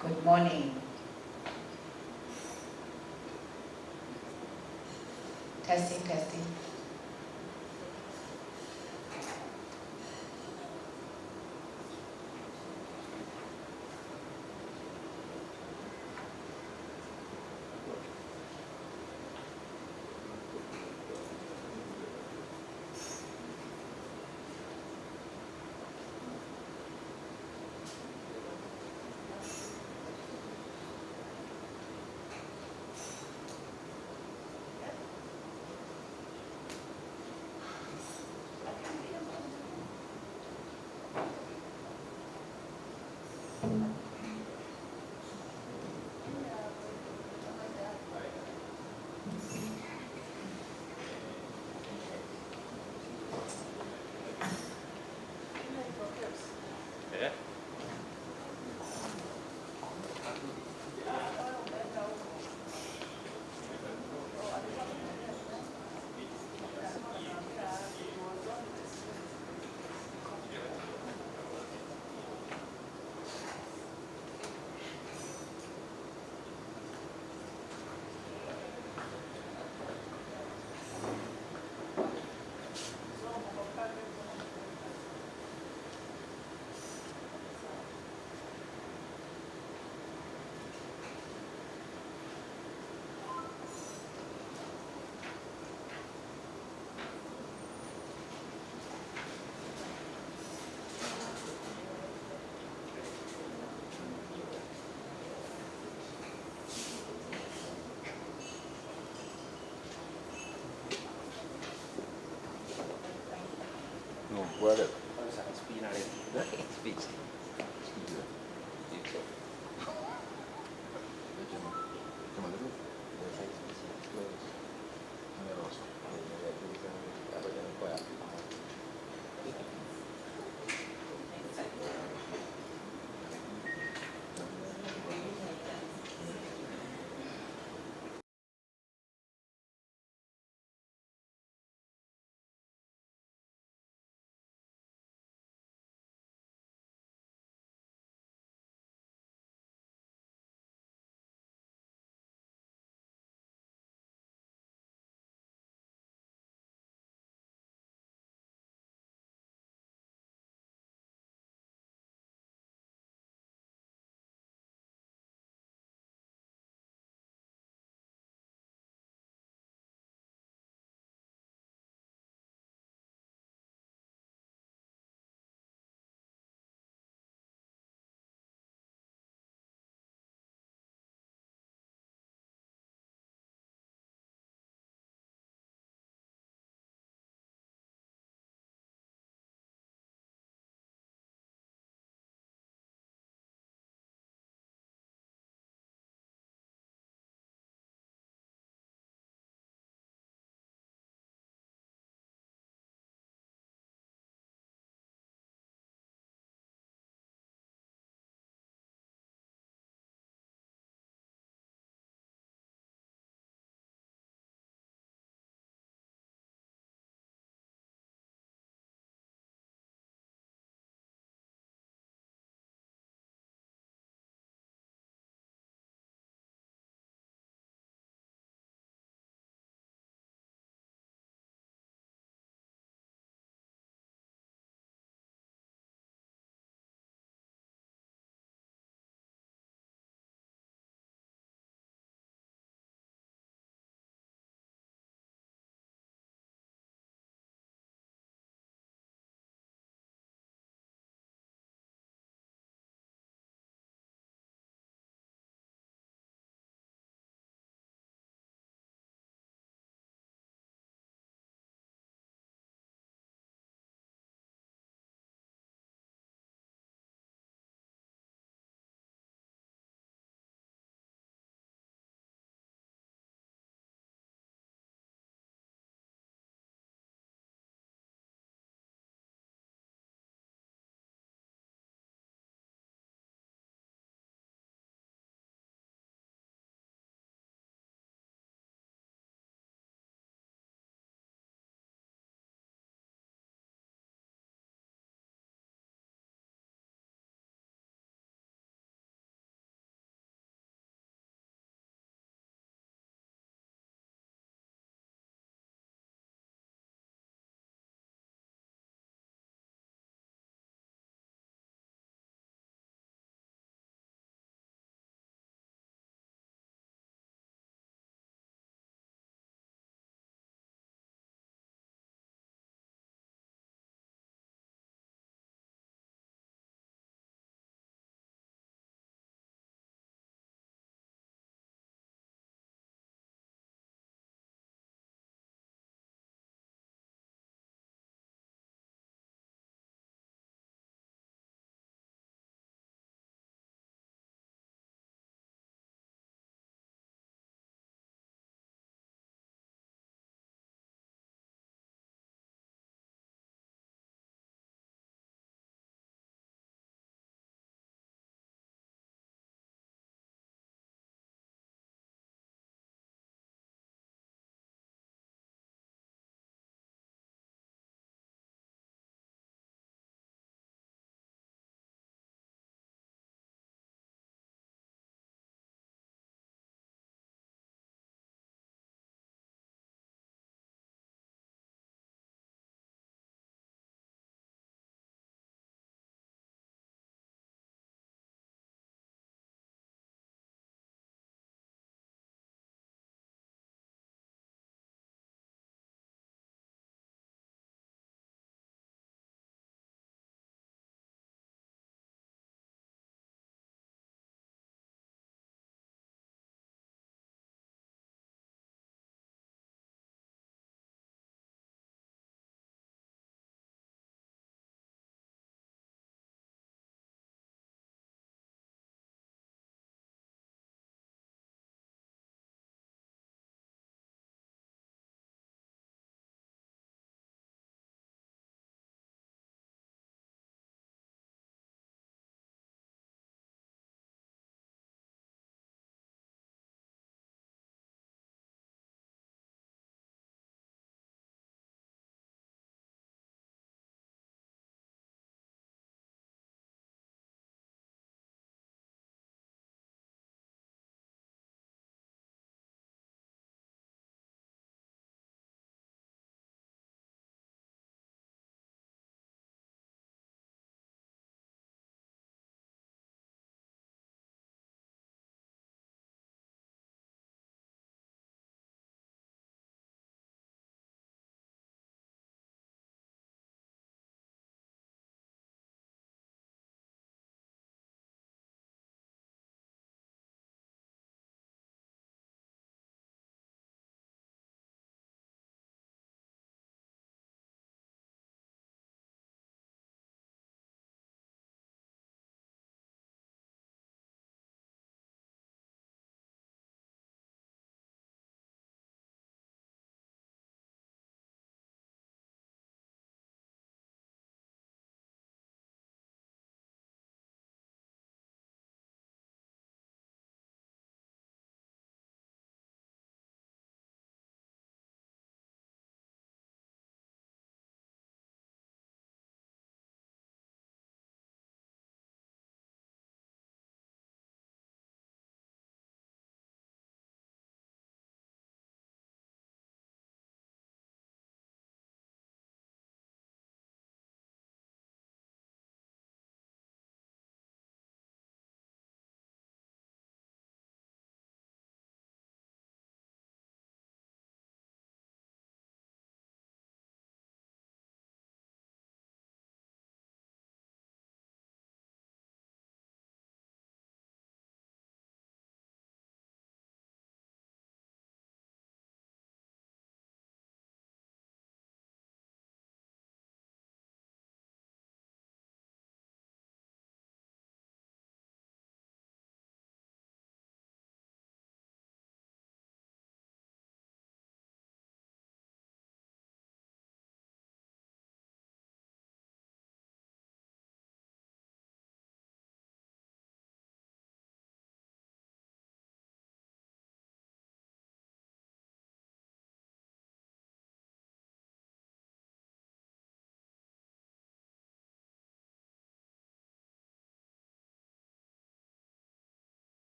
Good morning. Testing, testing.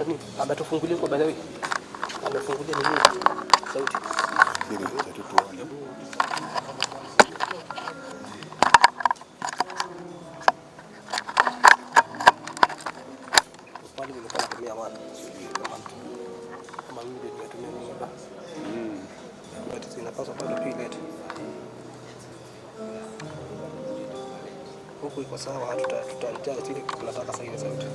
nini? Ametufungulia kwa badawi. Amefungulia nini? Sauti. Hili tutatuone. Pale nilikuwa natumia wana. Kama mimi ndio nimetumia mimi hapa. But inapaswa bado tu ilete. Huku iko sawa, tutajaa zile tunataka sasa ile sauti.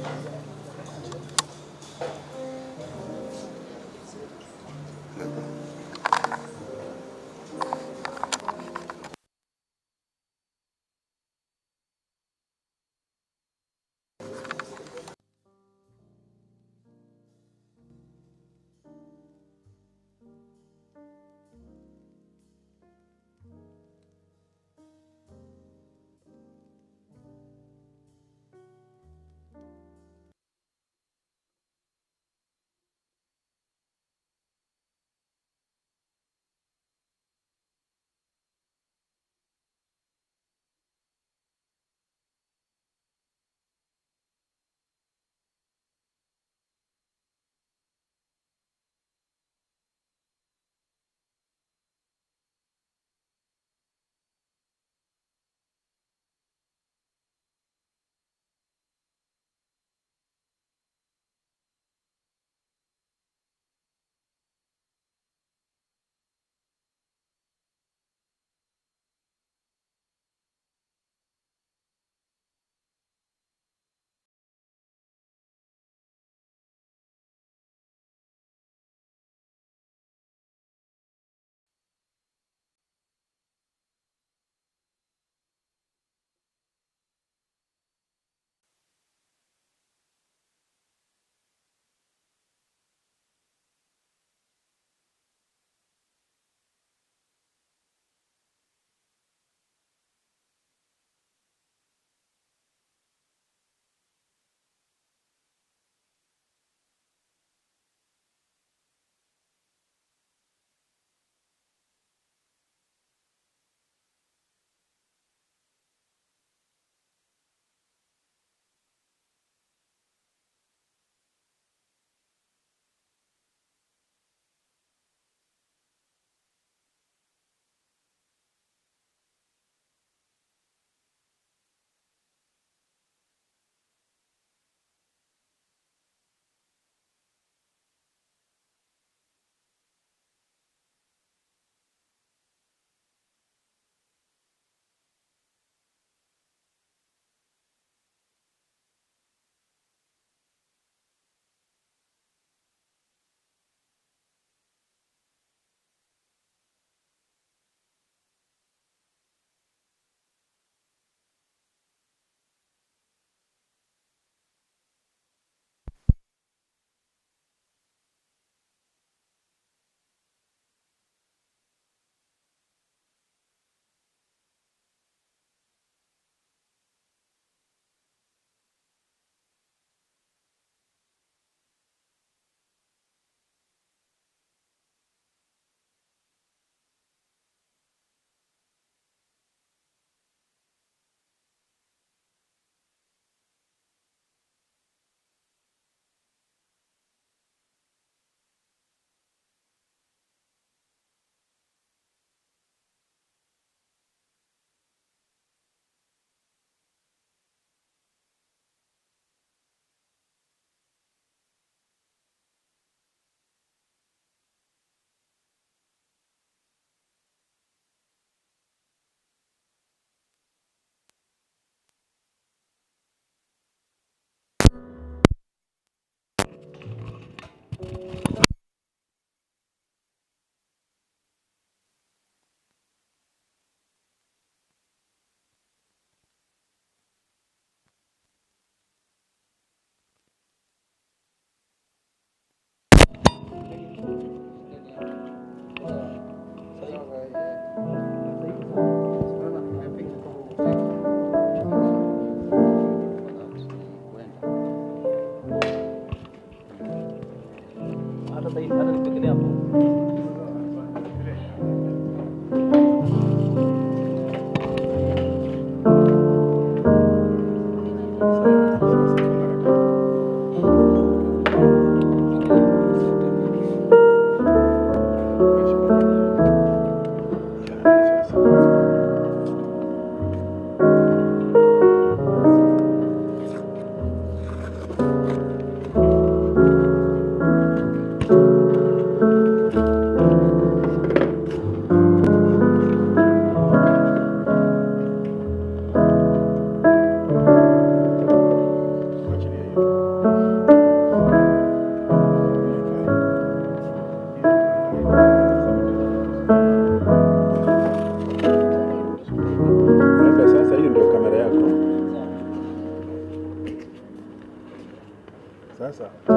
Sasa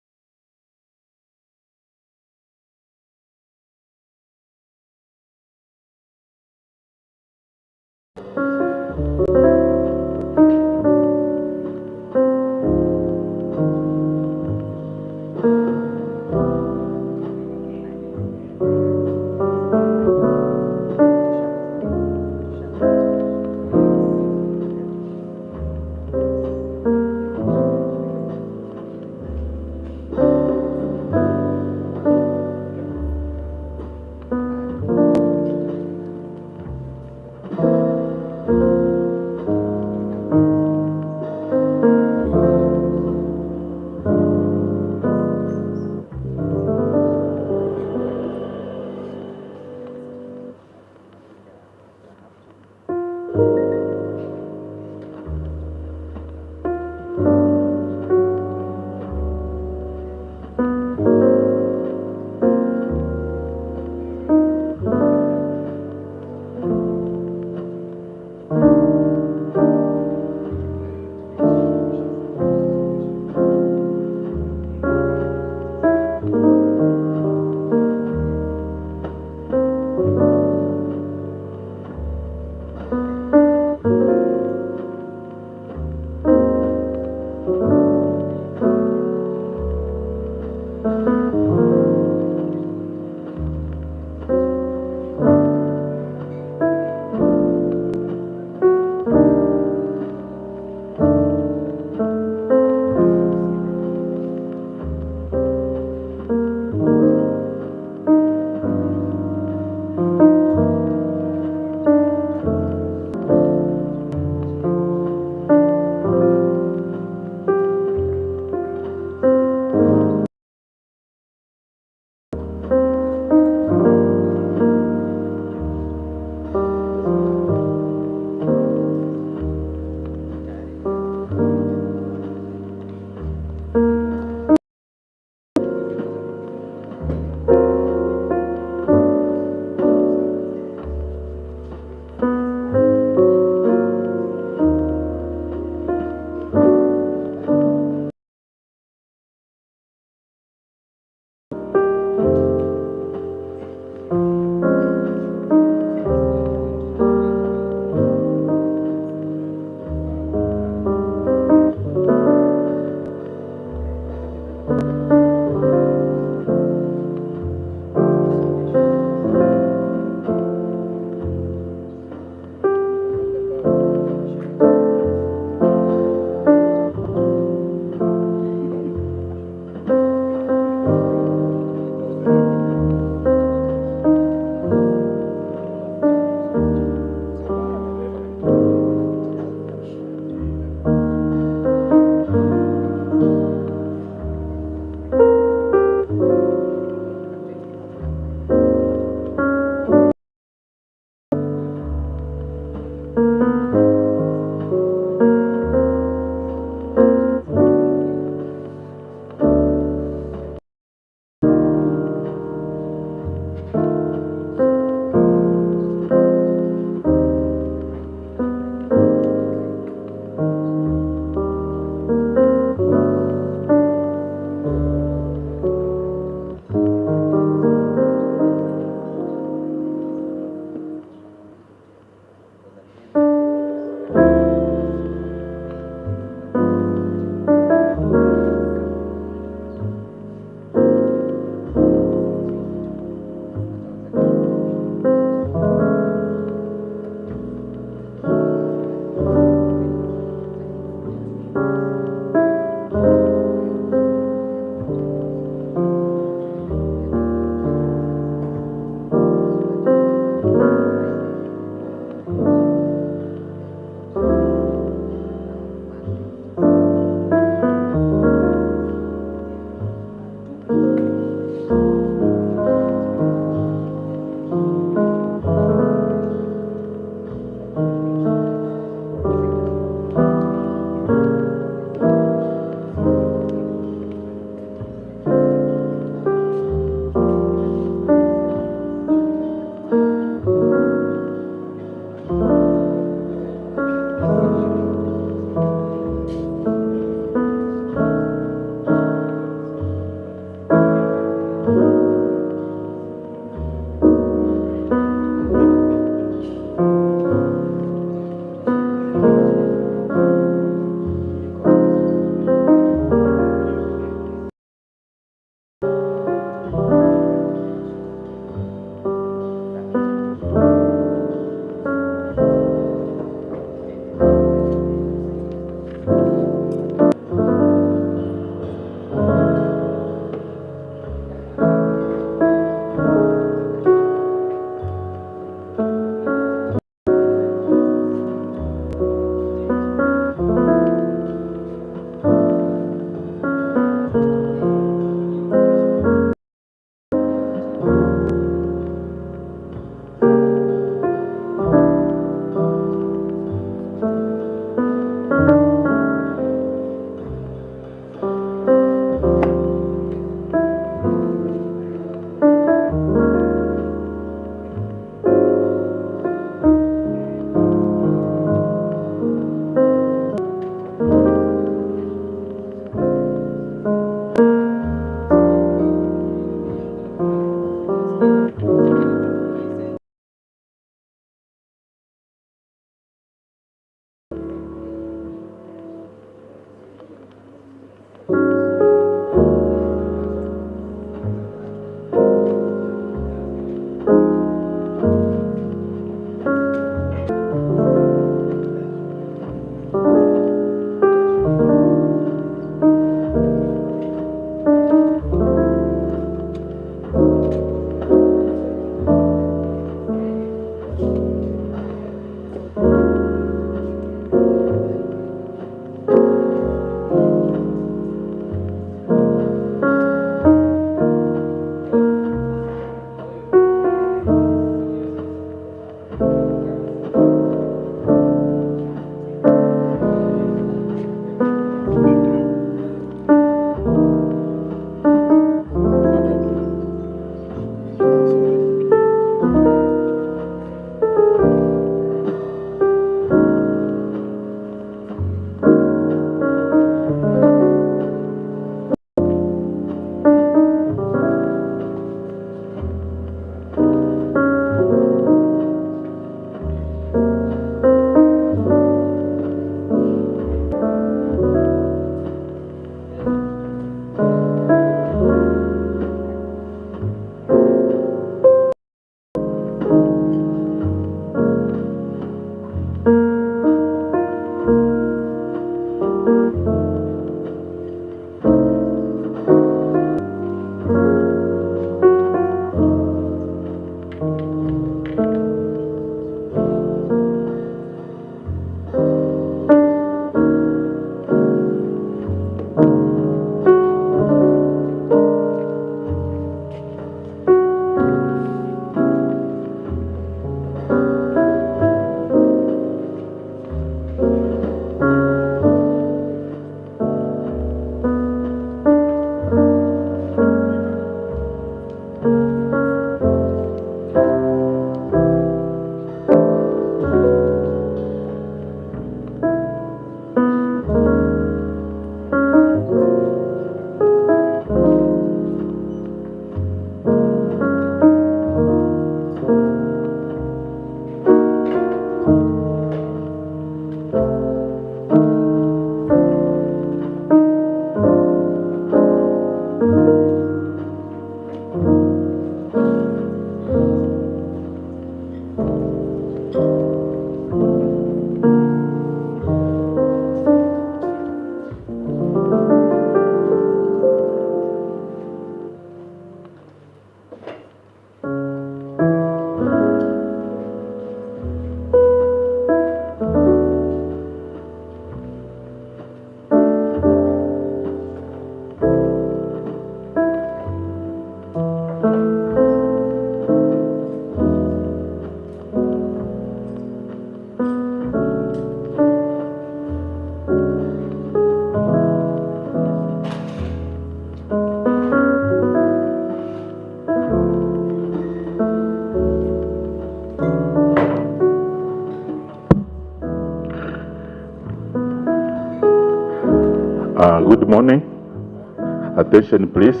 attention, please.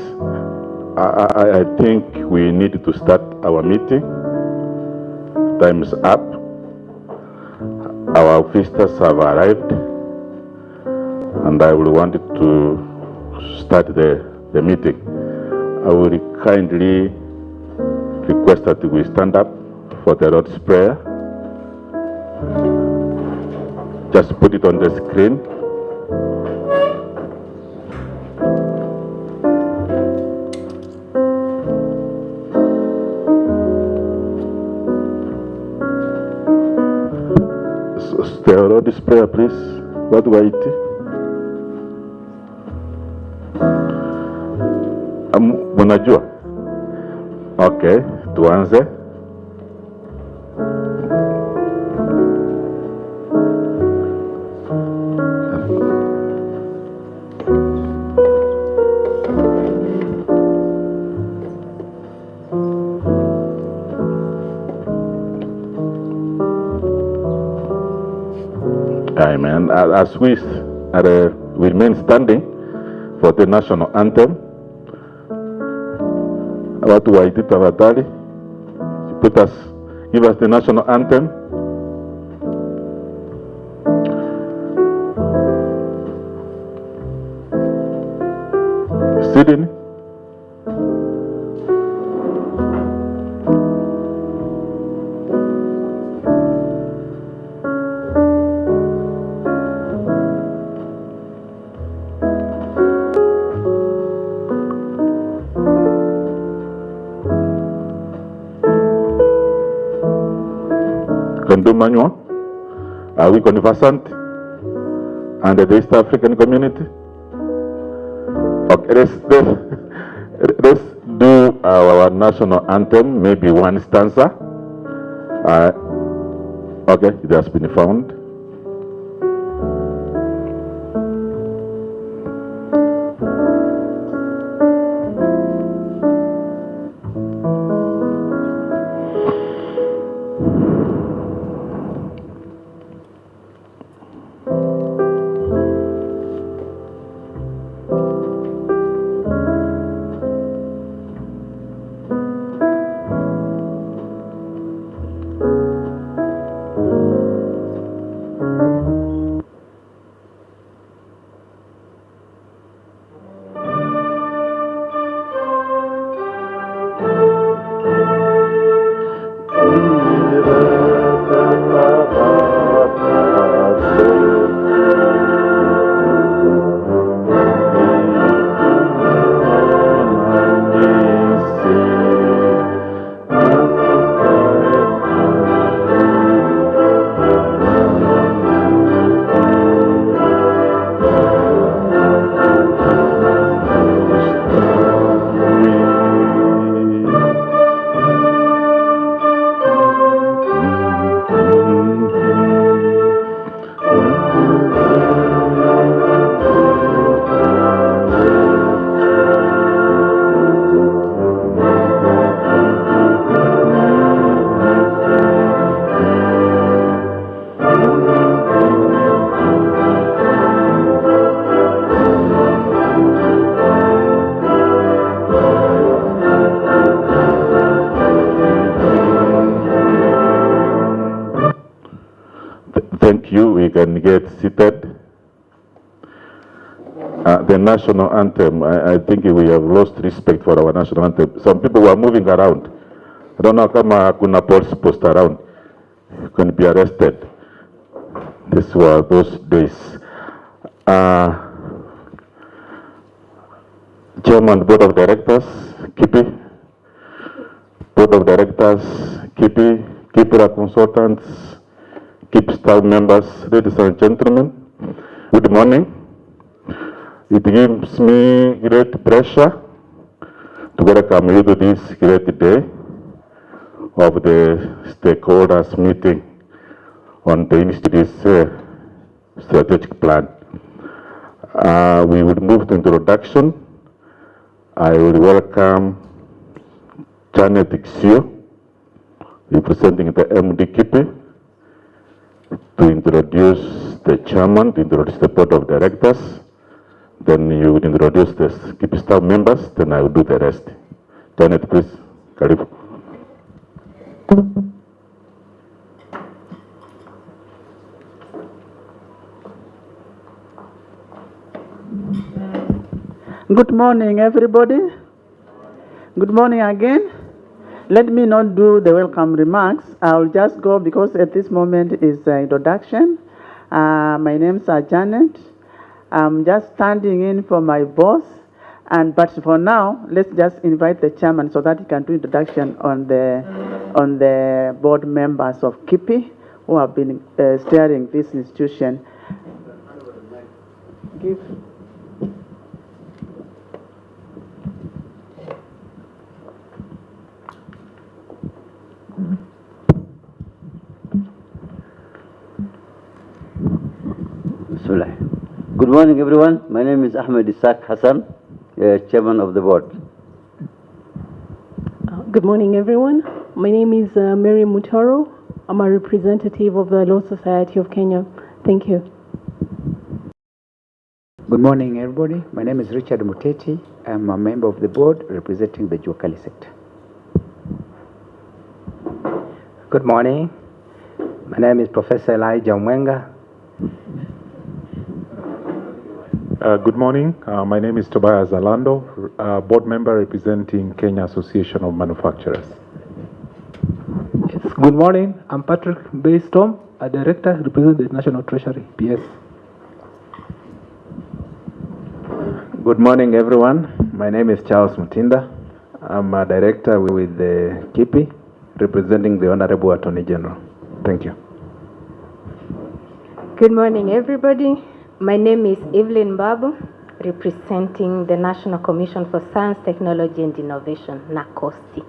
I think we need to start our meeting. Time is up. Our visitors have arrived, and I will want to start the meeting. I will kindly request that we stand up for the Lord's Prayer. Just put it on the screen. The Lord's Prayer, please. What do I eat? Unajua? Okay, tuanze. Amen. As we remain standing for the national anthem, watu waiti tafadhali, give us the national anthem. Sydney. Manual, are we conversant under the East African community? Okay, let's do our national anthem, maybe one stanza. Okay, it has been found. Thank you. We can get seated. The national anthem, I think we have lost respect for our national anthem. Some people were moving around. I don't know kama kuna police post around. You can be arrested. These were those days. Chairman, Board of Directors, KIPI. Board of Directors, KIPI, KIPI consultants, KIPI staff members, ladies and gentlemen, good morning. It gives me great pleasure to welcome you to this great day of the stakeholders meeting on the Institute's strategic plan. We will move to introduction. I will welcome Janet Xio, representing the MD KIPI, to introduce the chairman, to introduce the board of directors. Then you would introduce the KIPI staff members, then I will do the rest. Janet, please. Karibu. Good morning, everybody. Good morning again. Let me not do the welcome remarks. I'll just go because at this moment is the introduction. My name's Janet. I'm just standing in for my boss. But for now, let's just invite the chairman so that he can do introduction on the board members of KIPI who have been steering this institution. Good morning, everyone. My name is Ahmed Isaac Hassan, Chairman of the Board. Good morning, everyone. My name is Mary Mutoro. I'm a representative of the Law Society of Kenya. Thank you. Good morning, everybody. My name is Richard Muteti. I'm a member of the board representing the Juakali sector. Good morning. My name is Professor Elijah Mwenga. Good morning. My name is Tobias Alando, board member representing Kenya Association of Manufacturers. Yes. Good morning. I'm Patrick Baystorm, a director representing the National Treasury, PS. Good morning, everyone. My name is Charles Mutinda. I'm a director with the KIPI, representing the Honorable Attorney General. Thank you. Good morning, everybody. My name is Evelyn Babu, representing the National Commission for Science, Technology and Innovation, NACOSTI.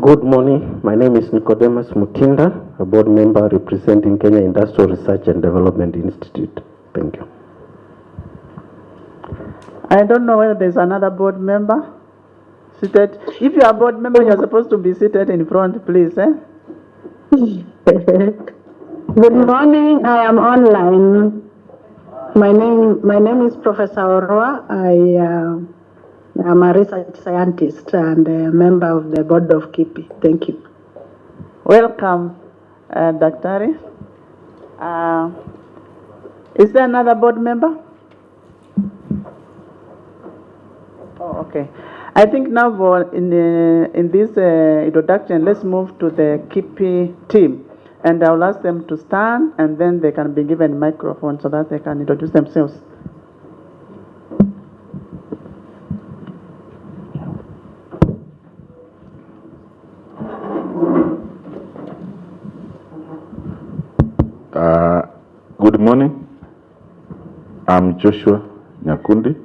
Good morning. My name is Nicodemus Mutinda, a board member representing Kenya Industrial Research and Development Institute. Thank you. I don't know whether there's another board member seated. If you are a board member, you're supposed to be seated in front, please. Good morning. I am online. My name is Professor Oroa. I am a research scientist and a member of the board of KIPI. Thank you. Welcome, Daktari. Is there another board member? Oh, okay. I think now in this introduction, let's move to the KIPI team. And I'll ask them to stand, and then they can be given microphone so that they can introduce themselves. Good morning. I'm Joshua Nyakundi,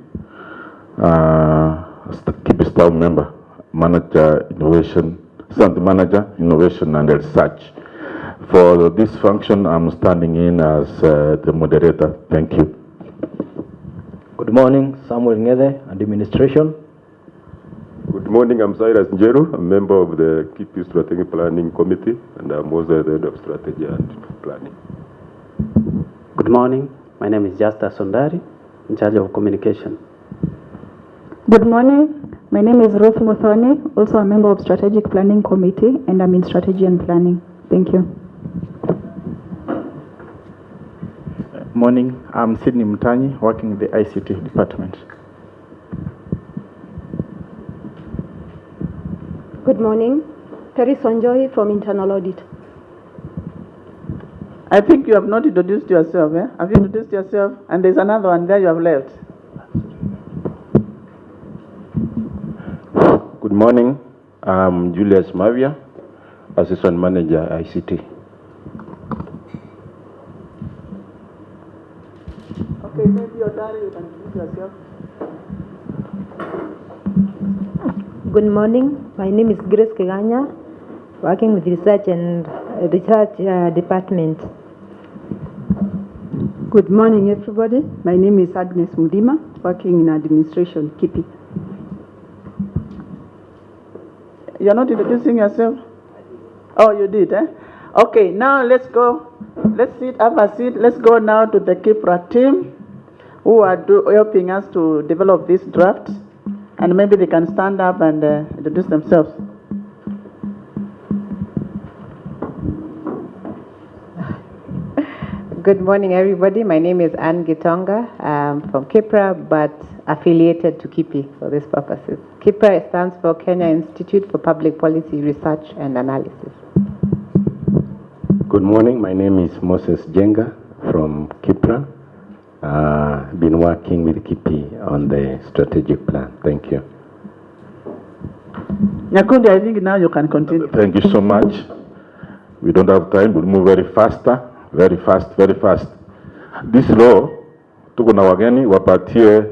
KIPI staff member, Manager Innovation, Center Manager Innovation and Research. For this function, I'm standing in as the moderator. Thank you. Good morning, Samuel Ngede, Administration. Good morning, I'm Cyrus Njeru, a member of the KIPI Strategic Planning Committee, and I'm also the head of strategy and planning. Good morning. My name is Justa Sondari, in charge of communication. Good morning. My name is Ruth Muthoni, also a member of Strategic Planning Committee, and I'm in Strategy and Planning. Thank you. Morning, I'm Sydney Mutanyi, working in the ICT department. Good morning, Terry Sonjoy from Internal Audit. I think you have not introduced yourself, eh? Have you introduced yourself? And there's another one there you have left. Good morning, I'm Julius Mavia, Assistant Manager, ICT. Okay, maybe you're done, you can introduce yourself. Good morning, my name is Grace Kiganya, working with Research and Department. Good morning, everybody. My name is Agnes Mudima, working in Administration, KIPI. You're not introducing yourself? Oh, you did, eh? Okay, now let's go. Let's have a seat. Let's go now to the KIPRA team. who are helping us to develop this draft, and maybe they can stand up and introduce themselves. Good morning, everybody. My name is Anne Gitonga. I'm from KIPRA, but affiliated to KIPI for these purposes. KIPRA stands for Kenya Institute for Public Policy Research and Analysis. Good morning. My name is Moses Jenga from KIPRA. Been working with KIPI on the strategic plan. Thank you. Nyakundi, I think now you can continue. Thank you so much. We don't have time. We'll move very fast. This law, tuko na wageni wapatie.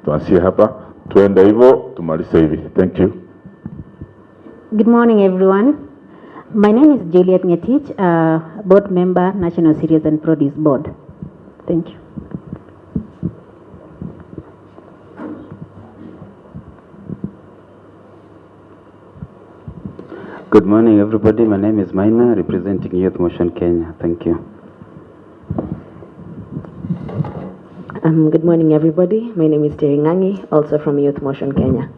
Tuanzie hapa. Tuende hivyo, tumalize hivi. Thank you. Good morning, everyone. My name is Juliet Ngetich, board member, National Cereals and Produce Board. Thank you. Good morning, everybody. My name is Maina, representing Youth Motion Kenya. Thank you. Good morning, everybody. My name is Terry Ngangi, also from Youth Motion Kenya.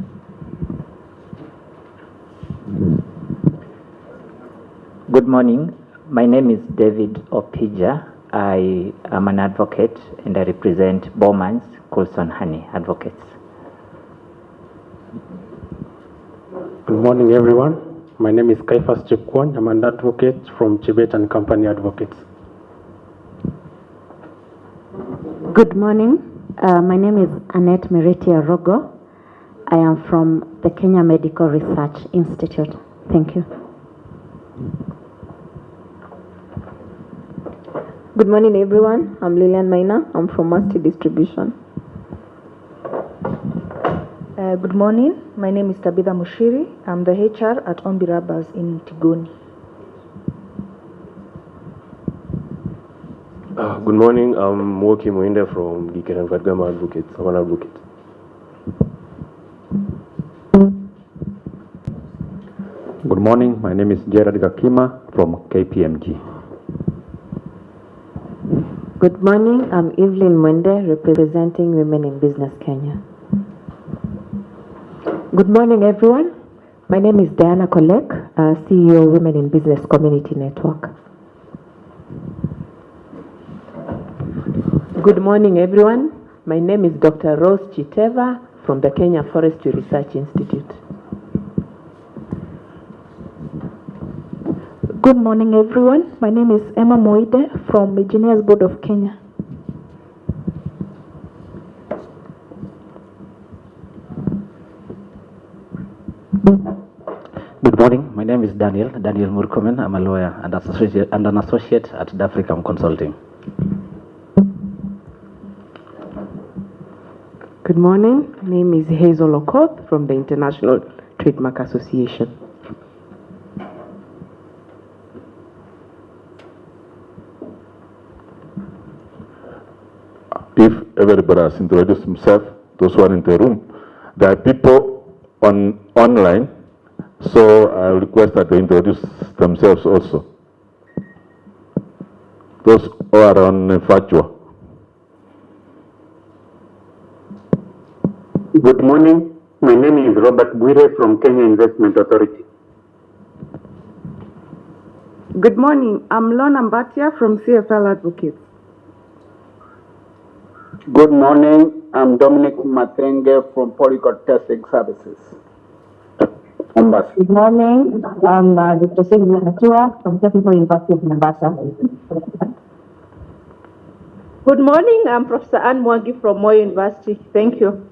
Good morning. My name is David Opija. I am an advocate and I represent Bowman's Coulson Honey Advocates. Good morning, everyone. My name is Kaifas Chepkwon. I'm an advocate from Chibet and Company Advocates. Good morning. My name is Annette Meritia Rogo. I am from the Kenya Medical Research Institute. Thank you. Good morning, everyone. I'm Lilian Maina. I'm from Masti Distribution. Good morning. My name is Tabitha Mushiri. I'm the HR at Ombi Rubbers in Tigoni. Good morning. I'm Woki Moinda from Giken and Vadgama Advocates. I'm an advocate. Good morning. My name is Gerard Gakima from KPMG. Good morning. I'm Evelyn Mwende, representing Women in Business Kenya. Good morning, everyone. My name is Diana Kolek, CEO Women in Business Community Network. Good morning, everyone. My name is Dr. Rose Chiteva from the Kenya Forestry Research Institute. Good morning, everyone. My name is Emma Moide from Engineers Board of Kenya. Good morning. My name is Daniel Murkomen. I'm a lawyer and an associate at Africam Consulting. Good morning. My name is Hazel Okoth from the International Trademark Association. If everybody has introduced himself, those who are in the room, there are people online, so I request that they introduce themselves also. Those who are on virtual. Good morning. My name is Robert Bwire from Kenya Investment Authority. Good morning. I'm Lona Mbatia from CFL Advocates. Good morning. I'm Dominic Matenge from Polycot Testing Services. Good morning. I'm Dr. Sylvia Hatua from Technical University of Mombasa. Good morning. I'm Professor Anne Mwangi from Moi University. Thank you.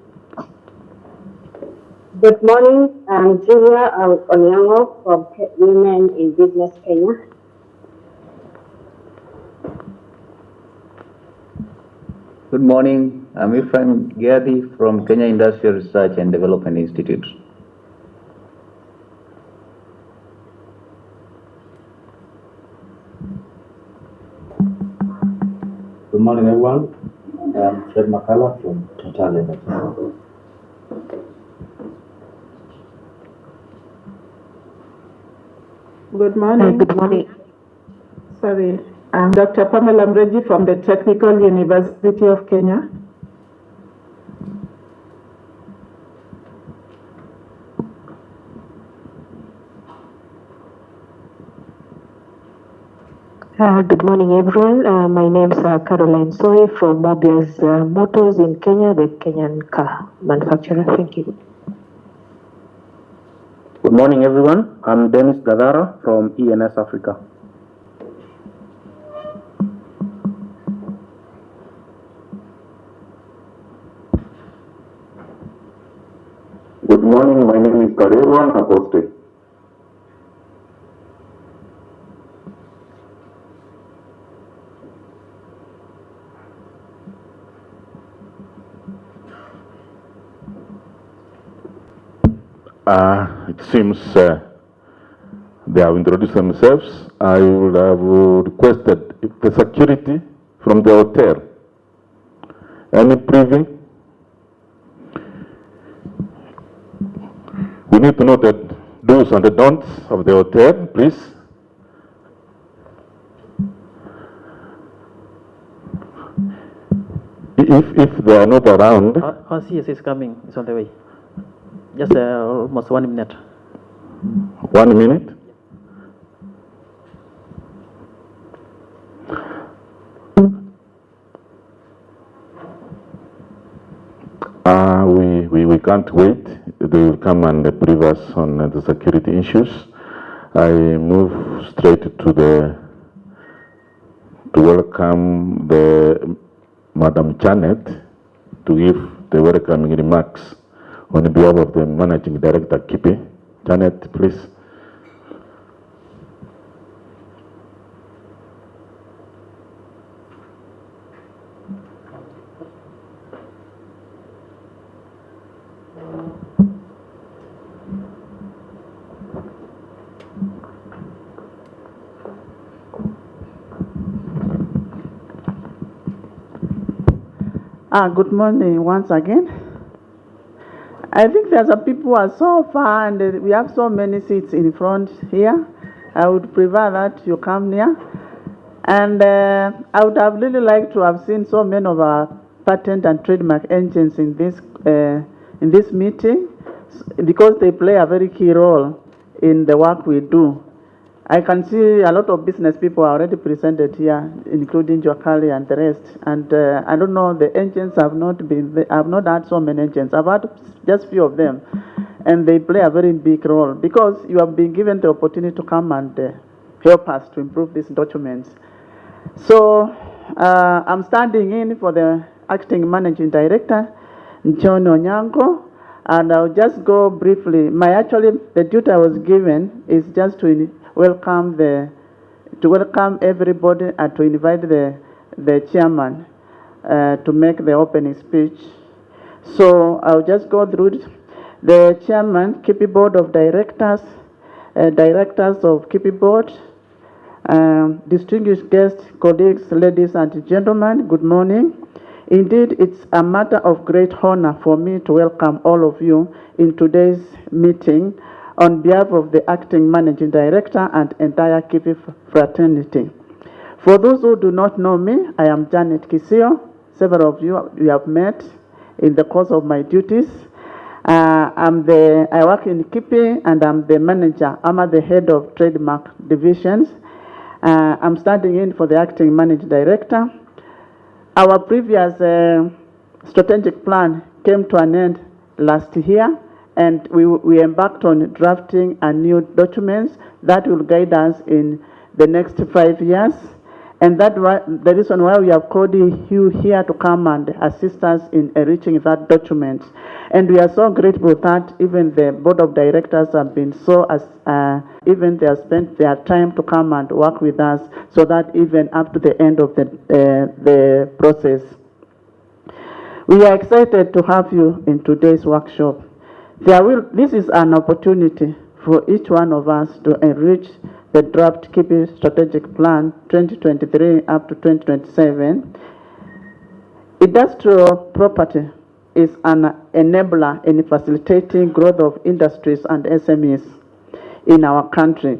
Good morning. I'm Julia Onyango from Women in Business Kenya. Good morning. I'm Ephraim Gyadi from Kenya Industrial Research and Development Institute. Good morning, everyone. I'm Fred Makala from Total Energy. Good morning. Good morning. Sorry. I'm Dr. Pamela Mreji from the Technical University of Kenya. Good morning, everyone. My name is Caroline Soy from Mobius Motors in Kenya, the Kenyan car manufacturer. Thank you. Good morning, everyone. I'm Dennis Gadara from ENS Africa. Good morning, my name is Karevan Aposte. It seems they have introduced themselves. I would have requested the security from the hotel. Any privy? We need to know the do's and the don'ts of the hotel, please. If they are not around. Yes, it's coming. It's on the way. Just almost 1 minute. 1 minute? We can't wait. They will come and brief us on the security issues. I move straight to welcome the Madam Janet to give the welcoming remarks on behalf of the Managing Director, KIPI. Janet, please. Good morning once again. I think there's some people who are so far and we have so many seats in front here. I would prefer that you come near. And I would have really liked to have seen so many of our patent and trademark agents in this meeting because they play a very key role in the work we do. I can see a lot of business people are already presented here, including Joakali and the rest. And I don't know, the agents have not had so many agents. I've had just few of them. And they play a very big role because you have been given the opportunity to come and help us to improve these documents. So I'm standing in for the Acting Managing Director, John Onyango. And I'll just go briefly. The duty I was given is just to welcome everybody and to invite the chairman to make the opening speech. So I'll just go through the chairman, KIPI Board of Directors, directors of KIPI Board, distinguished guests, colleagues, ladies and gentlemen, good morning. Indeed, it's a matter of great honor for me to welcome all of you in today's meeting on behalf of the Acting Managing Director and entire KIPI fraternity. For those who do not know me, I am Janet Kisio. Several of you have met in the course of my duties. I work in KIPI and I'm the manager. I'm the head of trademark divisions. I'm standing in for the Acting Managing Director. Our previous strategic plan came to an end last year, and we embarked on drafting a new documents that will guide us in the next 5 years. And that's the reason why we have called you here to come and assist us in enriching that document. And we are so grateful that even the board of directors have been even they have spent their time to come and work with us so that even up to the end of the process. We are excited to have you in today's workshop. This is an opportunity for each one of us to enrich the draft KIPI Strategic Plan 2023 up to 2027. Industrial property is an enabler in facilitating growth of industries and SMEs in our country.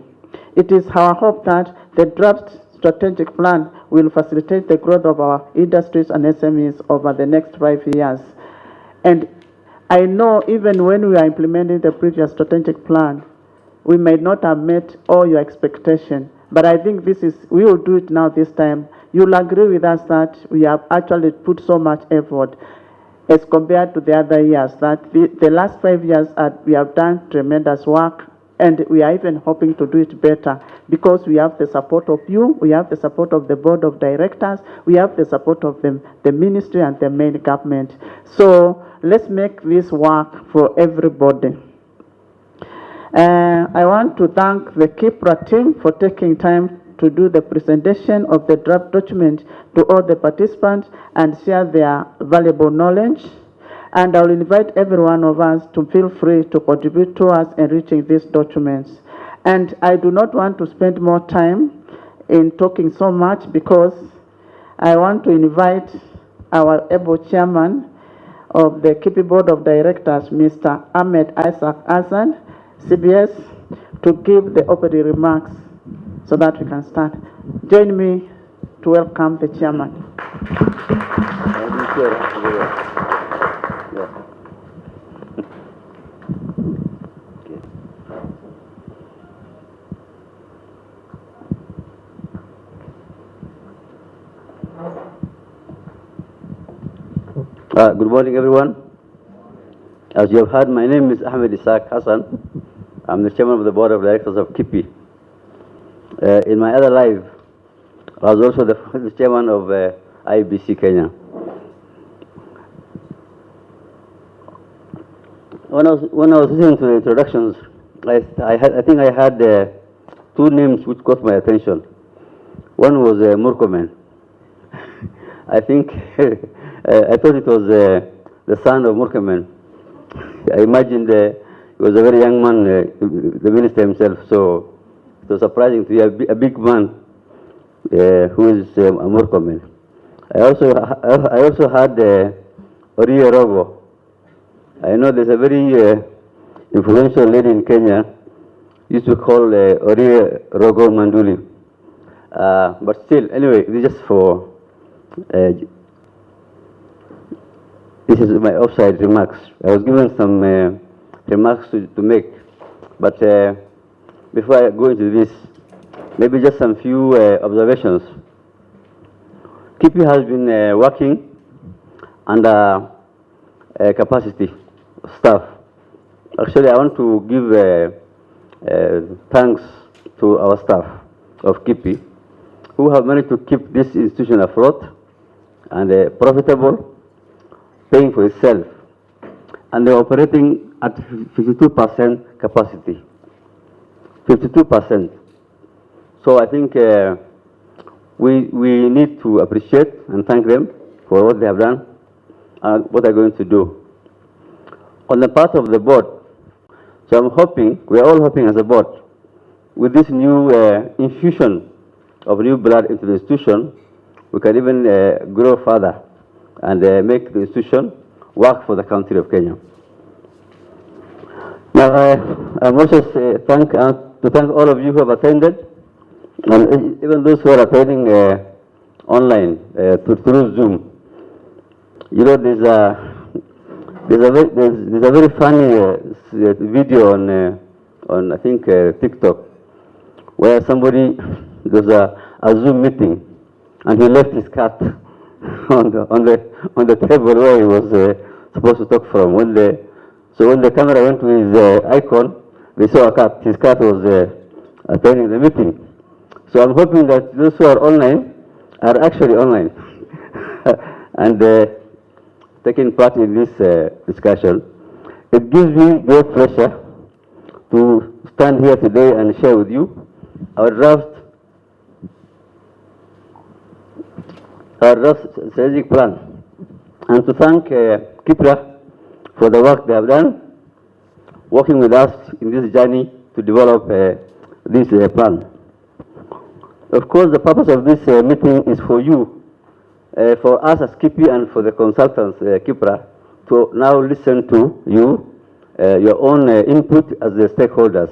It is our hope that the draft strategic plan will facilitate the growth of our industries and SMEs over the next 5 years. And I know even when we are implementing the previous strategic plan, we might not have met all your expectations, but I think we will do it now this time. You'll agree with us that we have actually put so much effort as compared to the other years, that the last 5 years we have done tremendous work, and we are even hoping to do it better because we have the support of you, we have the support of the board of directors, we have the support of the ministry and the main government. So let's make this work for everybody. I want to thank the KIPRA team for taking time to do the presentation of the draft document to all the participants and share their valuable knowledge. And I will invite every one of us to feel free to contribute towards enriching these documents. And I do not want to spend more time in talking so much because I want to invite our able chairman of the KIPI Board of Directors, Mr. Ahmed Isaac Azan, CBS, to give the opening remarks so that we can start. Join me to welcome the chairman. Good morning, everyone. As you have heard, my name is Ahmed Isaac Hassan. I'm the chairman of the board of directors of KIPI. In my other life, I was also the chairman of IBC Kenya. When I was listening to the introductions, I think I had two names which caught my attention. One was Murkomen. I think I thought it was the son of Murkomen. I imagined he was a very young man, the minister himself, so it was surprising to hear a big man who is a Murkomen. I also had Orie Rogo. I know there's a very influential lady in Kenya, used to call Orie Rogo Manduli. But still, anyway, this is just for, this is my offside remarks. I was given some remarks to make, but before I go into this, maybe just some few observations. KIPI has been working under capacity staff. Actually, I want to give thanks to our staff of KIPI who have managed to keep this institution afloat and profitable, paying for itself, and they're operating at 52% capacity. 52%. So I think we need to appreciate and thank them for what they have done and what they're going to do. On the part of the board, so I'm hoping, we're all hoping as a board, with this new infusion of new blood into the institution, we can even grow further and make the institution work for the country of Kenya. Now, I'm also to thank all of you who have attended, and even those who are attending online through Zoom. You know, there's a very funny video on I think TikTok, where somebody there's a Zoom meeting, and he left his cat on the table where he was supposed to talk from. So when the camera went to his icon, they saw a cat. His cat was attending the meeting. So I'm hoping that those who are online are actually online and taking part in this discussion. It gives me great pleasure to stand here today and share with you our draft strategic plan, and to thank KIPRA for the work they have done, working with us in this journey to develop this plan. Of course, the purpose of this meeting is for you, for us as KIPI and for the consultants, KIPRA, to now listen to you, your own input as the stakeholders,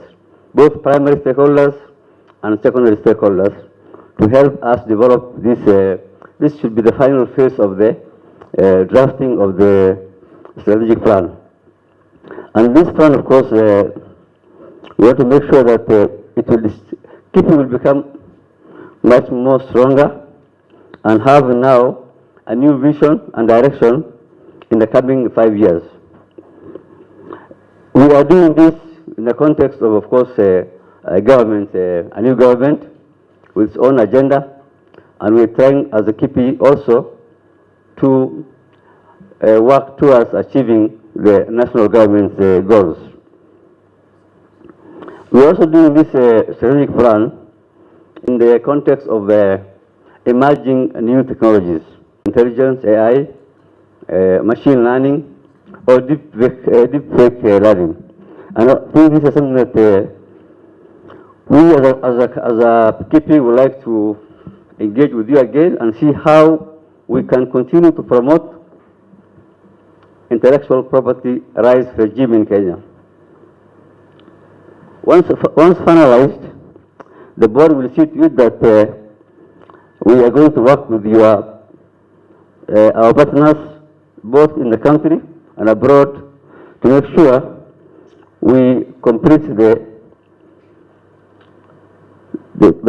both primary stakeholders and secondary stakeholders, to help us develop this. This should be the final phase of the drafting of the strategic plan. And this plan, of course, we want to make sure that KIPI will become much more stronger and have now a new vision and direction in the coming 5 years. We are doing this in the context of course, a government, a new government with its own agenda, and we're trying as a KIPI also to work towards achieving the national government's goals. We're also doing this strategic plan in the context of emerging new technologies, intelligence, AI, machine learning, or deep fake learning. And I think this is something that we as a KIPI would like to engage with you again and see how we can continue to promote intellectual property rights regime in Kenya. Once finalized, the board will see to it that we are going to work with our partners both in the country and abroad to make sure we complete the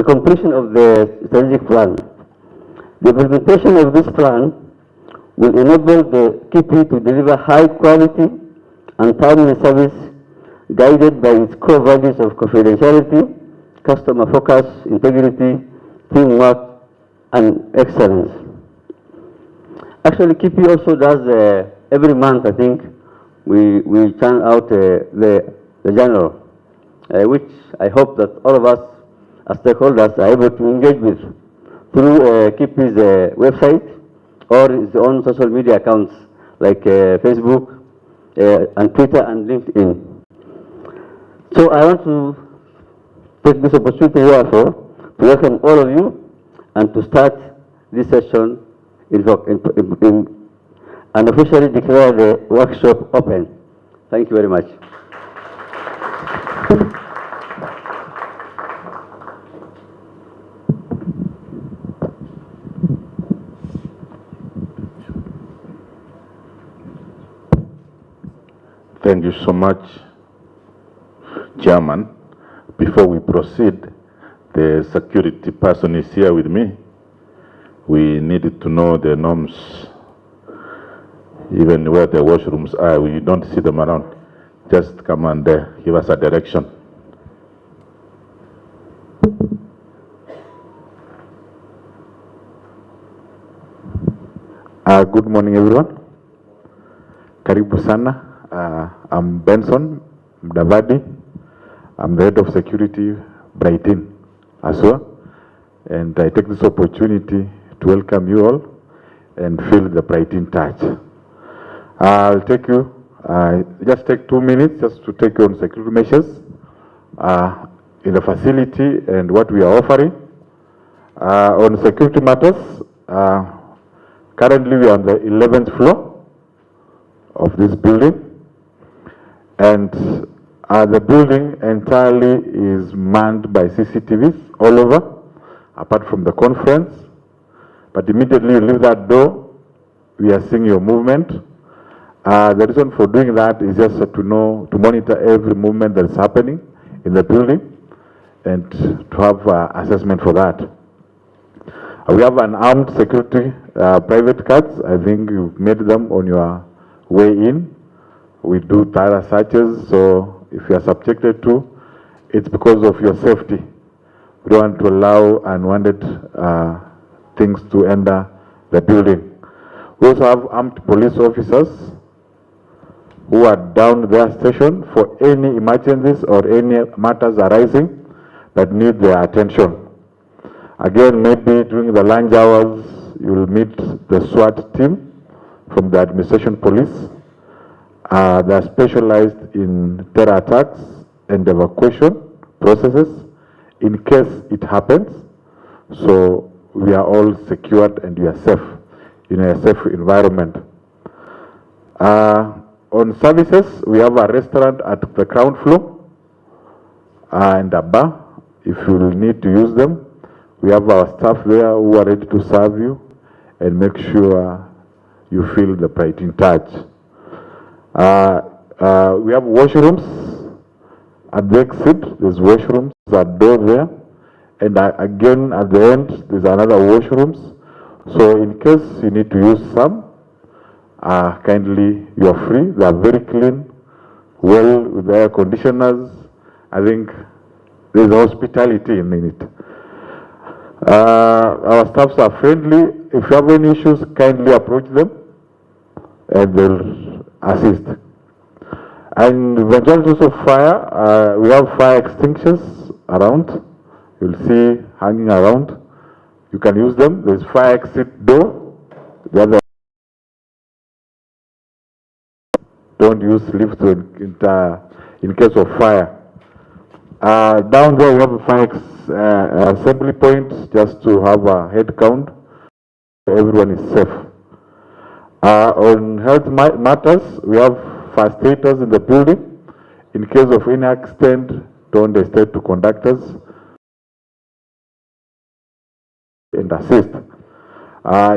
completion of the strategic plan. The implementation of this plan will enable the KIPI to deliver high quality and timely service guided by its core values of confidentiality, customer focus, integrity, teamwork, and excellence. Actually, KIPI also does every month, I think, we churn out the journal, which I hope that all of us as stakeholders are able to engage with through KIPI's website or its own social media accounts like Facebook and Twitter and LinkedIn. So I want to take this opportunity therefore to welcome all of you and to start this session and officially declare the workshop open. Thank you very much. Thank you so much, Chairman. Before we proceed, the security person is here with me. We needed to know the norms, even where the washrooms are. We don't see them around. Just come and give us a direction. Good morning, everyone. Karibu sana. I'm Benson Mdavadi. I'm the head of security, Brighton, Aswa. And I take this opportunity to welcome you all and feel the Brighton touch. I'll take you, just take 2 minutes just to take you on security measures in the facility and what we are offering. On security matters, currently we are on the 11th floor of this building. And the building entirely is manned by CCTVs all over, apart from the conference. But immediately you leave that door, we are seeing your movement. The reason for doing that is just to monitor every movement that is happening in the building and to have assessment for that. We have an armed security private cars. I think you've made them on your way in. We do thorough searches, so if you are subjected to, it's because of your safety. We don't want to allow unwanted things to enter the building. We also have armed police officers who are down their station for any emergencies or any matters arising that need their attention. Again, maybe during the lunch hours, you will meet the SWAT team from the administration police. They are specialized in terror attacks and evacuation processes in case it happens. So we are all secured and we are safe in a safe environment. On services, we have a restaurant at the ground floor and a bar if you will need to use them. We have our staff there who are ready to serve you and make sure you feel the pride in touch. We have washrooms at the exit. There's washrooms at door there, and again at the end there's another washrooms. So in case you need to use some, kindly you are free. They are very clean, well with the air conditioners. I think there's hospitality in it. Our staffs are friendly. If you have any issues, kindly approach them and they'll assist. And eventualities of fire, we have fire extinguishers around. You'll see hanging around. You can use them. There's fire exit door. The other, don't use lift in case of fire. Down there we have a fire assembly point just to have a head count. Everyone is safe. On health matters, we have first aiders in the building. In case of any accident, don't hesitate to contact us and assist.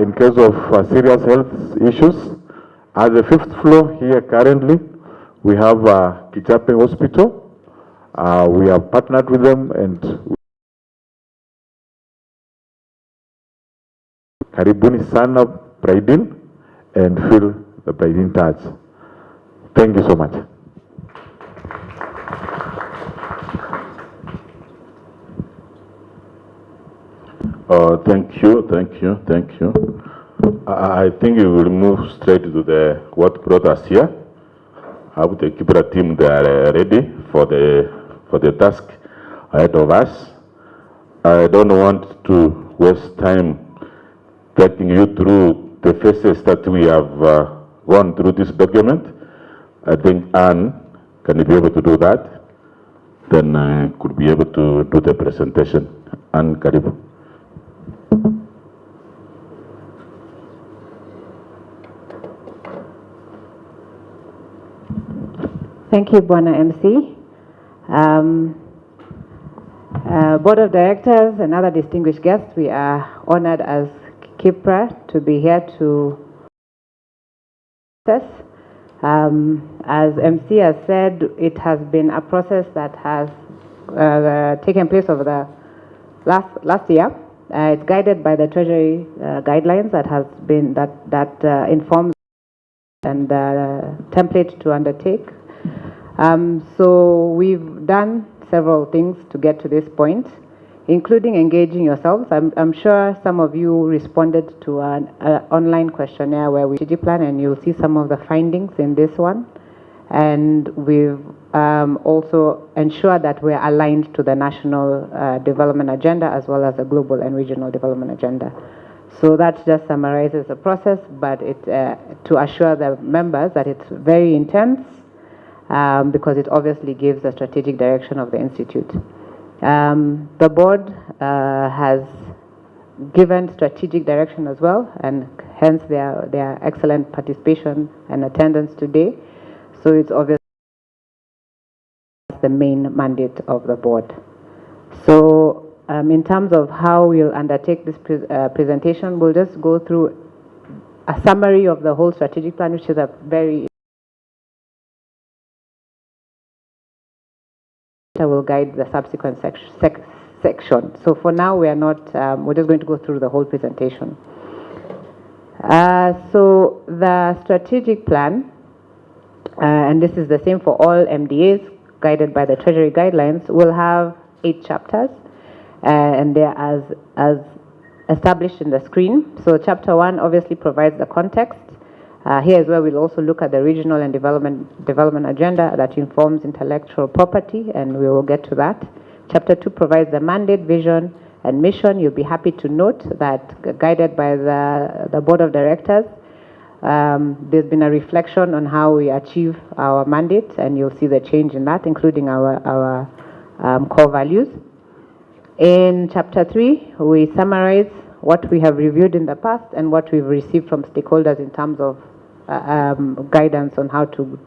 In case of serious health issues, at the 5th floor here currently, we have Kichape Hospital. We have partnered with them and karibuni sana Praidin and feel the Praidin touch. Thank you so much. Thank you. I think we will move straight to what brought us here. I have the KIPI team, they are ready for the task ahead of us. I don't want to waste time taking you through the phases that we have gone through this document. I think Anne, can you be able to do that? Then I could be able to do the presentation. Anne, karibu. Thank you, Bwana MC. Board of Directors and other distinguished guests, we are honored as KIPI to be here to assess. As MC has said, it has been a process that has taken place over the last year. It's guided by the Treasury guidelines that has been that informs and the template to undertake. So we've done several things to get to this point, including engaging yourselves. I'm sure some of you responded to an online questionnaire where we strategic plan, and you'll see some of the findings in this one. And we've also ensured that we're aligned to the national development agenda as well as the global and regional development agenda. So that just summarizes the process, but it to assure the members that it's very intense, because it obviously gives the strategic direction of the Institute. The board has given strategic direction as well, and hence their excellent participation and attendance today. So it's obviously the main mandate of the board. So in terms of how we'll undertake this presentation, we'll just go through a summary of the whole strategic plan, which is a very will guide the subsequent section. So for now, we are not, we're just going to go through the whole presentation. So the strategic plan, and this is the same for all MDAs guided by the Treasury guidelines, will have 8 chapters, and they're as established in the screen. So chapter 1 obviously provides the context. Here is where we'll also look at the regional and development agenda that informs intellectual property, and we will get to that. Chapter 2 provides the mandate, vision, and mission. You'll be happy to note that, guided by the Board of Directors, there's been a reflection on how we achieve our mandate, and you'll see the change in that, including our core values. In Chapter 3, we summarize what we have reviewed in the past and what we've received from stakeholders in terms of guidance on how to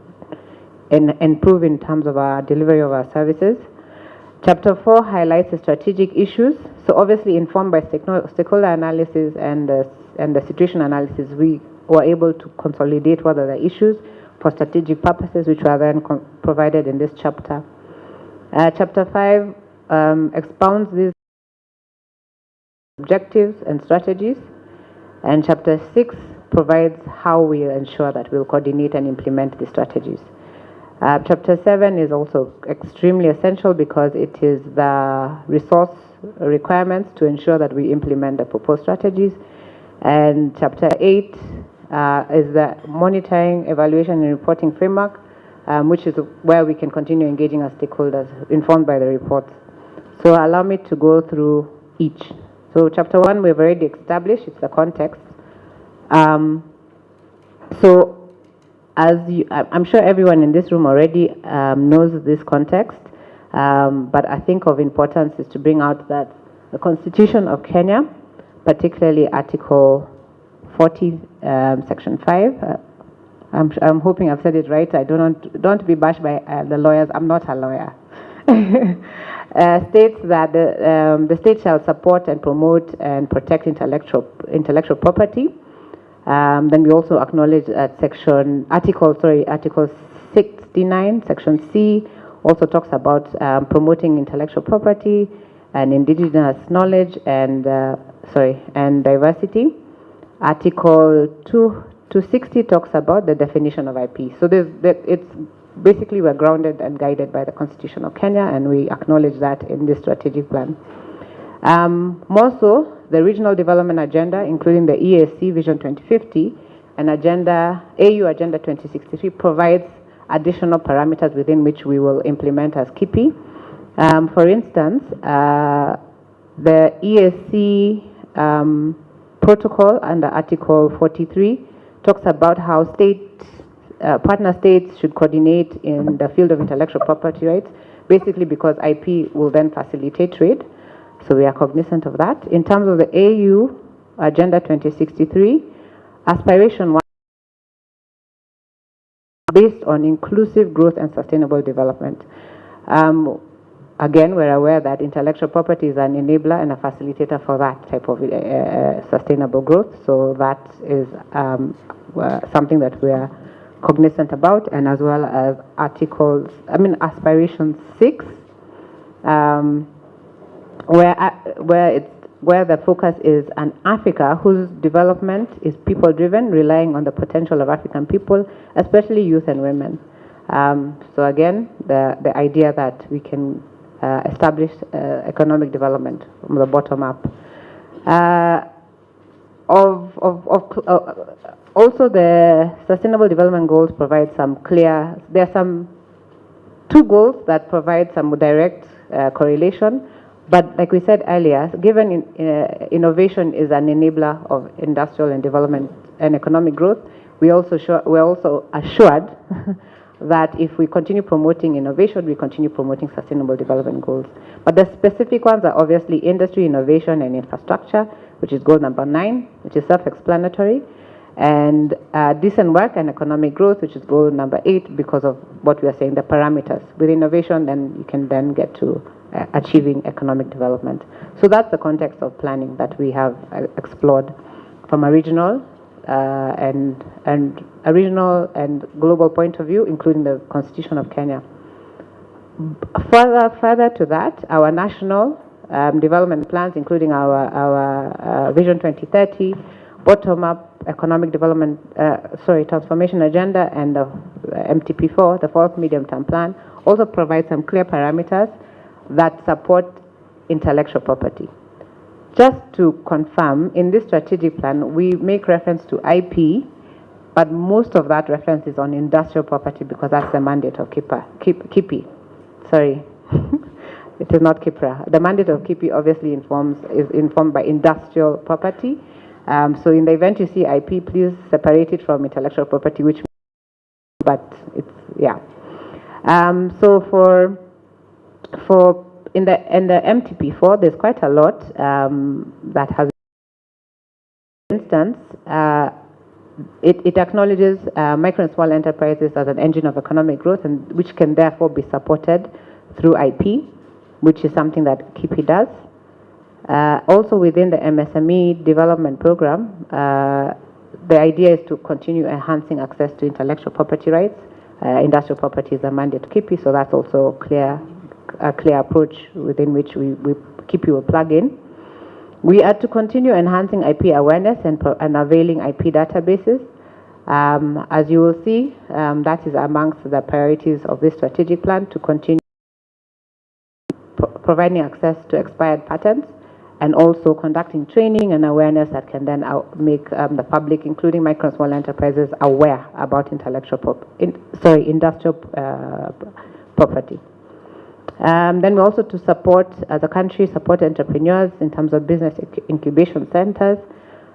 improve in terms of our delivery of our services. Chapter 4 highlights the strategic issues. So obviously informed by stakeholder analysis and the situation analysis, we were able to consolidate what are the issues for strategic purposes, which were then provided in this chapter. Chapter 5 expounds these objectives and strategies, and Chapter 6 provides how we ensure that we'll coordinate and implement the strategies. Chapter 7 is also extremely essential because it is the resource requirements to ensure that we implement the proposed strategies. And Chapter 8 is the monitoring, evaluation, and reporting framework, which is where we can continue engaging our stakeholders informed by the reports. So allow me to go through each. So Chapter 1 we've already established, it's the context. So as I'm sure everyone in this room already knows this context, but I think of importance is to bring out that the Constitution of Kenya, particularly Article 40, Section 5, I'm hoping I've said it right. I don't be bashed by the lawyers. I'm not a lawyer. States that the state shall support and promote and protect intellectual property. Then we also acknowledge that Article 69, Section C, also talks about promoting intellectual property and indigenous knowledge and diversity. Article 260 talks about the definition of IP. So it's basically we're grounded and guided by the Constitution of Kenya, and we acknowledge that in this strategic plan. More so, the Regional Development Agenda, including the EAC Vision 2050 and AU Agenda 2063, provides additional parameters within which we will implement as KIPI. For instance, the EAC protocol under Article 43 talks about how partner states should coordinate in the field of intellectual property rights, basically because IP will then facilitate trade. So we are cognizant of that. In terms of the AU Agenda 2063, Aspiration 1 based on inclusive growth and sustainable development. Again, we're aware that intellectual property is an enabler and a facilitator for that type of sustainable growth. So that is something that we are cognizant about, and as well as Aspiration 6, where the focus is on Africa, whose development is people-driven, relying on the potential of African people, especially youth and women. So again, the idea that we can establish economic development from the bottom up. Also, the Sustainable Development Goals provide there are some 2 goals that provide some direct correlation. But like we said earlier, given innovation is an enabler of industrial and development and economic growth, we're also assured that if we continue promoting innovation, we continue promoting sustainable development goals. But the specific ones are obviously industry, innovation, and infrastructure, which is goal number 9, which is self-explanatory, and decent work and economic growth, which is goal number 8, because of what we are saying, the parameters. With innovation, then you can then get to achieving economic development. So that's the context of planning that we have explored from a regional and global point of view, including the Constitution of Kenya. Further to that, our national development plans, including our Vision 2030, bottom-up economic development, transformation agenda, and the MTP4, the 4th medium-term plan, also provide some clear parameters that support intellectual property. Just to confirm, in this strategic plan, we make reference to IP, but most of that reference is on industrial property because that's the mandate of KIPI. Sorry, it is not KIPRA. The mandate of KIPI obviously is informed by industrial property. So in the event you see IP, please separate it from intellectual property, but it's, yeah. So in the MTP4, there's quite a lot that has. For instance, it acknowledges micro and small enterprises as an engine of economic growth, and which can therefore be supported through IP. which is something that KIPI does. Also within the MSME development program, the idea is to continue enhancing access to intellectual property rights. Industrial property is a mandate to KIPI, so that's also a clear approach within which KIPI will plug in. We are to continue enhancing IP awareness and availing IP databases. As you will see, that is amongst the priorities of this strategic plan, to continue providing access to expired patents and also conducting training and awareness that can then make the public, including micro and small enterprises, aware about industrial property. Then we also to support, as a country, support entrepreneurs in terms of business incubation centers.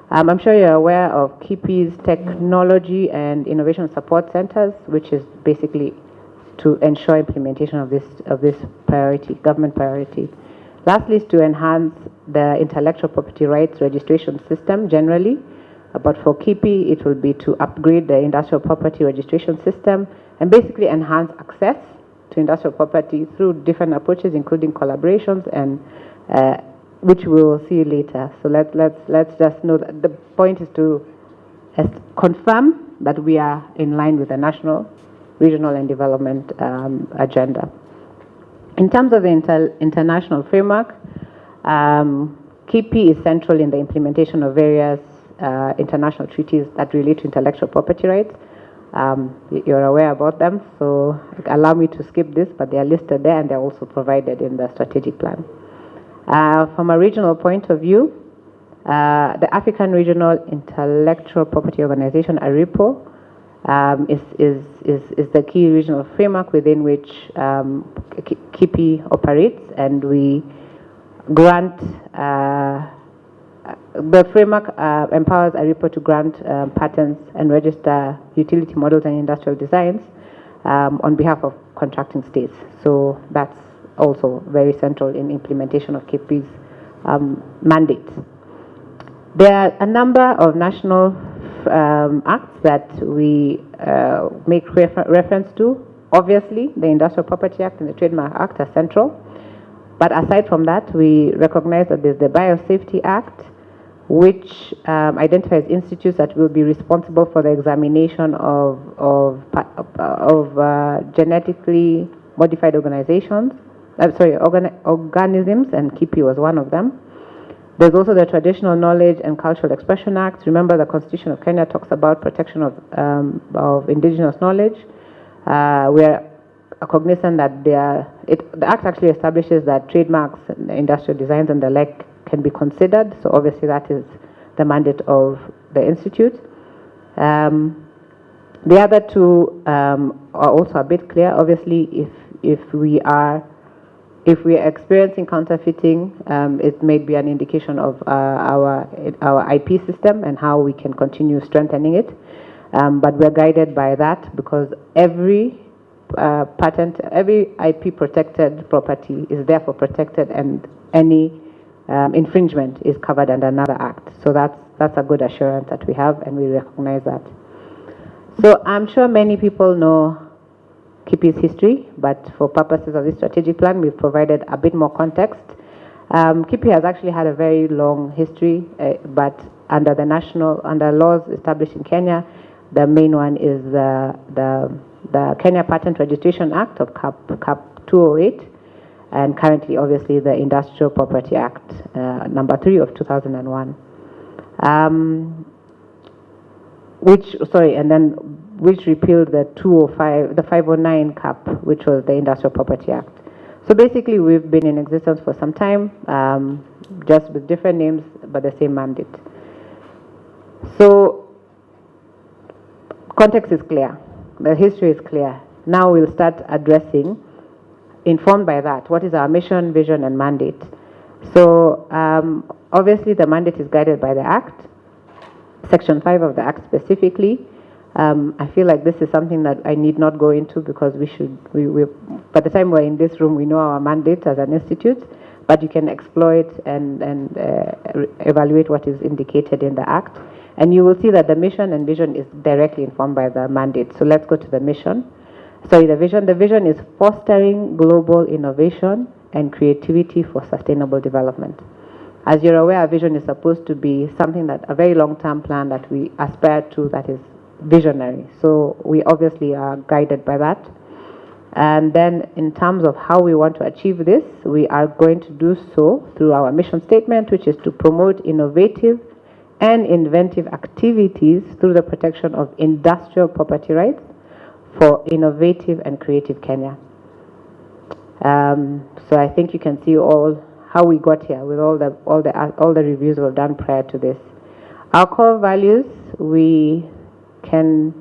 I'm sure you're aware of KIPI's technology and innovation support centers, which is basically to ensure implementation of this priority, government priority. Lastly is to enhance the intellectual property rights registration system generally, but for KIPI it will be to upgrade the industrial property registration system and basically enhance access to industrial property through different approaches, including collaborations, and which we will see later. So let's just know that the point is to confirm that we are in line with the national, regional, and development agenda. In terms of the international framework, KIPI is central in the implementation of various international treaties that relate to intellectual property rights. You're aware about them, so allow me to skip this, but they are listed there and they're also provided in the strategic plan. From a regional point of view, the African Regional Intellectual Property Organization, ARIPO, is the key regional framework within which KIPI operates, and we grant the framework empowers ARIPO to grant patents and register utility models and industrial designs on behalf of contracting states. So that's also very central in implementation of KIPI's mandate. There are a number of national acts that we make reference to. Obviously, the Industrial Property Act and the Trademark Act are central. But aside from that, we recognize that there's the Biosafety Act, which identifies institutes that will be responsible for the examination of genetically modified organisms, and KIPI was one of them. There's also the Traditional Knowledge and Cultural Expression Act. Remember, the Constitution of Kenya talks about protection of indigenous knowledge. We are cognizant that the Act actually establishes that trademarks, industrial designs, and the like can be considered. So obviously that is the mandate of the Institute. The other two are also a bit clear. Obviously, if we are experiencing counterfeiting, it may be an indication of our IP system and how we can continue strengthening it. But we're guided by that because every patent, every IP protected property is therefore protected, and any infringement is covered under another act. So that's a good assurance that we have, and we recognize that. So I'm sure many people know KIPI's history, but for purposes of this strategic plan, we've provided a bit more context. KIPI has actually had a very long history, but under laws established in Kenya, the main one is the Kenya Patent Registration Act of CAP 208, and currently, obviously, the Industrial Property Act, number 3 of 2001. Which repealed the 509 CAP, which was the Industrial Property Act. So basically, we've been in existence for some time, just with different names, but the same mandate. So context is clear. The history is clear. Now we'll start addressing, informed by that, what is our mission, vision, and mandate. So obviously, the mandate is guided by the Act, Section 5 of the Act specifically. I feel like this is something that I need not go into because by the time we're in this room, we know our mandate as an institute, but you can explore it and evaluate what is indicated in the Act. And you will see that the mission and vision is directly informed by the mandate. So let's go to the mission. Sorry, the vision. The vision is fostering global innovation and creativity for sustainable development. As you're aware, our vision is supposed to be something that a very long-term plan that we aspire to, that is visionary. So we obviously are guided by that. And then in terms of how we want to achieve this, we are going to do so through our mission statement, which is to promote innovative and inventive activities through the protection of industrial property rights for innovative and creative Kenya. So I think you can see all how we got here with all the reviews we've done prior to this. Our core values, we can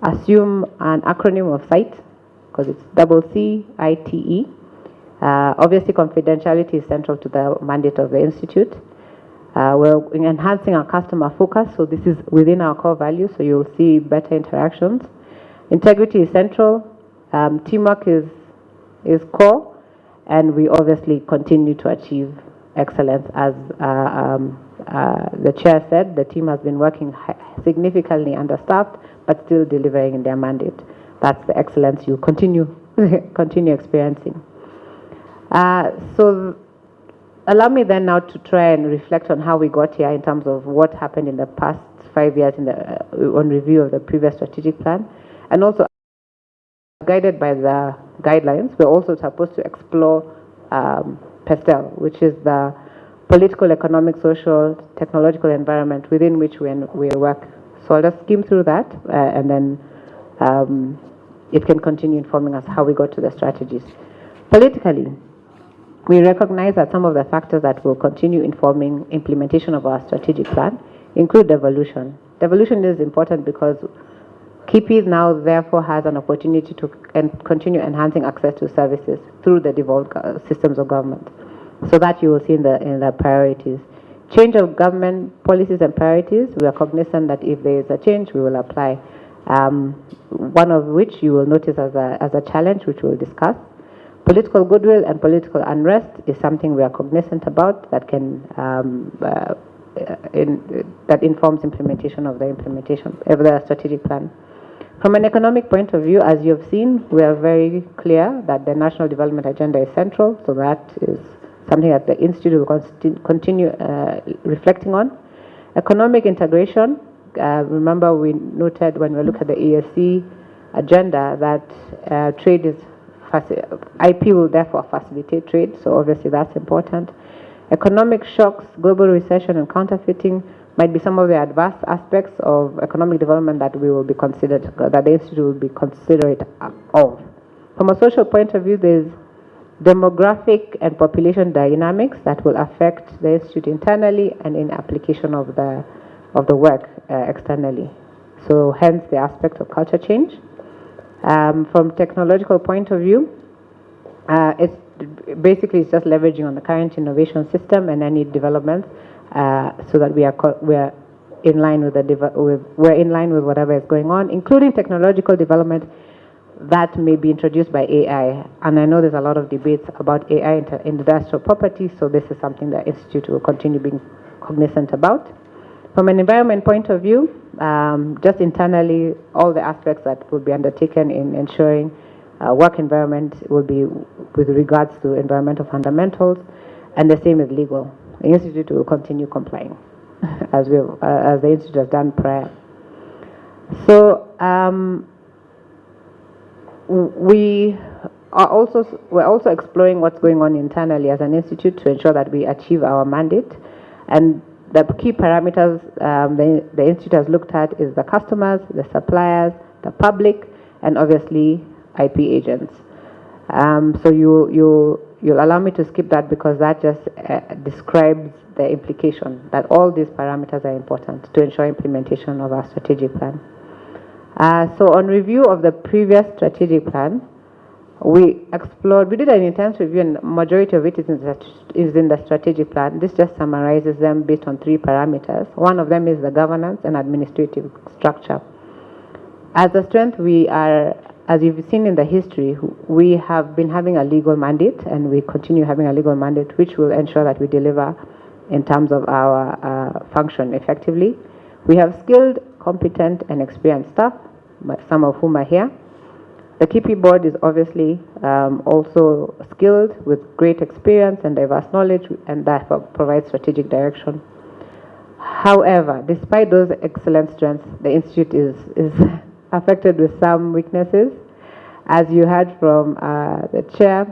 assume an acronym of CITE, because it's CCITE. Obviously, confidentiality is central to the mandate of the Institute. We're enhancing our customer focus, so this is within our core values, so you'll see better interactions. Integrity is central. Teamwork is core, and we obviously continue to achieve excellence. As the chair said, the team has been working significantly understaffed, but still delivering in their mandate. That's the excellence you continue experiencing. So allow me then now to try and reflect on how we got here in terms of what happened in the past 5 years on review of the previous strategic plan, and also guided by the guidelines. We're also supposed to explore PESTEL, which is the political, economic, social, technological environment within which we work. So I'll just skim through that, and then it can continue informing us how we got to the strategies. Politically, we recognize that some of the factors that will continue informing implementation of our strategic plan include devolution. Devolution is important because KIPI now therefore has an opportunity to continue enhancing access to services through the devolved systems of government. So that you will see in the priorities. Change of government policies and priorities, we are cognizant that if there is a change, we will apply. One of which you will notice as a challenge, which we'll discuss. Political goodwill and political unrest is something we are cognizant about that can that informs implementation of the strategic plan. From an economic point of view, as you have seen, we are very clear that the national development agenda is central, so that is something that the Institute will continue reflecting on. Economic integration, remember we noted when we look at the ESC agenda that trade is IP will therefore facilitate trade, so obviously that's important. Economic shocks, global recession, and counterfeiting might be some of the adverse aspects of economic development that we will be considered, that the Institute will be considerate of. From a social point of view, there's demographic and population dynamics that will affect the Institute internally and in application of the work externally. So hence the aspect of culture change. From technological point of view, it's just leveraging on the current innovation system and any developments, so that we are in line with whatever is going on, including technological development that may be introduced by AI. And I know there's a lot of debates about AI in industrial property, so this is something that Institute will continue being cognizant about. From an environment point of view, just internally, all the aspects that will be undertaken in ensuring work environment will be with regards to environmental fundamentals, and the same with legal. The Institute will continue complying as the Institute has done prior. So we're also exploring what's going on internally as an institute to ensure that we achieve our mandate. And the key parameters the Institute has looked at is the customers, the suppliers, the public, and obviously IP agents. So you'll allow me to skip that because that just describes the implication that all these parameters are important to ensure implementation of our strategic plan. So on review of the previous strategic plan, we did an intense review, and majority of it is in the strategic plan. This just summarizes them based on 3 parameters. One of them is the governance and administrative structure. As a strength, as you've seen in the history, we have been having a legal mandate, and we continue having a legal mandate, which will ensure that we deliver in terms of our function effectively. We have skilled, competent, and experienced staff, some of whom are here. The KIPI board is obviously also skilled with great experience and diverse knowledge, and therefore provides strategic direction. However, despite those excellent strengths, the Institute is affected with some weaknesses. As you heard from the chair,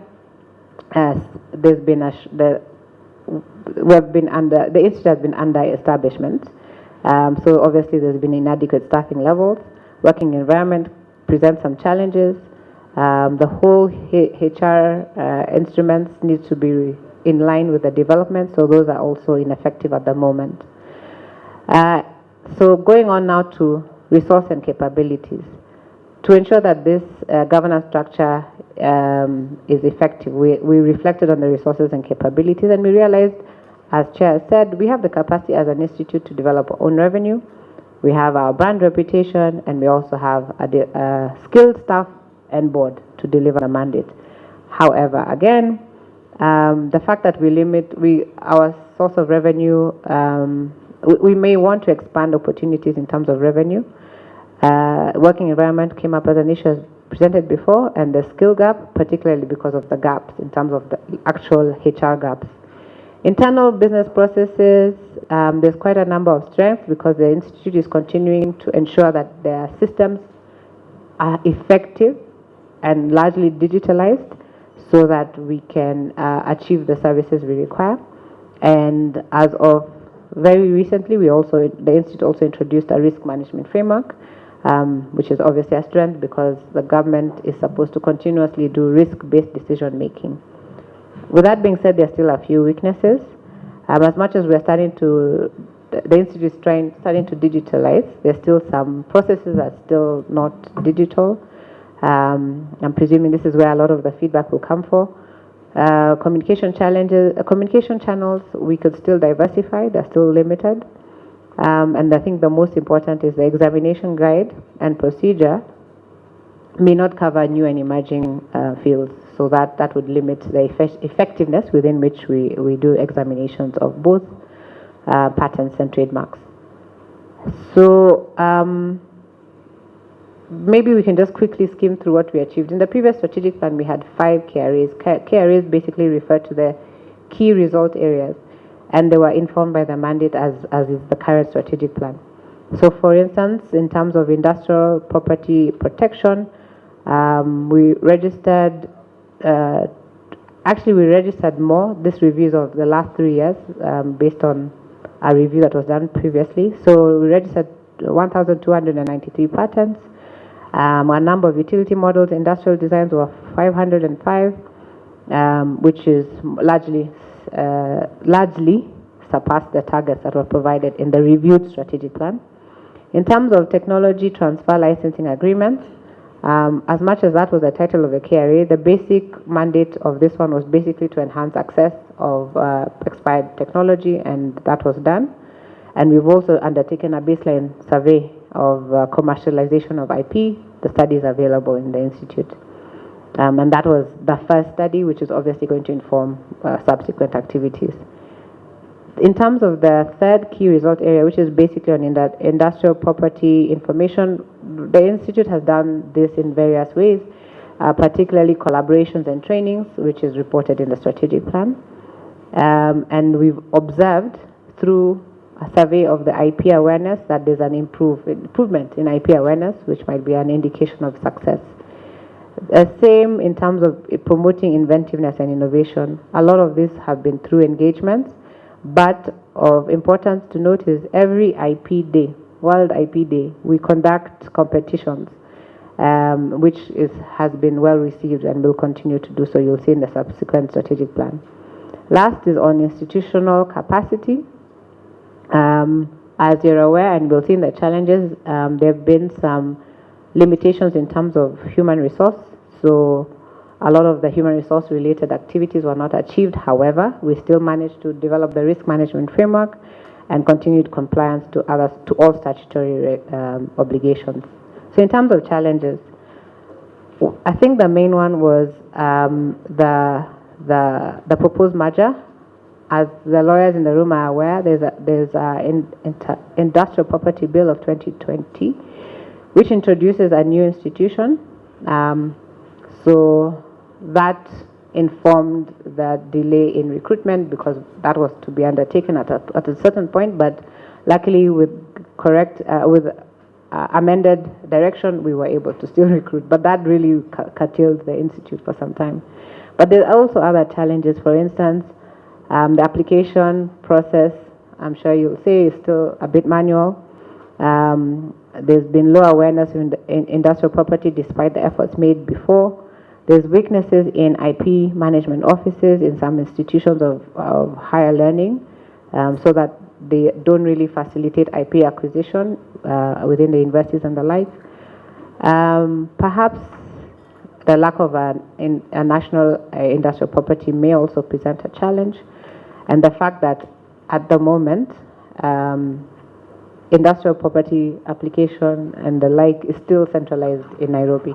there's been the Institute has been under establishment. So obviously there's been inadequate staffing levels. Working environment presents some challenges. The whole HR instruments need to be in line with the development, so those are also ineffective at the moment. So going on now to resource and capabilities. To ensure that this governance structure is effective, we reflected on the resources and capabilities, and we realized, as Chair said, we have the capacity as an institute to develop our own revenue. We have our brand reputation, and we also have a skilled staff and board to deliver the mandate. However, again, the fact that we limit our source of revenue, we may want to expand opportunities in terms of revenue. Working environment came up as an issue as presented before, and the skill gap, particularly because of the gaps in terms of the actual HR gaps. Internal business processes, there's quite a number of strengths because the Institute is continuing to ensure that their systems are effective and largely digitalized so that we can achieve the services we require. And as of very recently, the Institute also introduced a risk management framework, which is obviously a strength because the government is supposed to continuously do risk-based decision making. With that being said, there are still a few weaknesses. As much as we're the Institute is starting to digitalize, there's still some processes that are still not digital. I'm presuming this is where a lot of the feedback will come for. Communication channels, we could still diversify, they're still limited. And I think the most important is the examination guide and procedure may not cover new and emerging fields, so that would limit the effectiveness within which we do examinations of both patents and trademarks. So maybe we can just quickly skim through what we achieved. In the previous strategic plan, we had 5 KRAs. KRAs basically refer to the key result areas, and they were informed by the mandate as is the current strategic plan. So for instance, in terms of industrial property protection, we registered more. This reviews of the last 3 years based on a review that was done previously. So we registered 1,293 patents. A number of utility models, industrial designs were 505, which is largely surpassed the targets that were provided in the reviewed strategic plan. In terms of technology transfer licensing agreements, as much as that was the title of the KRA, the basic mandate of this one was basically to enhance access of expired technology, and that was done. And we've also undertaken a baseline survey of commercialization of IP. The study is available in the Institute. And that was the first study, which is obviously going to inform subsequent activities. In terms of the third key result area, which is basically on industrial property information, the Institute has done this in various ways, particularly collaborations and trainings, which is reported in the strategic plan. And we've observed through a survey of the IP awareness that there's an improvement in IP awareness, which might be an indication of success. Same in terms of promoting inventiveness and innovation. A lot of this have been through engagements, but of importance to note is every IP Day, World IP Day, we conduct competitions, which has been well received and will continue to do so. You'll see in the subsequent strategic plan. Last is on institutional capacity. As you're aware, and we'll see in the challenges, there have been some limitations in terms of human resource. So a lot of the human resource related activities were not achieved. However, we still managed to develop the risk management framework and continued compliance to all statutory obligations. So in terms of challenges, I think the main one was the proposed merger. As the lawyers in the room are aware, there's an industrial property bill of 2020, which introduces a new institution So that informed the delay in recruitment because that was to be undertaken at a certain point, but luckily with amended direction we were able to still recruit, but that really curtailed the institute for some time. But there are also other challenges. For instance, the application process, I'm sure you'll say, is still a bit manual. There's been low awareness in industrial property despite the efforts made before. There's weaknesses in IP management offices in some institutions of higher learning, so that they don't really facilitate IP acquisition within the universities and the like. Perhaps the lack of a national industrial property may also present a challenge, and the fact that at the moment industrial property application and the like is still centralized in Nairobi.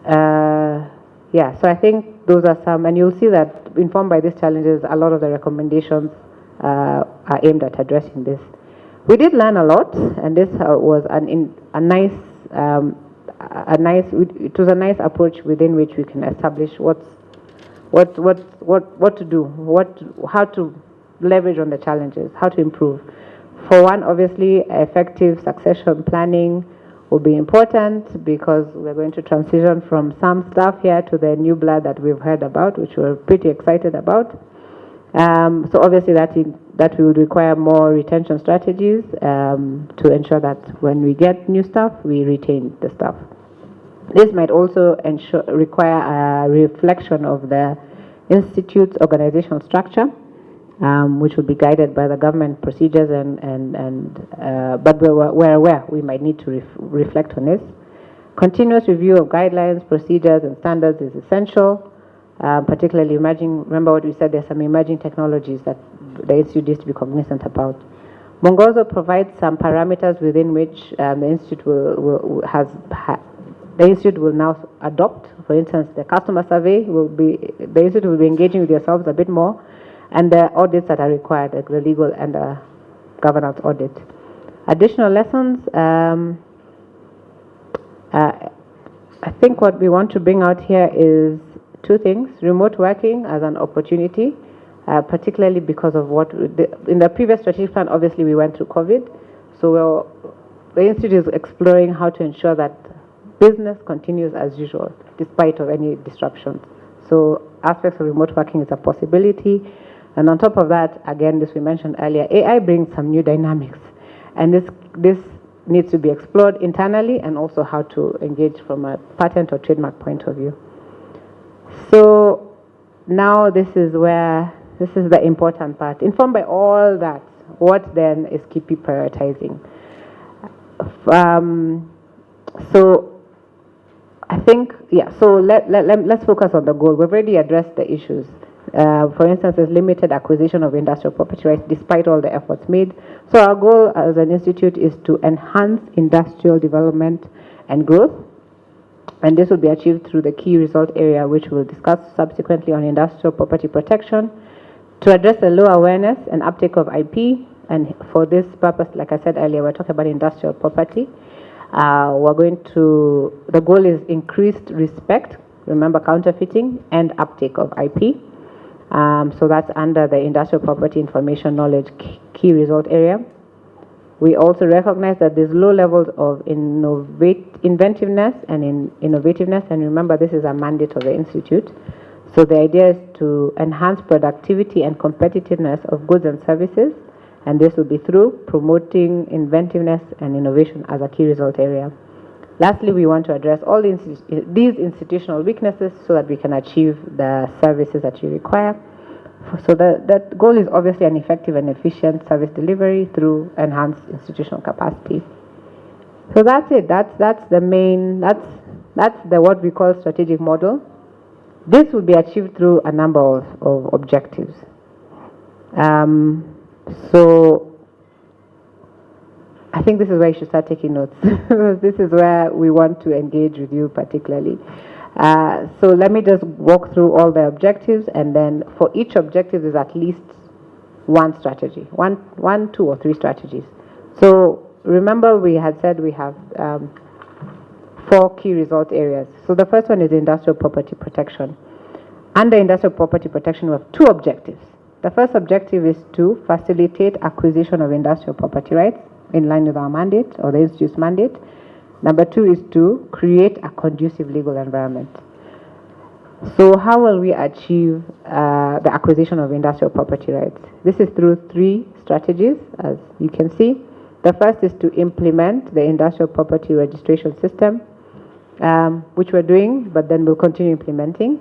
So I think those are some, and you'll see that informed by these challenges, a lot of the recommendations are aimed at addressing this. We did learn a lot, and this was a nice approach within which we can establish what to do, how to leverage on the challenges, how to improve. For one, obviously, effective succession planning will be important because we're going to transition from some staff here to the new blood that we've heard about, which we're pretty excited about. So obviously that we would require more retention strategies to ensure that when we get new staff, we retain the staff. This might also require a reflection of the institute's organizational structure, which will be guided by the government procedures, but we're aware we might need to reflect on this. Continuous review of guidelines, procedures, and standards is essential, particularly remember what we said, there's some emerging technologies that the institute needs to be cognizant about. Mongozo provides some parameters within which the institute will now adopt. For instance, the customer survey the institute will be engaging with yourselves a bit more, and the audits that are required, like the legal and the governance audit. Additional lessons, I think what we want to bring out here is two things: remote working as an opportunity, particularly because of in the previous strategic plan, obviously we went through COVID, so the institute is exploring how to ensure that business continues as usual despite of any disruptions. So aspects of remote working is a possibility. And on top of that, again, this we mentioned earlier, AI brings some new dynamics. And this needs to be explored internally and also how to engage from a patent or trademark point of view. So now this is the important part. Informed by all that, what then is KIPI prioritizing? So I think, so let's focus on the goal. We've already addressed the issues. For instance, there's limited acquisition of industrial property rights despite all the efforts made. So our goal as an institute is to enhance industrial development and growth. And this will be achieved through the key result area, which we'll discuss subsequently on industrial property protection, to address the low awareness and uptake of IP. And for this purpose, like I said earlier, we're talking about industrial property. The goal is increased respect, remember counterfeiting, and uptake of IP. So that's under the industrial property information knowledge key result area. We also recognize that there's low levels of inventiveness and innovativeness, and remember this is a mandate of the institute. So the idea is to enhance productivity and competitiveness of goods and services, and this will be through promoting inventiveness and innovation as a key result area. Lastly, we want to address all these institutional weaknesses so that we can achieve the services that you require. So that goal is obviously an effective and efficient service delivery through enhanced institutional capacity. So that's it. That's the what we call strategic model. This will be achieved through a number of objectives. So I think this is where you should start taking notes. This is where we want to engage with you particularly. So let me just walk through all the objectives, and then for each objective there's at least one strategy, one, 2, or 3 strategies. So remember we had said we have 4 key result areas. So the first one is industrial property protection. Under industrial property protection, we have 2 objectives. The first objective is to facilitate acquisition of industrial property rights in line with our mandate or the Institute's mandate. Number 2 is to create a conducive legal environment. So how will we achieve the acquisition of industrial property rights? This is through 3 strategies, as you can see. The first is to implement the industrial property registration system, which we're doing, but then we'll continue implementing.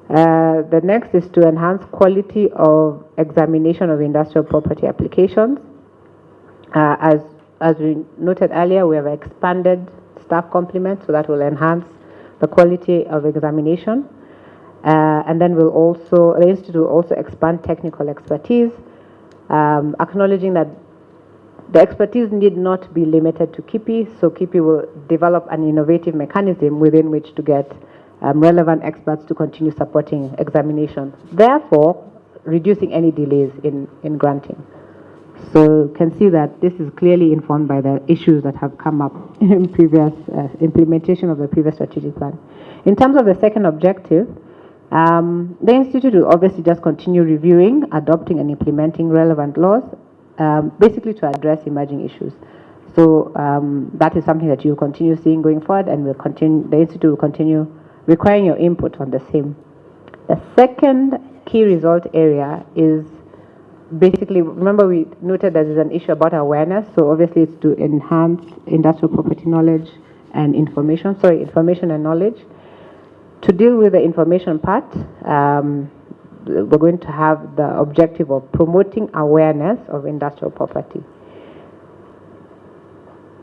The next is to enhance quality of examination of industrial property applications. As we noted earlier, we have expanded staff complement, so that will enhance the quality of examination. And then the Institute will also expand technical expertise, acknowledging that the expertise need not be limited to KIPI, so KIPI will develop an innovative mechanism within which to get relevant experts to continue supporting examination, therefore reducing any delays in granting. So you can see that this is clearly informed by the issues that have come up in previous implementation of the previous strategic plan. In terms of the second objective, the Institute will obviously just continue reviewing, adopting and implementing relevant laws, basically to address emerging issues. So that is something that you'll continue seeing going forward, and the Institute will continue requiring your input on the same. The second key result area is basically, remember we noted that there's an issue about awareness, so obviously it's to enhance industrial property knowledge and information and knowledge. To deal with the information part, we're going to have the objective of promoting awareness of industrial property.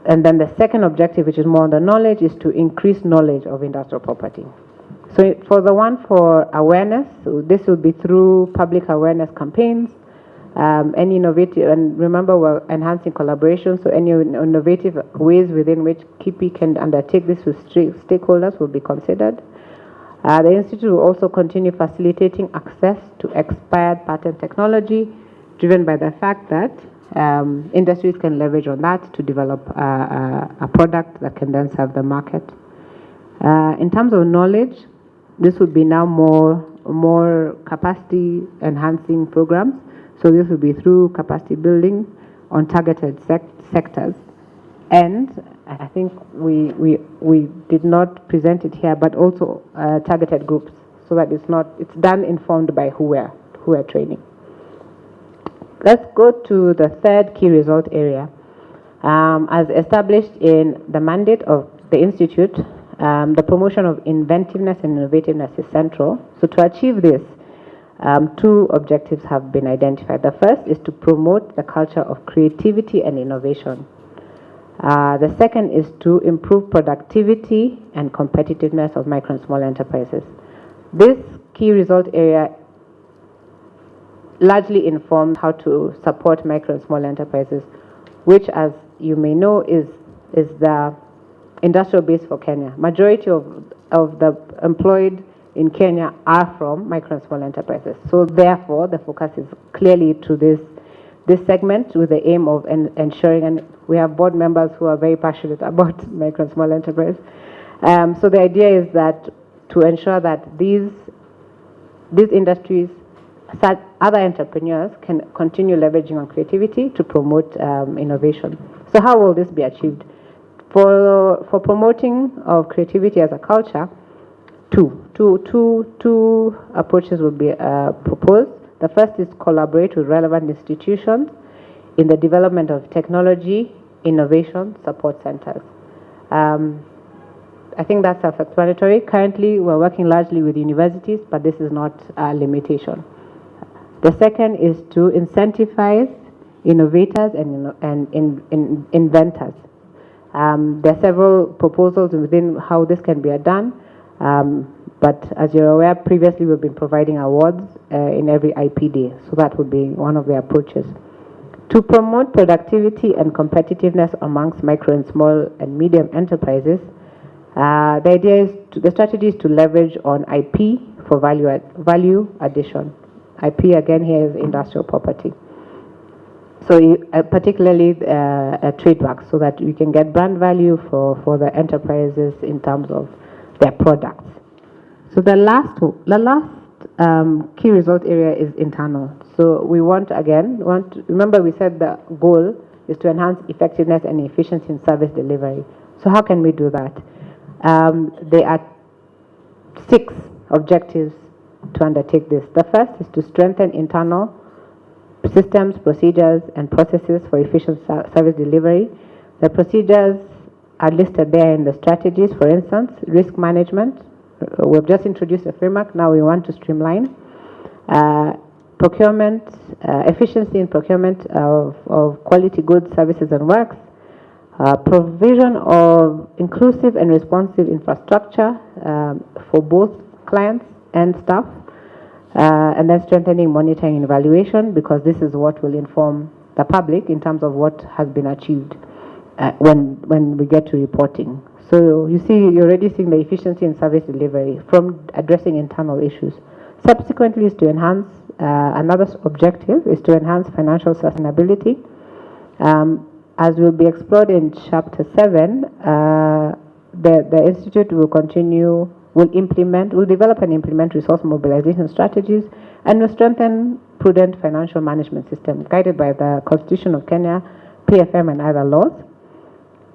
And then the second objective, which is more on the knowledge, is to increase knowledge of industrial property. So for the one for awareness, so this will be through public awareness campaigns, any innovative, and remember we're enhancing collaboration, so any innovative ways within which KIPI can undertake this with stakeholders will be considered. The Institute will also continue facilitating access to expired patent technology, driven by the fact that industries can leverage on that to develop a product that can then serve the market. In terms of knowledge, this would be now more capacity enhancing programs. So this will be through capacity building on targeted sectors. And I think we did not present it here, but also targeted groups, so that it's done informed by who we're training. Let's go to the third key result area. As established in the mandate of the Institute, the promotion of inventiveness and innovativeness is central. So to achieve this, 2 objectives have been identified. The first is to promote the culture of creativity and innovation. The second is to improve productivity and competitiveness of micro and small enterprises. This key result area largely informs how to support micro and small enterprises, which, as you may know, is the industrial base for Kenya. Majority of the employed in Kenya are from micro and small enterprises. So therefore, the focus is clearly to this segment with the aim of ensuring, and we have board members who are very passionate about micro and small enterprise. So the idea is that to ensure that these industries, other entrepreneurs can continue leveraging on creativity to promote innovation. So how will this be achieved? For promoting of creativity as a culture, two approaches will be proposed. The first is collaborate with relevant institutions in the development of technology, innovation, support centers. I think that's self-explanatory. Currently, we're working largely with universities, but this is not a limitation. The second is to incentivize innovators and inventors. There are several proposals within how this can be done. But as you're aware, previously we've been providing awards in every IPD, so that would be one of the approaches. To promote productivity and competitiveness amongst micro and small and medium enterprises, the strategy is to leverage on IP for value addition. IP again here is industrial property. So particularly trademarks, so that we can get brand value for the enterprises in terms of their products. So the last key result area is internal. So we remember we said the goal is to enhance effectiveness and efficiency in service delivery. So how can we do that? There are 6 objectives to undertake this. The first is to strengthen internal systems, procedures, and processes for efficient service delivery. The procedures are listed there in the strategies. For instance, risk management. We've just introduced a framework. Now we want to streamline. Procurement, efficiency in procurement of quality goods, services, and works. Provision of inclusive and responsive infrastructure for both clients and staff. And then strengthening monitoring and evaluation, because this is what will inform the public in terms of what has been achieved when we get to reporting. So you see, you're already seeing the efficiency in service delivery from addressing internal issues. Subsequently is to enhance, another objective is to enhance financial sustainability. As will be explored in Chapter 7, the Institute will develop and implement resource mobilization strategies, and will strengthen prudent financial management system guided by the Constitution of Kenya, PFM, and other laws.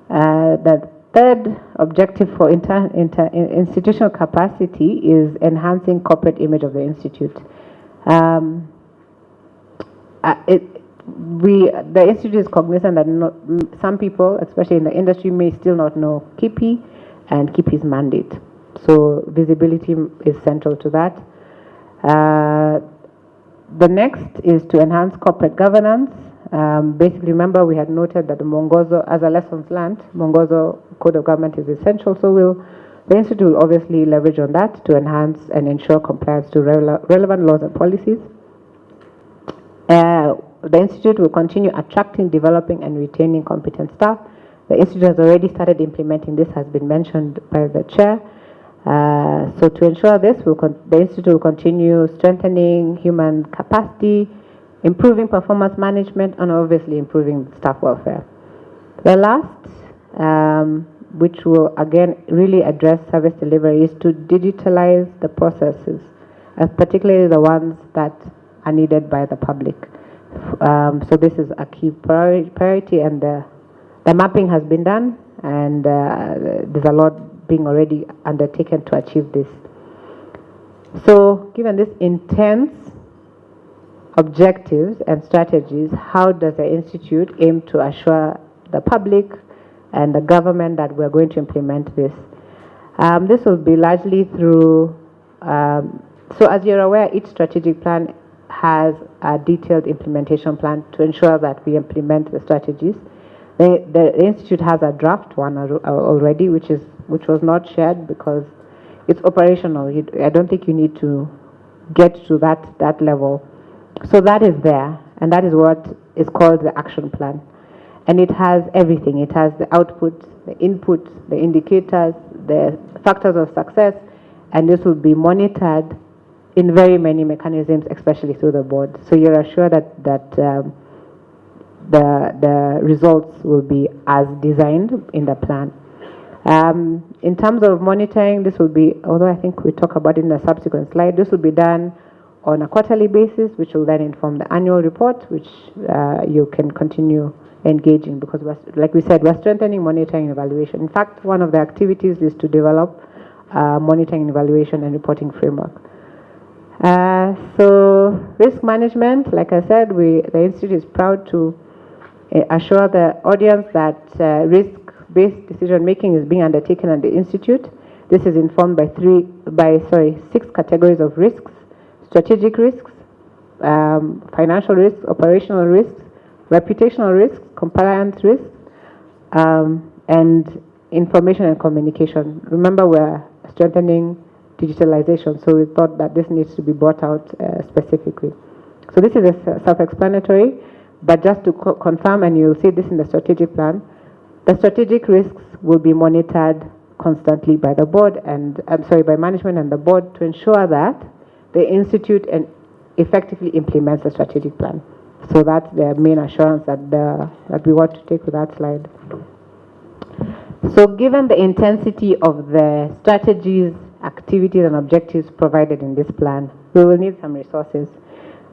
The third objective for institutional capacity is enhancing corporate image of the Institute. The Institute is cognizant that some people, especially in the industry, may still not know KIPI and KIPI's mandate. So visibility is central to that. The next is to enhance corporate governance. Basically, remember we had noted that the Mongozo, as a lessons learned, Mongozo Code of Government is essential. So the Institute will obviously leverage on that to enhance and ensure compliance to relevant laws and policies. The Institute will continue attracting, developing, and retaining competent staff. The Institute has already started implementing this, has been mentioned by the chair. So to ensure this, the Institute will continue strengthening human capacity, improving performance management, and obviously improving staff welfare. The last, which will again really address service delivery, is to digitalize the processes, particularly the ones that are needed by the public. So this is a key priority, and the mapping has been done, and there's a lot being already undertaken to achieve this. So given this intense objectives and strategies, how does the Institute aim to assure the public and the government that we're going to implement this? This will be largely through, so as you're aware, each strategic plan has a detailed implementation plan to ensure that we implement the strategies. The Institute has a draft one already, which was not shared because it's operational. I don't think you need to get to that level. So that is there, and that is what is called the action plan. And it has everything. It has the output, the input, the indicators, the factors of success, and this will be monitored in very many mechanisms, especially through the board. So you're assured that the results will be as designed in the plan. In terms of monitoring, this will be, although I think we talk about it in a subsequent slide, this will be done on a quarterly basis, which will then inform the annual report, which you can continue engaging, because like we said, we're strengthening monitoring and evaluation. In fact, one of the activities is to develop monitoring, evaluation, and reporting framework. So risk management, like I said, the Institute is proud to assure the audience that risk-based decision-making is being undertaken at the Institute. This is informed by 6 categories of risks: strategic risks, financial risks, operational risks, reputational risks, compliance risks, and information and communication. Remember, we're strengthening digitalization, so we thought that this needs to be brought out specifically. So this is self-explanatory, but just to confirm, and you'll see this in the strategic plan, the strategic risks will be monitored constantly by the board and by management and the board to ensure that the Institute effectively implements the strategic plan. So that's the main assurance that that we want to take with that slide. So given the intensity of the strategies, activities, and objectives provided in this plan, we will need some resources.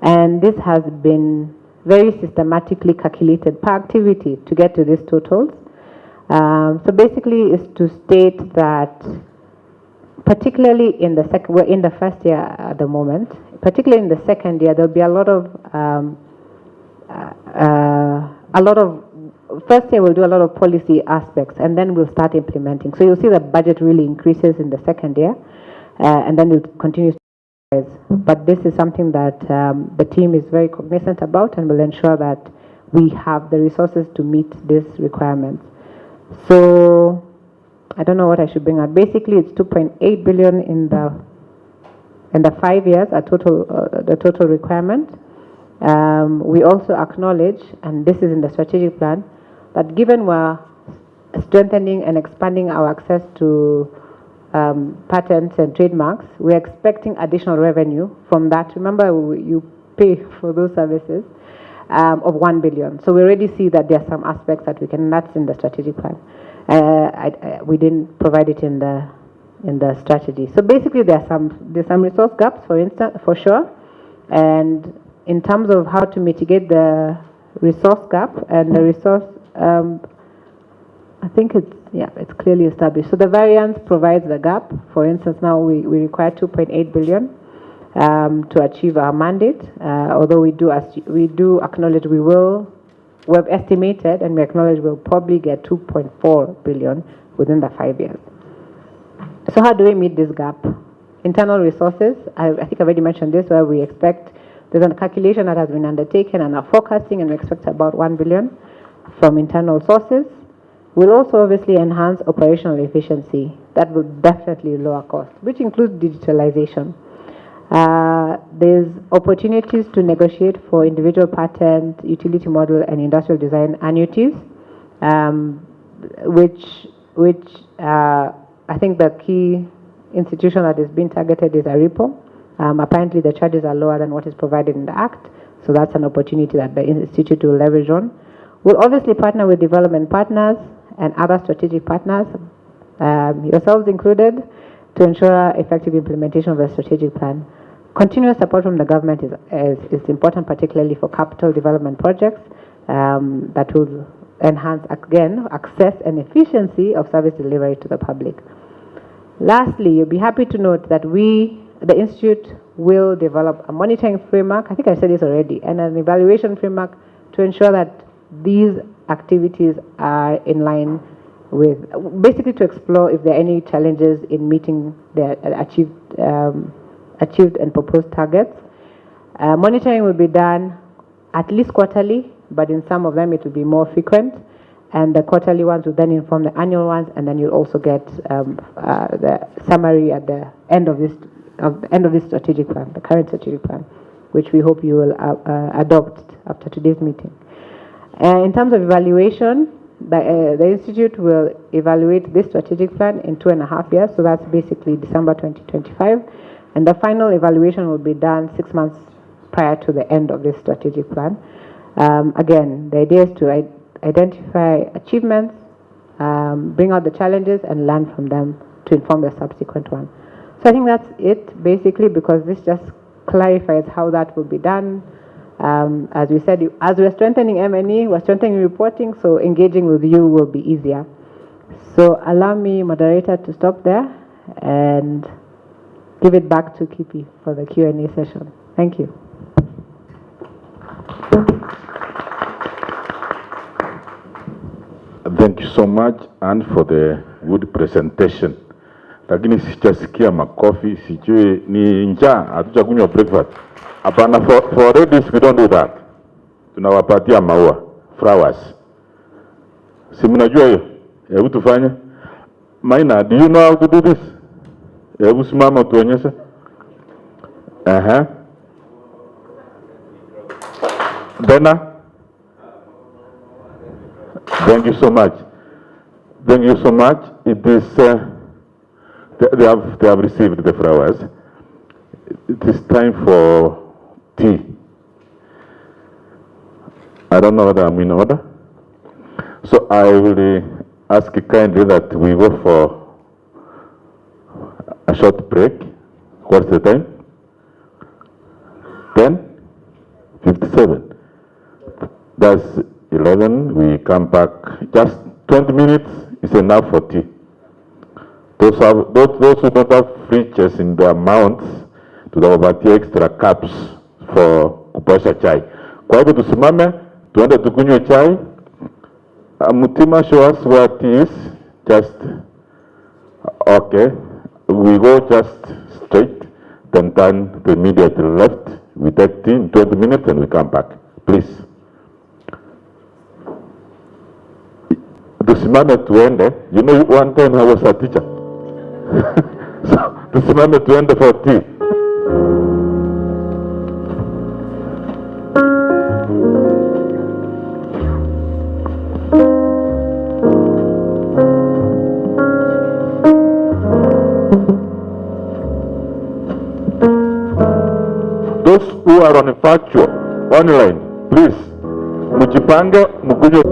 And this has been very systematically calculated per activity to get to these totals. So basically is to state that particularly in the we're in the first year at the moment, particularly in the second year, there'll be a lot of first year we'll do a lot of policy aspects and then we'll start implementing. So you'll see the budget really increases in the second year and then it continues to rise. But this is something that the team is very cognizant about and will ensure that we have the resources to meet these requirements. So I don't know what I should bring out. Basically, it's 2.8 billion in the 5 years, the total requirement. We also acknowledge, and this is in the strategic plan, that given we're strengthening and expanding our access to patents and trademarks, we're expecting additional revenue from that. Remember, you pay for those services of 1 billion. So we already see that there are some aspects that we can, and that's in the strategic plan. We didn't provide it in the strategy. So basically, there's some resource gaps, for instance, for sure, and in terms of how to mitigate the resource gap and the resource, I think it's clearly established. So the variance provides the gap. For instance, now we require 2.8 billion to achieve our mandate. Although we do acknowledge we've estimated and we acknowledge we'll probably get 2.4 billion within the 5 years. So how do we meet this gap? Internal resources. I think I've already mentioned this, where we expect. There's a calculation that has been undertaken and are forecasting, and we expect about 1 billion from internal sources. We'll also obviously enhance operational efficiency. That will definitely lower costs, which includes digitalization. There's opportunities to negotiate for individual patent, utility model, and industrial design annuities, which I think the key institution that is being targeted is ARIPO. Apparently the charges are lower than what is provided in the Act, so that's an opportunity that the Institute will leverage on. We'll obviously partner with development partners and other strategic partners, yourselves included, to ensure effective implementation of the strategic plan. Continuous support from the government is important, particularly for capital development projects that will enhance, again, access and efficiency of service delivery to the public. Lastly, you'll be happy to note that the Institute will develop a monitoring framework, I think I said this already, and an evaluation framework to ensure that these activities are in line with, basically to explore if there are any challenges in meeting the achieved and proposed targets. Monitoring will be done at least quarterly, but in some of them it will be more frequent, and the quarterly ones will then inform the annual ones, and then you'll also get the summary at the end of this strategic plan, the current strategic plan, which we hope you will adopt after today's meeting. In terms of evaluation, the Institute will evaluate this strategic plan in 2.5 years, so that's basically December 2025, and the final evaluation will be done 6 months prior to the end of this strategic plan. Again, the idea is to identify achievements, bring out the challenges, and learn from them to inform the subsequent one. So I think that's it, basically, because this just clarifies how that will be done. As we said, as we're strengthening M&E, we're strengthening reporting, so engaging with you will be easier. So allow me, moderator, to stop there and give it back to KIPI for the Q&A session. Thank you. Thank you so much, and for the good presentation. Lakini sijasikia makofi, sijui ni njaa, hatujakunywa breakfast. Hapana, for ladies we don't do that. Tunawapatia maua, flowers. Si mnajua hiyo? Hebu tufanye. Maina, do you know how to do this? Hebu simama tuonyeshe. Dana? Thank you so much. Thank you so much. It is, they have received the flowers. It is time for tea. I don't know whether I'm in order. So I will ask kindly that we go for a short break. What's the time? 10:57. That's 11. We come back. Just 20 minutes is enough for tea. Those who don't have fridges in their mounts, tutawapatia extra cups for kupasha chai. Kwa hivyo tusimame, tuende tukunywe chai. Mutima, show us where tea is. Just, okay. We go just straight, then turn to immediately left. We take tea in 20 minutes and we come back. Please. Tusimame tuende. You know, one time I was a teacher. So, tusimame tuende for tea. Those who are on virtual, online, please, mujipange, mukunywe.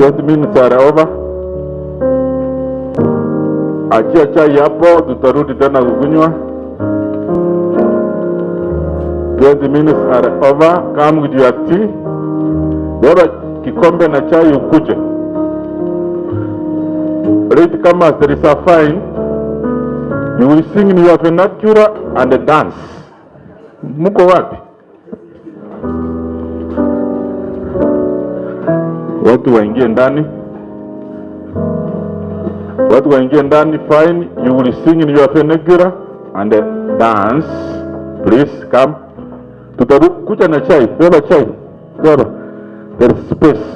20 minutes are over. Achia chai hapo, tutarudi tena kukunywa. 20 minutes are over. Come with your tea. Beba kikombe na chai ukuje. Read kama there is a fine. You will sing in your vernacular and dance. Muko wapi? Watu waingie ndani. Watu waingie ndani, fine. You will sing in your vernacular and dance. Please come. Tutakuja na chai. Beba chai. Beba. There is space.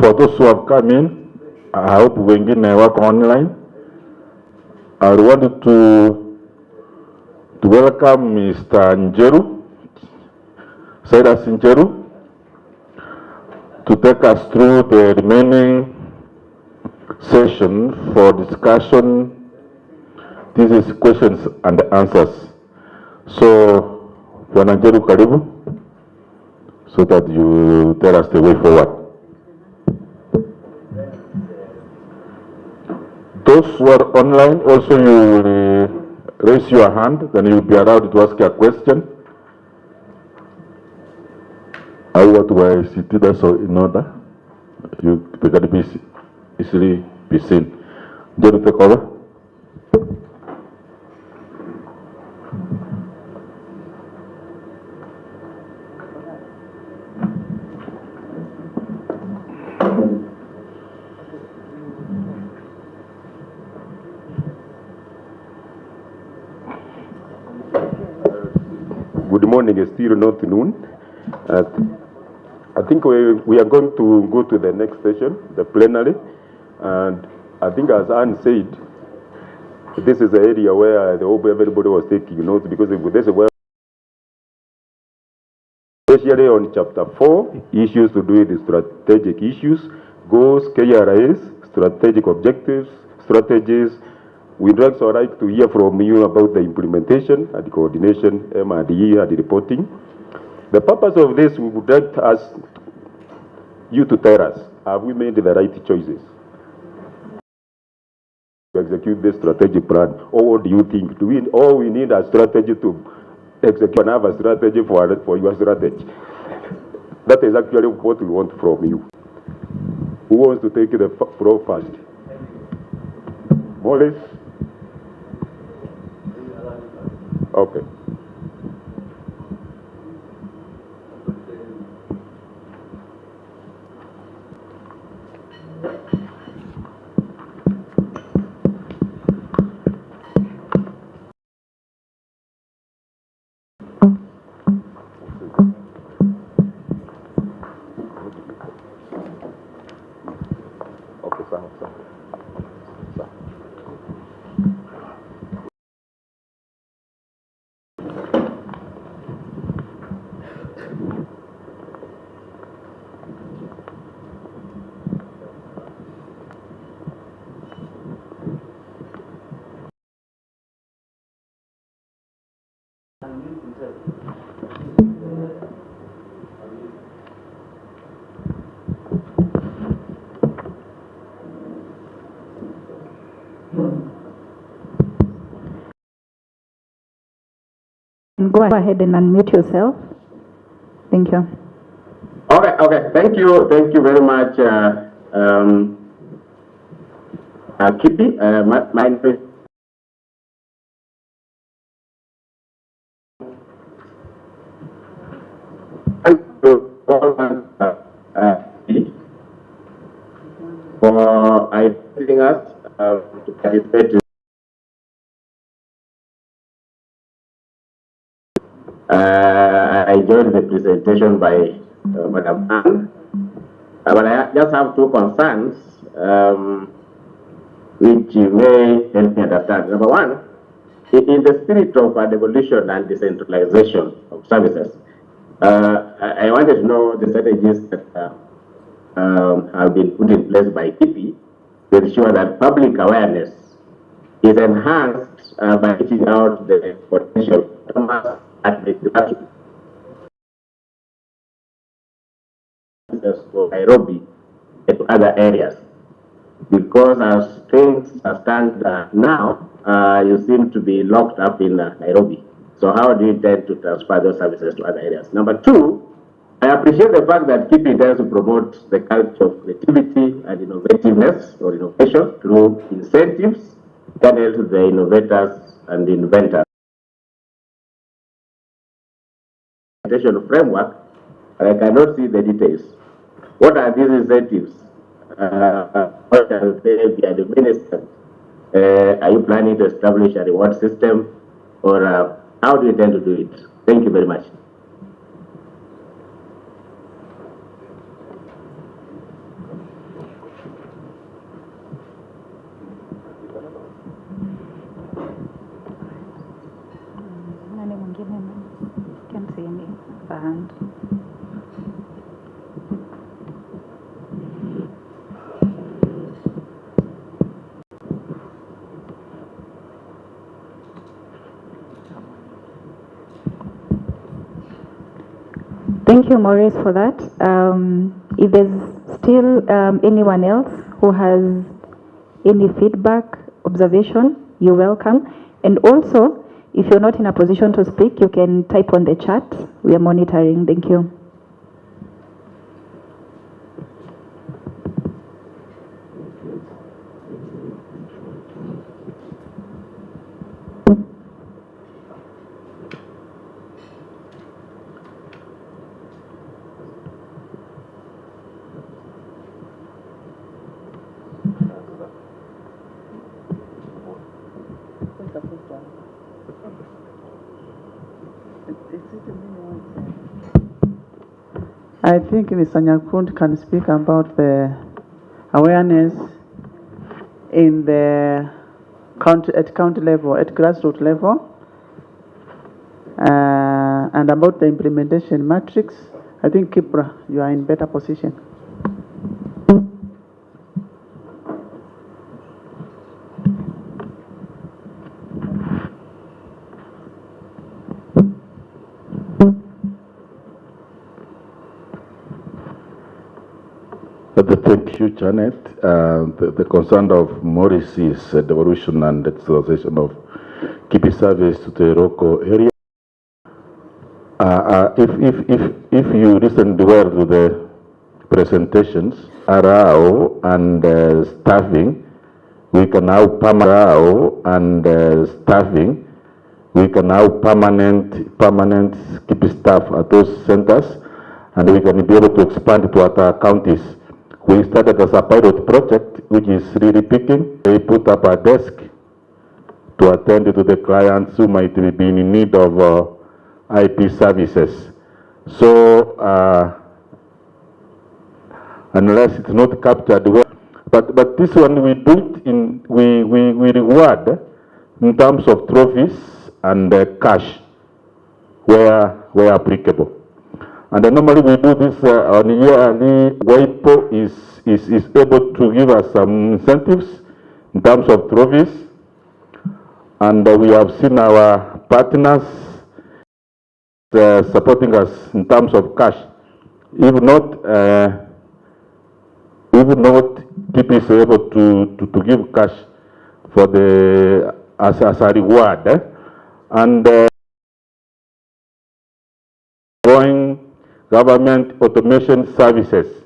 For those who have come in, I hope wengine wako online. I wanted to welcome Mr. Njeru, Cyrus Njeru, to take us through the remaining session for discussion. This is questions and answers. So, Bwana Njeru, karibu, so that you tell us the way forward. Those who are online, also you will raise your hand, then you will be allowed to ask a question. I want to sit there so in order. You can be easily be seen. Do you take over? Good morning, it's still not noon. I think we are going to go to the next session, the plenary. And I think as Anne said, this is the area where I hope everybody was taking notes, because this is where, especially on chapter 4, issues to do with the strategic issues, goals, KRIs, strategic objectives, strategies. We'd also like to hear from you about the implementation and the coordination, M&E, and the reporting. The purpose of this, we would like you to tell us, have we made the right choices to execute this strategic plan? Or what do you think? We need a strategy to execute and have a strategy for your strategy? That is actually what we want from you. Who wants to take the floor first? Molly? Okay. Go ahead and unmute yourself. Thank you. Okay. Thank you very much, KIPI. My name is for inviting us to participate. I enjoyed the presentation by Madam Ann, but I just have two concerns which may help me understand. Number one, in the spirit of devolution and decentralization of services, I wanted to know the strategies that have been put in place by KIPI to ensure that public awareness is enhanced by reaching out the potential customers at the grassroots for Nairobi and to other areas. Because as things stand now, you seem to be locked up in Nairobi. So how do you intend to transfer those services to other areas? Number two, I appreciate the fact that KIPI does promote the culture of creativity and innovativeness or innovation through incentives that help the innovators and the inventors. Framework, I cannot see the details. What are these incentives? What shall they be administered? Are you planning to establish a reward system, or how do you intend to do it? Thank you very much. Can't see any hand. Thank you, Maurice, for that. If there's still anyone else who has any feedback, observation, you're welcome. And also, if you're not in a position to speak, you can type on the chat. We are monitoring. Thank you. I think Mr. Nyakund can speak about the awareness in the at county level, at grassroots level, and about the implementation matrix. I think Kipra, you are in better position. Thank you, Janet. The concern of Maurice is devolution and externalization of KIPI service to the local area. If you listen well to the presentations, RAO and staffing, we can now permanent KIPI staff at those centers, and we can be able to expand to other counties. We started as a pilot project, which is really picking. They put up a desk to attend to the clients who might be in need of IP services. So, unless it's not captured well, But this one we do it in, we reward in terms of trophies and cash where applicable. And normally we do this on yearly. WIPO is able to give us some incentives in terms of trophies. And we have seen our partners supporting us in terms of cash. If not, KIPI is able to give cash for the as a reward, and growing government automation services,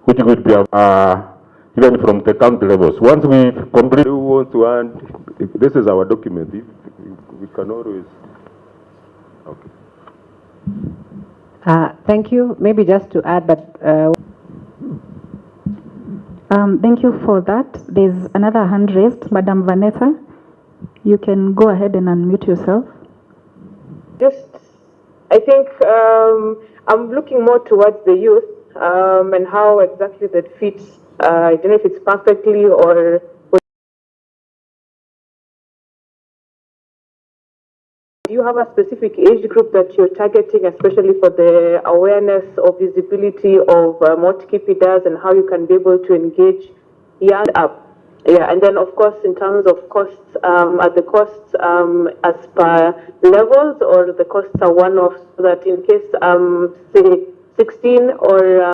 which would be even from the county levels. Once we complete, we want to add. This is our document. If we can always. Okay. Thank you. Maybe just to add, but. Thank you for that. There's another hand raised, Madam Vanessa. You can go ahead and unmute yourself. I think I'm looking more towards the youth and how exactly that fits. I don't know if it's perfectly or. Do you have a specific age group that you're targeting, especially for the awareness or visibility of what KIPI does and how you can be able to engage young up? Yeah, and then of course in terms of costs, are the costs as per levels, or the costs are one-off, so that in case say 16 or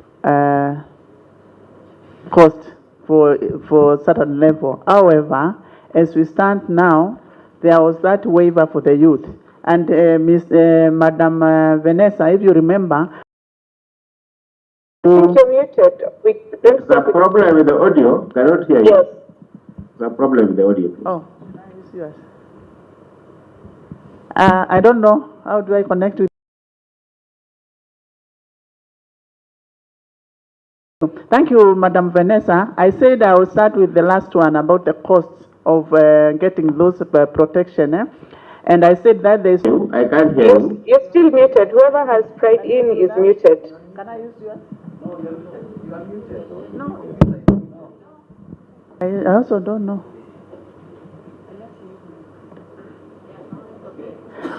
cost for certain level. However, as we stand now, there was that waiver for the youth. And Madam Vanessa, if you remember, I think you're muted. There's a problem with the audio. Cannot hear you. Yes. There's a problem with the audio. Please. Oh, it's yours. I don't know. How do I connect with you? Thank you, Madam Vanessa. I said I will start with the last one about the costs of getting those protection. And I said that there's. I can't hear you. You're still muted. Whoever has tried in is muted. Can I use yours? No, you are muted. No. I also don't know.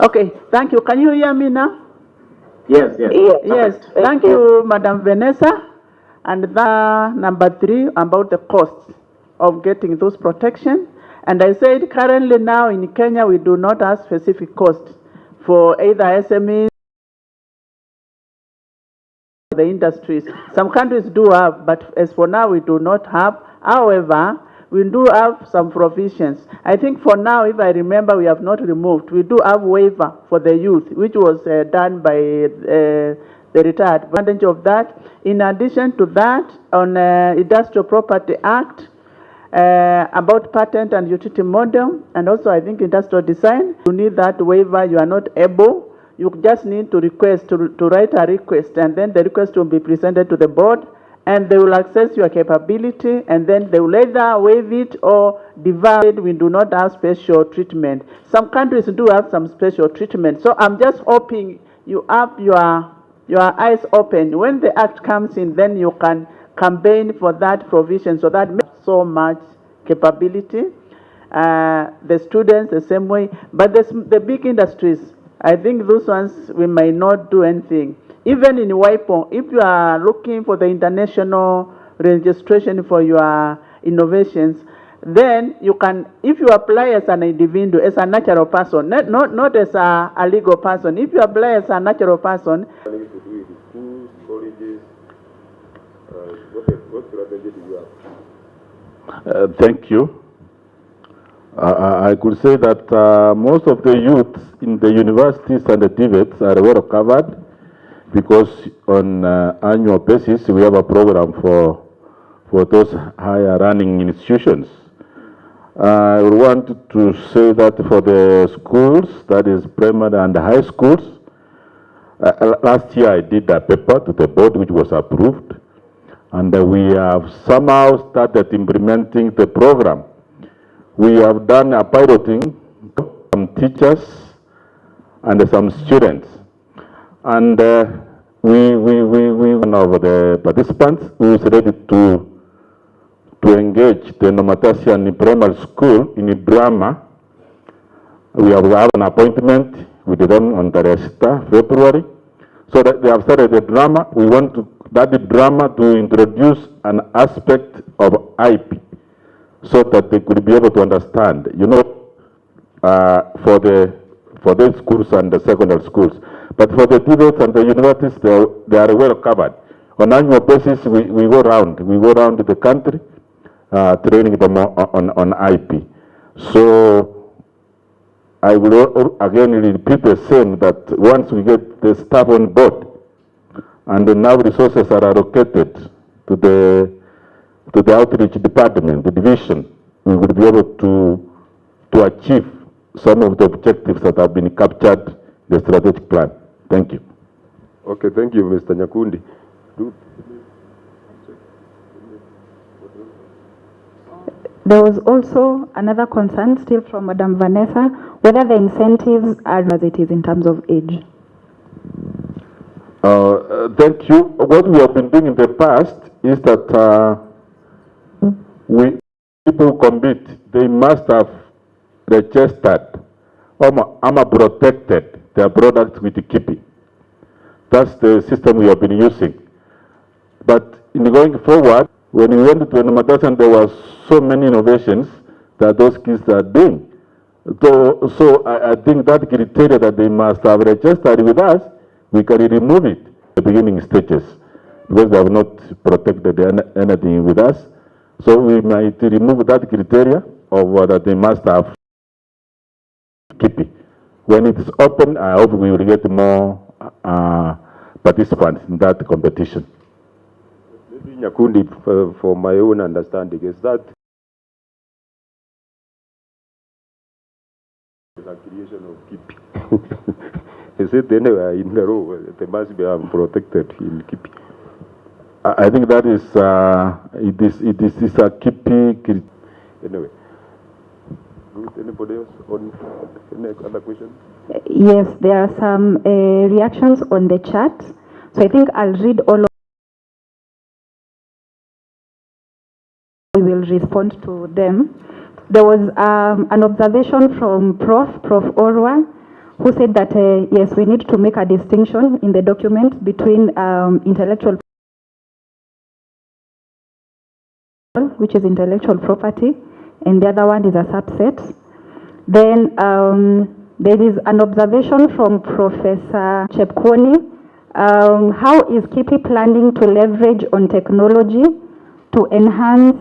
Okay, thank you. Can you hear me now? Yes. Yes. Thank you, Madam Vanessa. And the number 3 about the costs of getting those protection. And I said currently now in Kenya we do not have specific cost for either SMEs or the industries. Some countries do have, but as for now we do not have. However, we do have some provisions. I think for now, if I remember, we have not removed. We do have waiver for the youth, which was done by the retired. Advantage of that. In addition to that, on Industrial Property Act, about patent and utility model, and also I think industrial design, you need that waiver. You are not able. You just need to request, to write a request, and then the request will be presented to the board, and they will assess your capability, and then they will either waive it or divide. We do not have special treatment. Some countries do have some special treatment. So I'm just hoping you have your eyes open. When the act comes in, then you can campaign for that provision, so that makes so much capability. The students the same way, but the big industries, I think those ones we may not do anything. Even in WIPO, if you are looking for the international registration for your innovations, then you can, if you apply as an individual, as a natural person, not as a legal person. If you apply as a natural person, What strategy do you have? Thank you. I could say that most of the youth in the universities and the TVETs are well covered, because on annual basis we have a program for those higher running institutions. I want to say that for the schools, that is primary and high schools, last year I did a paper to the board which was approved, and we have somehow started implementing the program. We have done a piloting, some teachers and some students, and one of the participants who is ready to to engage the Nomatasian primary school in drama. We have an appointment with them on the February. So that they have started the drama. We want to that drama to introduce an aspect of IP so that they could be able to understand, you know, for the schools and the secondary schools. But for the TVETs and the universities, they are well covered. On an annual basis, we go around the country training them on IP. So I will again repeat the same, that once we get the staff on board and now resources are allocated to the outreach department, the division, we will be able to achieve some of the objectives that have been captured in the strategic plan. Thank you. Okay, thank you, Mr. Nyakundi. There was also another concern still from Madam Vanessa, whether the incentives are as it is in terms of age. Thank you. What we have been doing in the past is that people compete, they must have registered or protected their products with the KIPI. That's the system we have been using. But in going forward, when we went to Nomatasian, there were so many innovations that those kids are doing. So I think that criteria that they must have registered with us, we can remove it at the beginning stages because they have not protected anything with us. So we might remove that criteria of that they must have KIPI. When it is open, I hope we will get more participants in that competition. Maybe Nyakundi, for my own understanding, is that the creation of KIPI? Is it anywhere in the row? They must be protected in KIPI. I think that is it is a KIPI. Anyway, anybody else on any other question? Yes, there are some reactions on the chat. So I think I'll read all of we will respond to them. There was an observation from Prof. Orwa, who said that yes, we need to make a distinction in the document between intellectual, which is intellectual property, and the other one is a subset. Then there is an observation from Professor Chepkwony. How is KIPI planning to leverage on technology to enhance,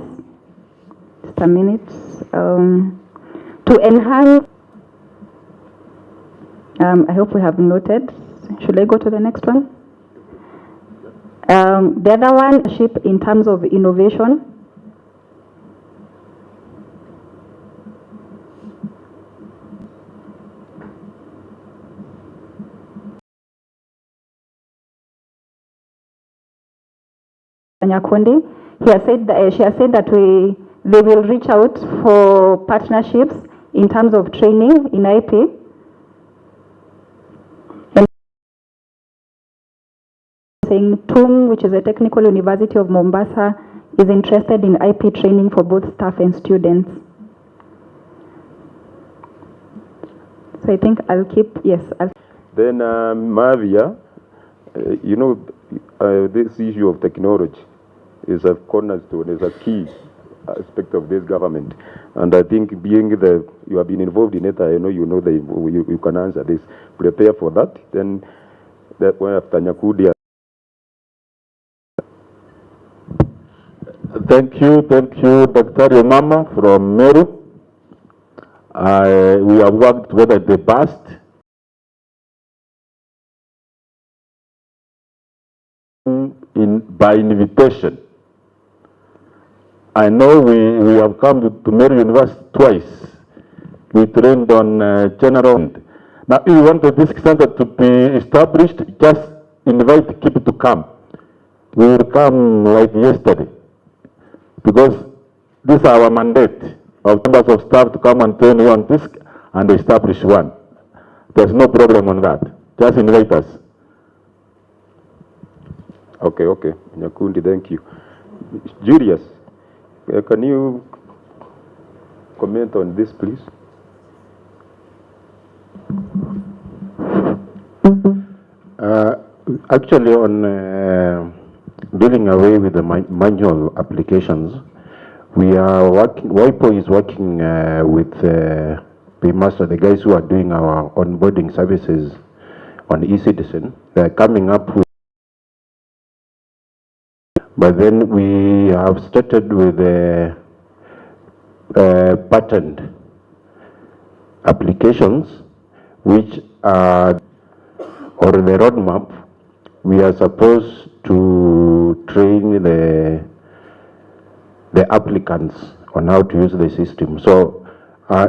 just a minute, to enhance, I hope we have noted. Should I go to the next one? The other one, in terms of innovation. Nyakundi, she has said that they will reach out for partnerships in terms of training in IP. And saying TUM, which is a technical university of Mombasa, is interested in IP training for both staff and students. So I think I'll keep, yes. Then Mavia, you know, this issue of technology is a cornerstone, is a key aspect of this government. And I think being you have been involved in it, I know you can answer this. Prepare for that. Then that one after Nyakundi. Thank you, Dr. Mama from Meru. We have worked together in the past. By invitation. I know we have come to Meru University twice. We trained on general. Now, if you want this center to be established, just invite KIPI to come. We will come like yesterday. Because this is our mandate of members of staff to come and train on this and establish one. There's no problem on that. Just invite us. Okay. Nyakundi, thank you. Julius, Can you comment on this, please? Actually, on doing away with the manual applications, we are working. WIPO is working with Paymaster, the guys who are doing our onboarding services on eCitizen. They are coming up with. But then we have started with patterned applications, which are, or the roadmap, we are supposed to train the applicants on how to use the system. So,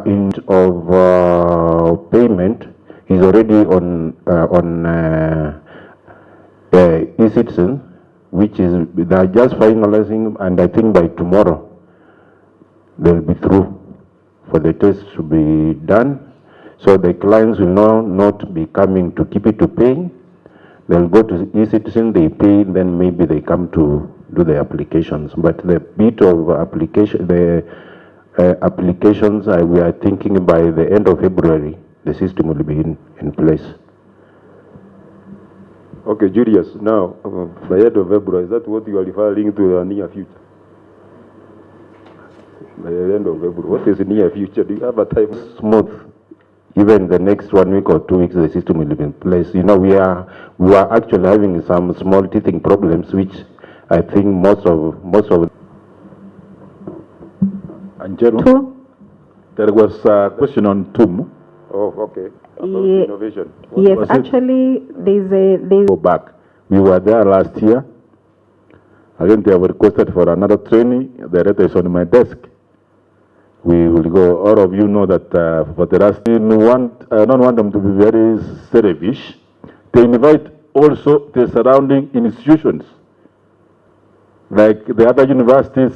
in of payment is already on eCitizen, which is they are just finalizing, and I think by tomorrow they'll be through for the test to be done. So the clients will now not be coming to KIPI to pay. They'll go to eCitizen, they pay, then maybe they come to do the applications. But the bit of application, the applications, we are thinking by the end of February, the system will be in place. Okay, Julius, now, by end of February, is that what you are referring to the near future? By the end of February, what is the near future? Do you have a time? Smooth. Even the next 1 week or 2 weeks, the system will be in place. You know, we are actually having some small teething problems, which I think most of. Angelo, there was a question on TUM. Oh, okay. About innovation. Yes, actually, Go back. We were there last year. Again, they have requested for another training. The letter is on my desk. We will go. All of you know that for the last, I don't want them to be very selfish. They invite also the surrounding institutions, like the other universities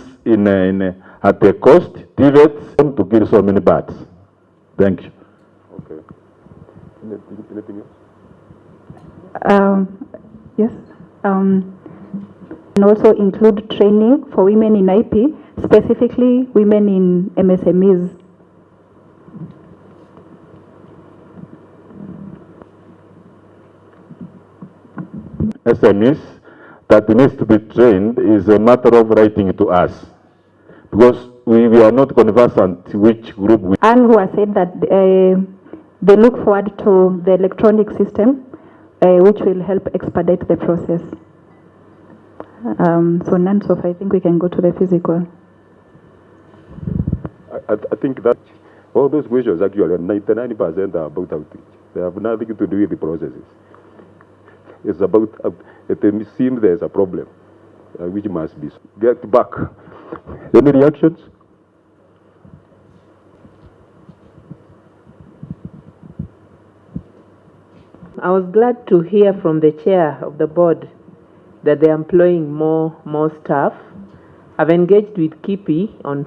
at the coast, TVETs, to kill so many birds. Thank you. Okay. Anything else? Yes. And also include training for women in IP, specifically women in MSMEs. SMEs that needs to be trained is a matter of writing to us, because we are not conversant which group we. And who has said that they look forward to the electronic system, which will help expedite the process. So none so far, I think we can go to the physical. I think that all those questions actually, 99% are about outreach. They have nothing to do with the processes. It's about, it seems there's a problem, which must be get back. Any reactions? I was glad to hear from the chair of the board that they're employing more staff. I've engaged with KIPI on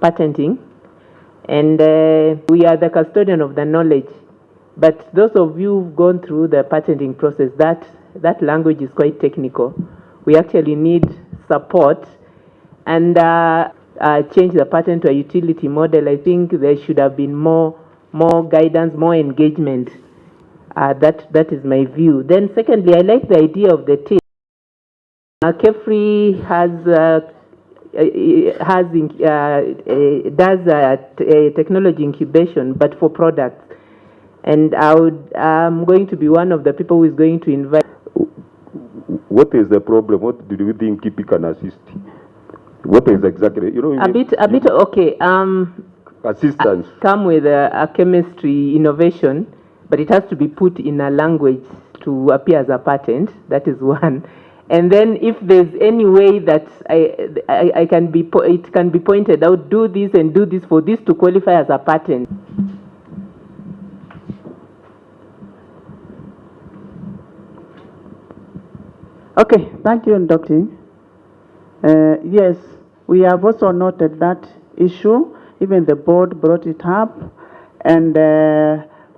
patenting, and we are the custodian of the knowledge. But those of you who've gone through the patenting process, that language is quite technical. We actually need support and change the patent to a utility model. I think there should have been more guidance, more engagement. That is my view. Then secondly, I like the idea of the team. KEFRI does technology incubation, but for products. And I'm going to be one of the people who is going to invite. What is the problem? What do you think KIPI can assist? What is exactly, you know? A bit, okay. Assistance. Come with a chemistry innovation, but it has to be put in a language to appear as a patent. That is one. And then if there's any way that it can be pointed out, do this and do this for this to qualify as a patent. Okay, thank you, Dr. Yes, we have also noted that issue. Even the board brought it up, and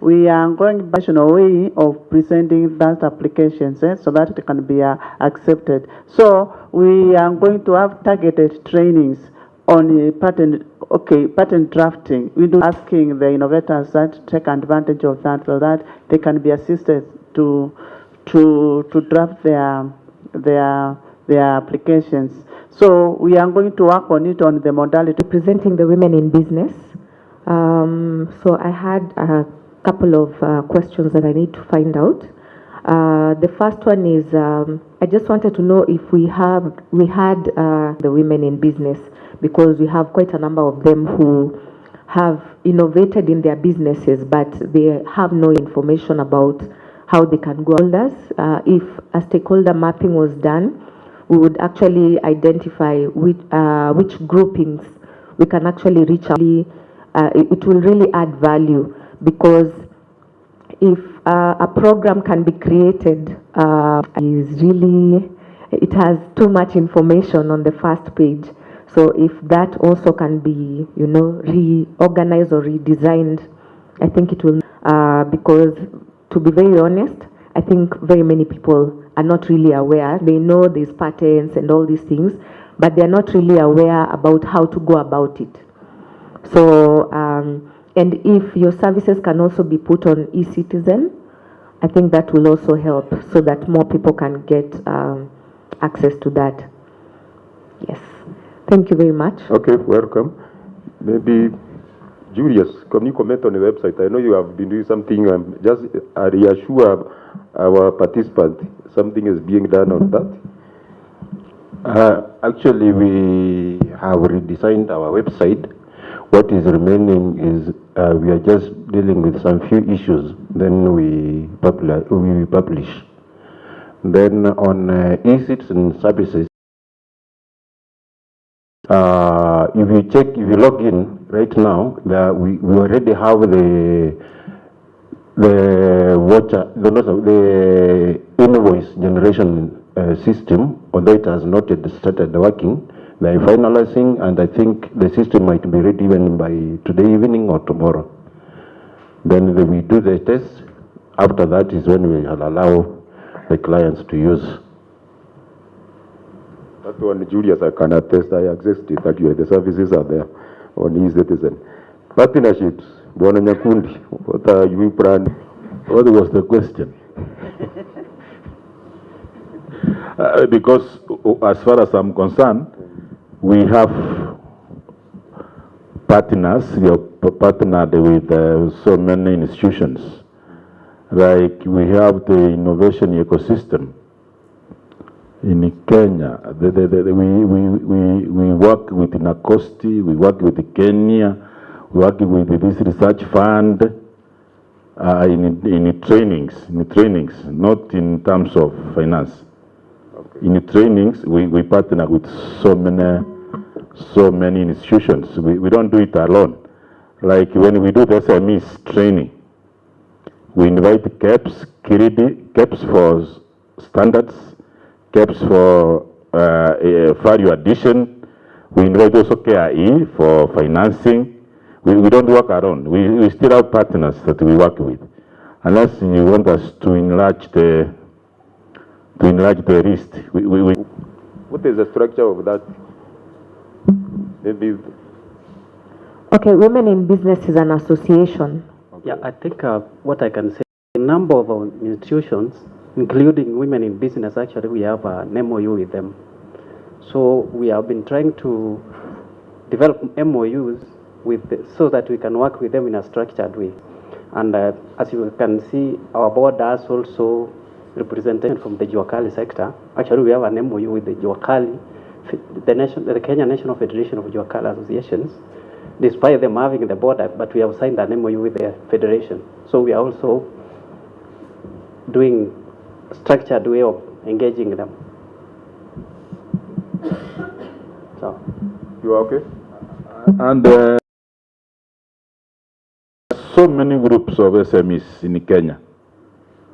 we are going by a way of presenting that applications so that it can be accepted. So we are going to have targeted trainings on patent drafting. We do asking the innovators that take advantage of that so that they can be assisted to draft their applications. So we are going to work on it on the modality. Representing the women in business. So I had a couple of questions that I need to find out. The first one is I just wanted to know if we had the women in business, because we have quite a number of them who have innovated in their businesses, but they have no information about how they can go. If a stakeholder mapping was done, we would actually identify which groupings we can actually reach out. It will really add value, because if a program can be created, it has too much information on the first page. So if that also can be, reorganized or redesigned, I think it will, because to be very honest, I think very many people are not really aware. They know these patents and all these things, but they're not really aware about how to go about it. So, and if your services can also be put on eCitizen, I think that will also help so that more people can get access to that. Yes. Thank you very much. Okay, welcome. Maybe Julius, can you comment on the website? I know you have been doing something. Just reassure our participants something is being done on that. Actually, we have redesigned our website. What is remaining is we are just dealing with some few issues. Then we publish. Then on eCitizen services, if you log in right now, we already have the invoice generation system, although it has not yet started working. They are finalizing, and I think the system might be ready even by today evening or tomorrow. Then we do the test. After that is when we will allow the clients to use. That one, Julius, I can attest. I accessed it. Actually, the services are there on eCitizen. Partnerships, Bwana Nyakundi, what are you planning? What was the question? Because as far as I'm concerned, we have partners. We are partnered with so many institutions. Like we have the innovation ecosystem in Kenya. We work with NACOSTI, we work with Kenya, we work with this research fund in trainings, not in terms of finance. Okay. In trainings, we partner with so many institutions. We don't do it alone. Like when we do the SMEs training, we invite KEPS, KEPS for standards, KEPS for value addition. We invite also KIPI for financing. We don't work alone. We still have partners that we work with. Unless you want us to enlarge the list. What is the structure of that? Maybe. Okay, Women in Business is an association. Okay. Yeah, I think what I can say, a number of our institutions, including Women in Business, actually we have an MOU with them. So we have been trying to develop MOUs so that we can work with them in a structured way. And as you can see, our board has also representation from the Juakali sector. Actually, we have an MOU with the Juakali, the Kenya National Federation of Juakali Associations, despite them having the border, but we have signed an MOU with the federation. So we are also doing structured way of engaging them. So, you are okay? And so many groups of SMEs in Kenya.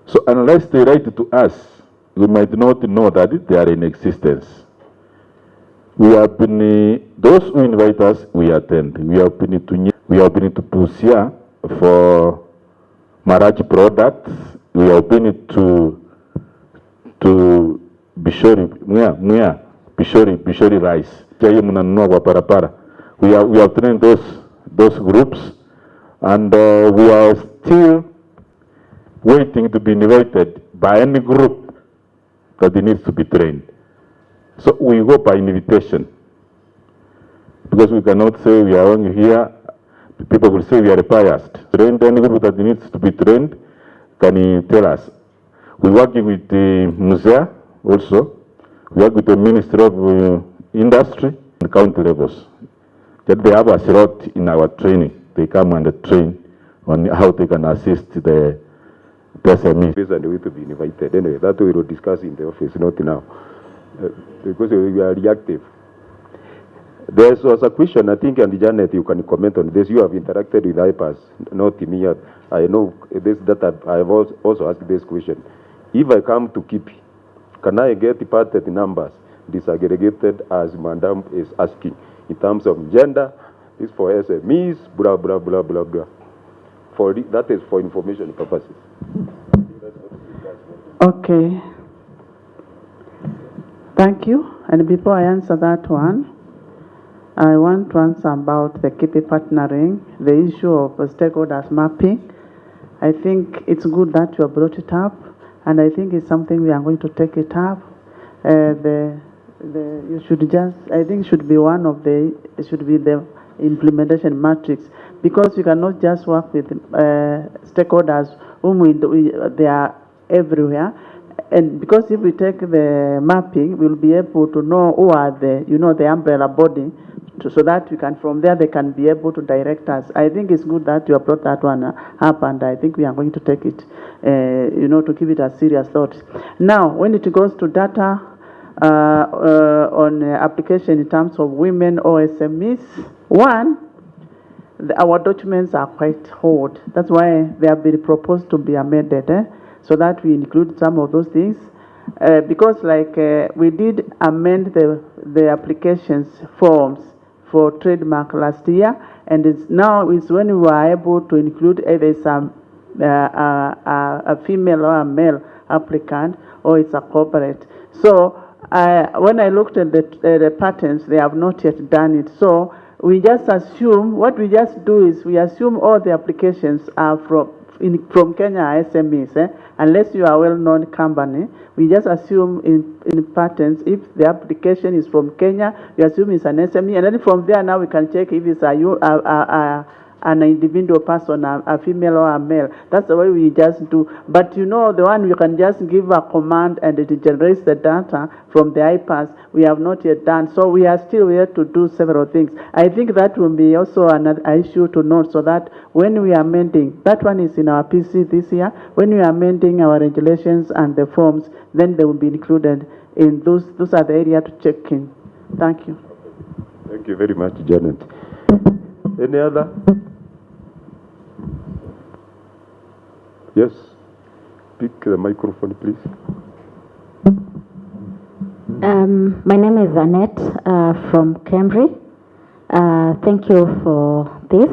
So unless they write to us, we might not know that they are in existence. We have been, those who invite us, we attend. We have been to Pusia for Maraj products. We have been to Bishori rice. We have trained those groups, and we are still waiting to be invited by any group that needs to be trained. So we go by invitation, because we cannot say we are only here. People will say we are biased. Trained any group that needs to be trained, can you tell us? We're working with the Musea also. We work with the Ministry of Industry and county levels. That they have a slot in our training. They come and train on how they can assist the SMEs. And we to be invited. Anyway, that we will discuss in the office, not now. Because we are reactive. There was a question, I think, and Janet, you can comment on this. You have interacted with IPAS, not me. I know this that I have also asked this question. If I come to KIPI, can I get the numbers disaggregated as Madam is asking in terms of gender? This for SMEs, blah blah blah blah blah. That is for information purposes. Okay. Thank you. And before I answer that one, I want to answer about the KIPI partnering, the issue of stakeholders mapping. I think it's good that you have brought it up, and I think it's something we are going to take it up. You should just, I think, should be one of the, it should be the implementation matrix, because you cannot just work with stakeholders whom they are everywhere. And because if we take the mapping, we'll be able to know who are the, the umbrella body, so that we can, from there, they can be able to direct us. I think it's good that you have brought that one up, and I think we are going to take it, to give it a serious thought. Now, when it goes to data on application in terms of women or SMEs, one, our documents are quite old. That's why they have been proposed to be amended, so that we include some of those things. Because we did amend the applications forms for trademark last year, and now is when we were able to include either some a female or a male applicant, or it's a corporate. So when I looked at the patterns, they have not yet done it. So we just assume, what we just do is we assume all the applications are from Kenya SMEs, unless you are a well-known company. We just assume in patterns, if the application is from Kenya, we assume it's an SME, and then from there now we can check if it's an individual person, a female or a male. That's the way we just do. But the one you can just give a command and it generates the data from the iPads, we have not yet done. So we are still here to do several things. I think that will be also another issue to note, so that when we are amending, that one is in our PC this year, when we are amending our regulations and the forms, then they will be included in those are the area to check in. Thank you. Thank you very much, Janet. Any other? Yes. Pick the microphone, please. My name is Annette from Cambridge. Thank you for this.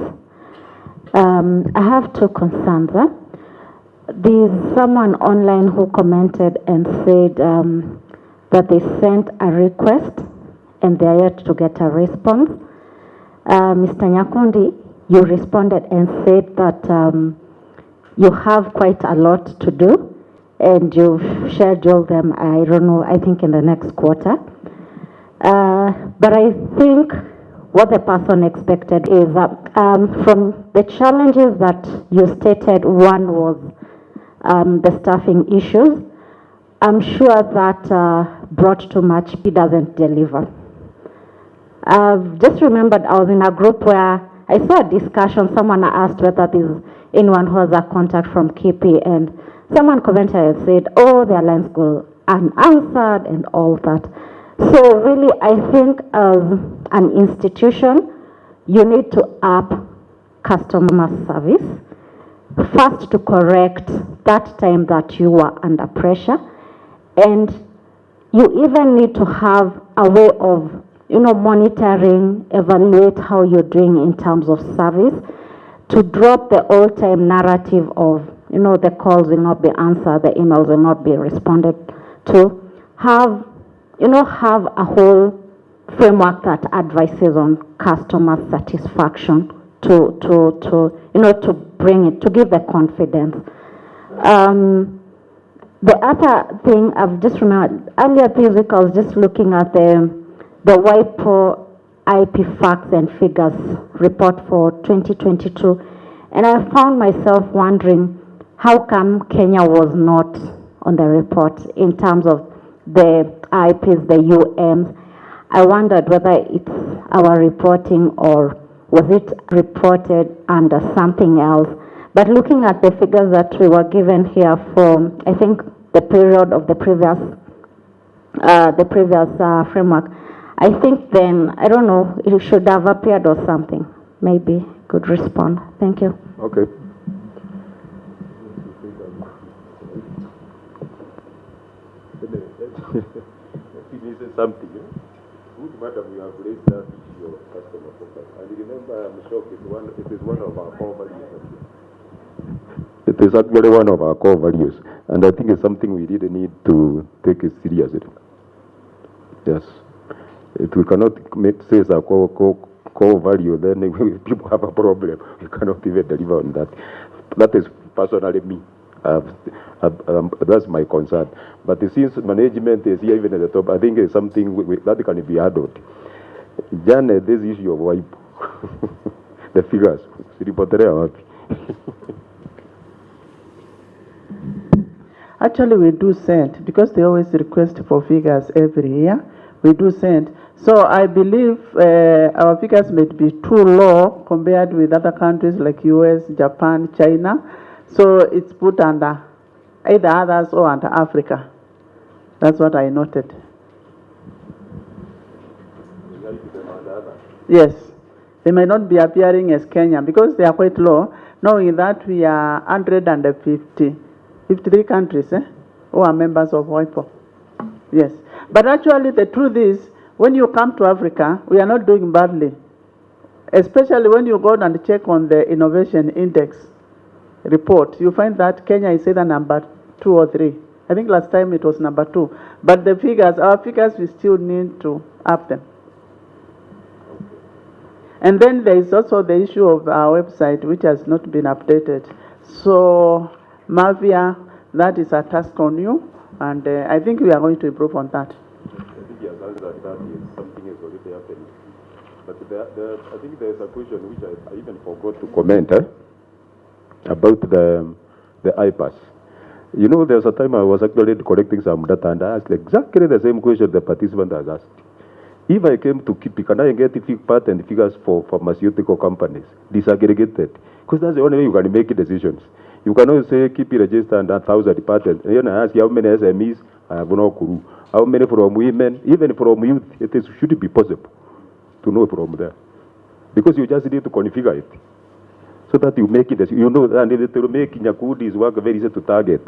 I have two concerns. There's someone online who commented and said that they sent a request and they are yet to get a response. Mr. Nyakundi, you responded and said that you have quite a lot to do, and you've scheduled them, I don't know, I think in the next quarter. But I think what the person expected is from the challenges that you stated, one was the staffing issues. I'm sure that brought too much, he doesn't deliver. I've just remembered I was in a group where I saw a discussion, someone asked whether there's anyone who has a contact from KIPI, and someone commented and said, oh, their lines go unanswered and all that. So really, I think as an institution, you need to up customer service, first to correct that time that you were under pressure, and you even need to have a way of monitoring, evaluate how you're doing in terms of service, to drop the old-time narrative of, the calls will not be answered, the emails will not be responded to, have a whole framework that advises on customer satisfaction to bring it, to give the confidence. The other thing I've just remembered, earlier this week I was just looking at the WIPO IP facts and figures report for 2022, and I found myself wondering how come Kenya was not on the report in terms of the IPs, the UMs. I wondered whether it's our reporting or was it reported under something else. But looking at the figures that we were given here for, I think, the period of the previous framework, I think then, I don't know, it should have appeared or something. Maybe could respond. Thank you. Okay. Something. Good madam, you have raised that issue of customer focus. And remember, I'm shocked, it is one of our core values. It is actually one of our core values. And I think it's something we really need to take it seriously. Yes. If we cannot say it's a core value, then people have a problem. We cannot even deliver on that. That is personally me. That's my concern. But since management is here even at the top, I think it's something that can be added. Then this issue of WIPO, the figures, Actually, we do send, because they always request for figures every year, we do send. So I believe our figures may be too low compared with other countries like US, Japan, China. So it's put under either others or under Africa. That's what I noted. Yes, they may not be appearing as Kenya because they are quite low, knowing that we are 53 countries who are members of WIPO. Yes, but actually the truth is, when you come to Africa, we are not doing badly, especially when you go and check on the Innovation Index report. You find that Kenya is either number 2 or 3. I think last time it was number 2. But the figures, our figures, we still need to up them. And then there is also the issue of our website, which has not been updated. So, Mavia, that is a task on you, and I think we are going to improve on that. I think he has answered that something is already happening. But I think there is a question which I even forgot to comment about the iPass. You know, there's a time I was actually collecting some data and I asked exactly the same question the participant has asked. If I came to KIPI, can I get patent figures for pharmaceutical companies, disaggregated? Because that's the only way you can make decisions. You cannot say KIPI registered 1,000 patents. And then I ask you how many SMEs, I have no clue. How many from women, even from youth, should be possible to know from there. Because you just need to configure it. So that you make it, you know, and it will make Nyakudi's work very easy to target.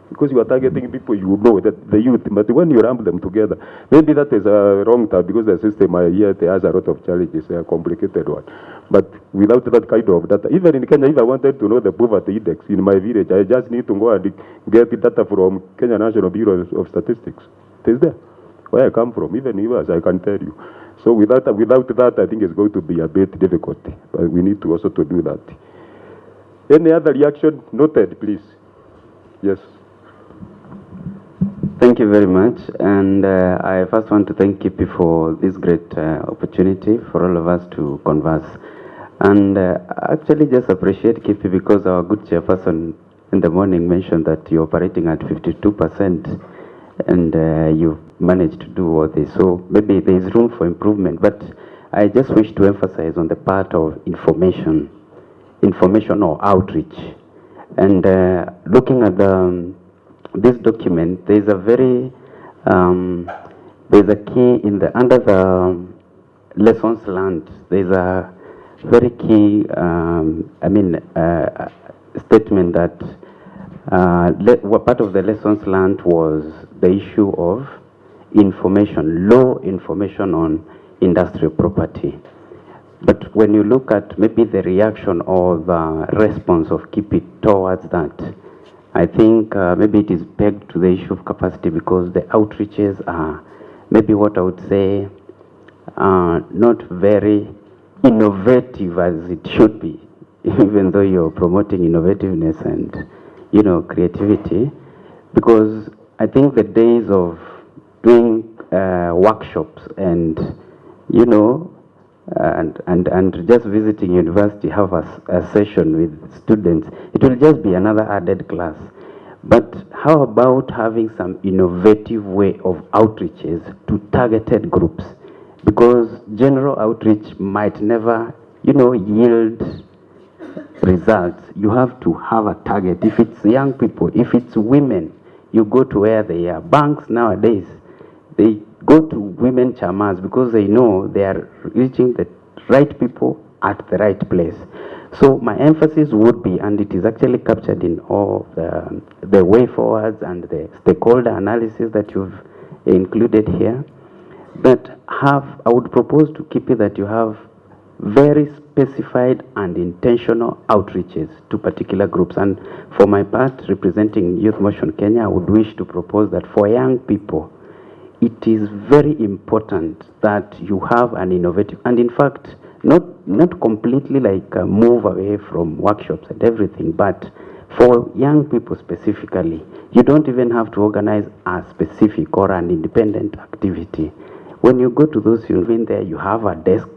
Because you are targeting people you know, that the youth, but when you ramp them together, maybe that is a wrong time because the system here has a lot of challenges, a complicated one. But without that kind of data, even in Kenya, if I wanted to know the poverty index in my village, I just need to go and get the data from Kenya National Bureau of Statistics. It is there, where I come from, even as I can tell you. So without that, I think it's going to be a bit difficult. But we need to also to do that. Any other reaction? Noted, please. Yes. Thank you very much. And I first want to thank KIPI for this great opportunity for all of us to converse. And actually just appreciate KIPI because our good chairperson in the morning mentioned that you're operating at 52% and you've managed to do all this. So maybe there is room for improvement. But I just wish to emphasize on the part of information or outreach. And looking at this document, there's a very, there's a key in under the lessons learned. There's a very key, statement that part of the lessons learned was the issue of information, low information on industrial property. But when you look at maybe the reaction or the response of KIPI towards that, I think maybe it is pegged to the issue of capacity because the outreaches are maybe what I would say not very innovative as it should be, even though you're promoting innovativeness and, creativity. Because I think the days of doing workshops and, and just visiting university, have a session with students, it will just be another added class. But how about having some innovative way of outreaches to targeted groups? Because general outreach might never, yield results. You have to have a target. If it's young people, if it's women, you go to where they are. Banks nowadays, they go to women chairmans because they know they are reaching the right people at the right place. So my emphasis would be, and it is actually captured in all the way forwards and the stakeholder analysis that you've included here, that I would propose to KIPI that you have very specified and intentional outreaches to particular groups. And for my part, representing Youth Motion Kenya, I would wish to propose that for young people, it is very important that you have an innovative, and in fact, not completely like move away from workshops and everything, but for young people specifically, you don't even have to organize a specific or an independent activity. When you go to those in there, you have a desk,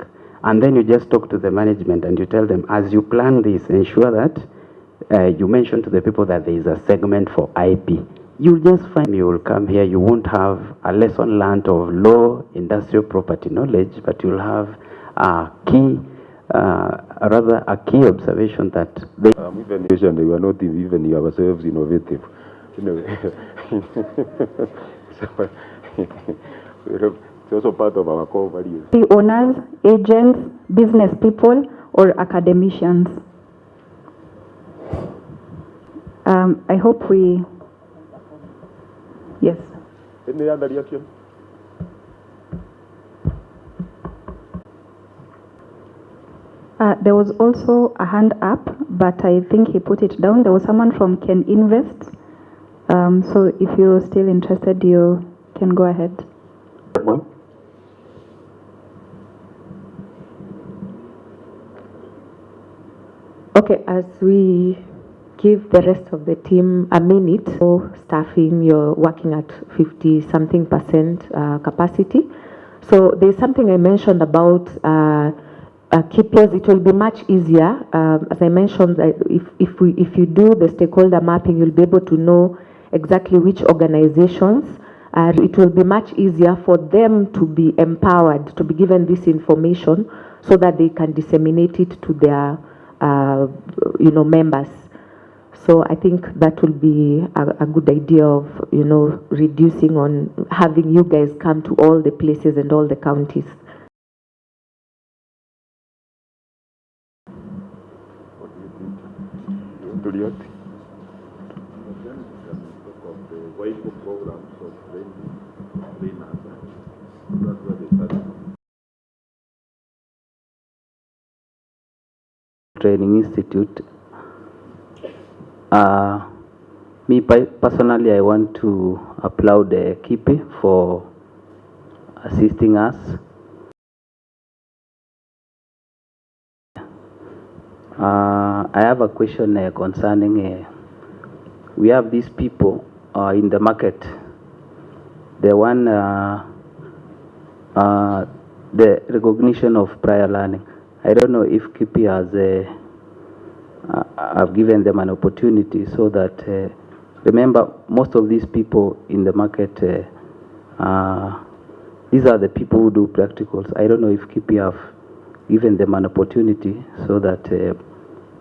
and then you just talk to the management and you tell them, as you plan this, ensure that you mention to the people that there is a segment for IP. You'll just find you will come here, you won't have a lesson learned of low industrial property knowledge, but you'll have a key, rather a key observation that they we are not even ourselves innovative. So, it's also part of our core values. The owners, agents, business people, or academicians. I hope we. Yes. Any other reaction? There was also a hand up, but I think he put it down. There was someone from Can Invest. So if you're still interested, you can go ahead. Okay, as we give the rest of the team a minute, so staffing, you're working at 50-something% capacity. So there's something I mentioned about KIPIs. It will be much easier. As I mentioned, if you do the stakeholder mapping, you'll be able to know exactly which organizations. It will be much easier for them to be empowered, to be given this information so that they can disseminate it to their members. So I think that will be a good idea of, reducing on having you guys come to all the places and all the counties. Training Institute. Me personally, I want to applaud the KIPI for assisting us. I have a question concerning, we have these people in the market. The one, the recognition of prior learning. I don't know if KIPI has have given them an opportunity so that, remember, most of these people in the market, these are the people who do practicals. I don't know if KIPI have given them an opportunity so that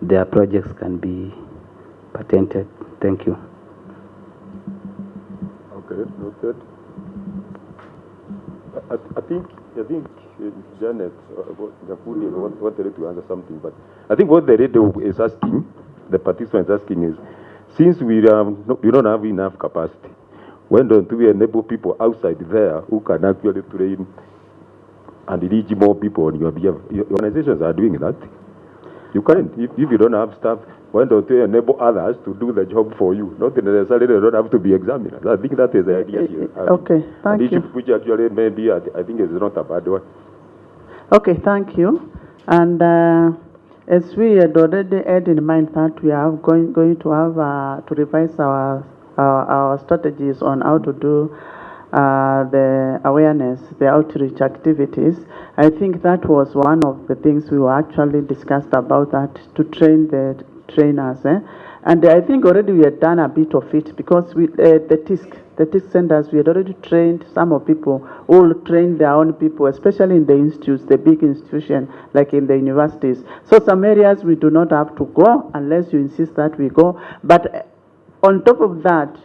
their projects can be patented. Thank you. Okay, noted. I think Janet wanted to answer something, but I think what the radio is asking, the participants asking is, since we don't have enough capacity, when don't we enable people outside there who can actually train and reach more people on your behalf? Your organizations are doing that. You can't. If you don't have staff, why don't you enable others to do the job for you? Not necessarily they don't have to be examiners. I think that is the idea here. Okay, thank you. Which actually maybe I think is not a bad one. Okay, thank you. And as we had already had in mind that we are going to have to revise our strategies on how to do the awareness, the outreach activities, I think that was one of the things we were actually discussed about, that to train the trainers. And I think already we had done a bit of it, because we, the TISC centers, we had already trained some of people who will train their own people, especially in the institutes, the big institutions like in the universities. So some areas we do not have to go unless you insist that we go. But on top of that,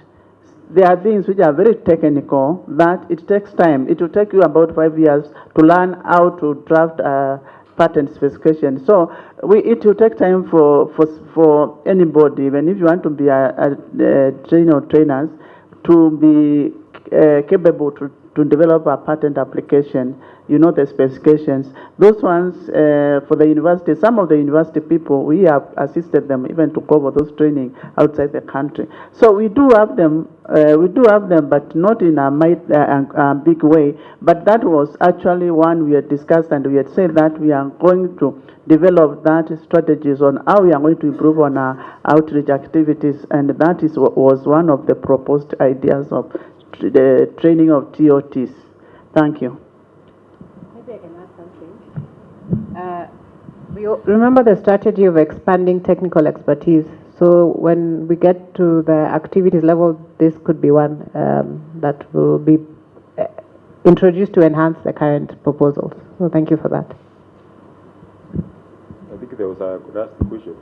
there are things which are very technical that it takes time. It will take you about 5 years to learn how to draft patent specification. So it will take time for anybody, even if you want to be a trainer or trainers, to be capable to develop a patent application. You know the specifications. Those ones for the university, some of the university people, we have assisted them even to cover those training outside the country. So we do have them, but not in a big way. But that was actually one we had discussed, and we had said that we are going to develop that strategies on how we are going to improve on our outreach activities, and that was one of the proposed ideas of the training of TOTs. Thank you. Maybe I can add something. We remember the strategy of expanding technical expertise. So when we get to the activities level, this could be one that will be introduced to enhance the current proposals. So thank you for that. I think there was a could ask the question.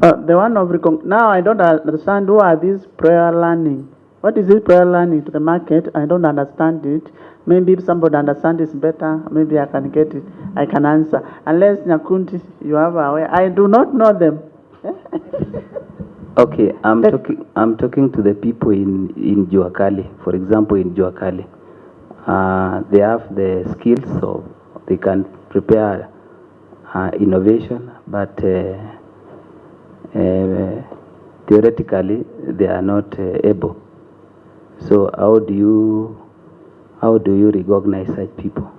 The one of now I don't understand, who are these prior learning? What is this prior learning to the market? I don't understand it. Maybe if somebody understands it better, maybe I can get it. I can answer. Unless Nyakundi, you have a way. I do not know them. Okay, I'm talking to the people in Juakali. For example, in Juakali, they have the skills, so they can prepare innovation, but theoretically they are not able. So how do you recognize such people?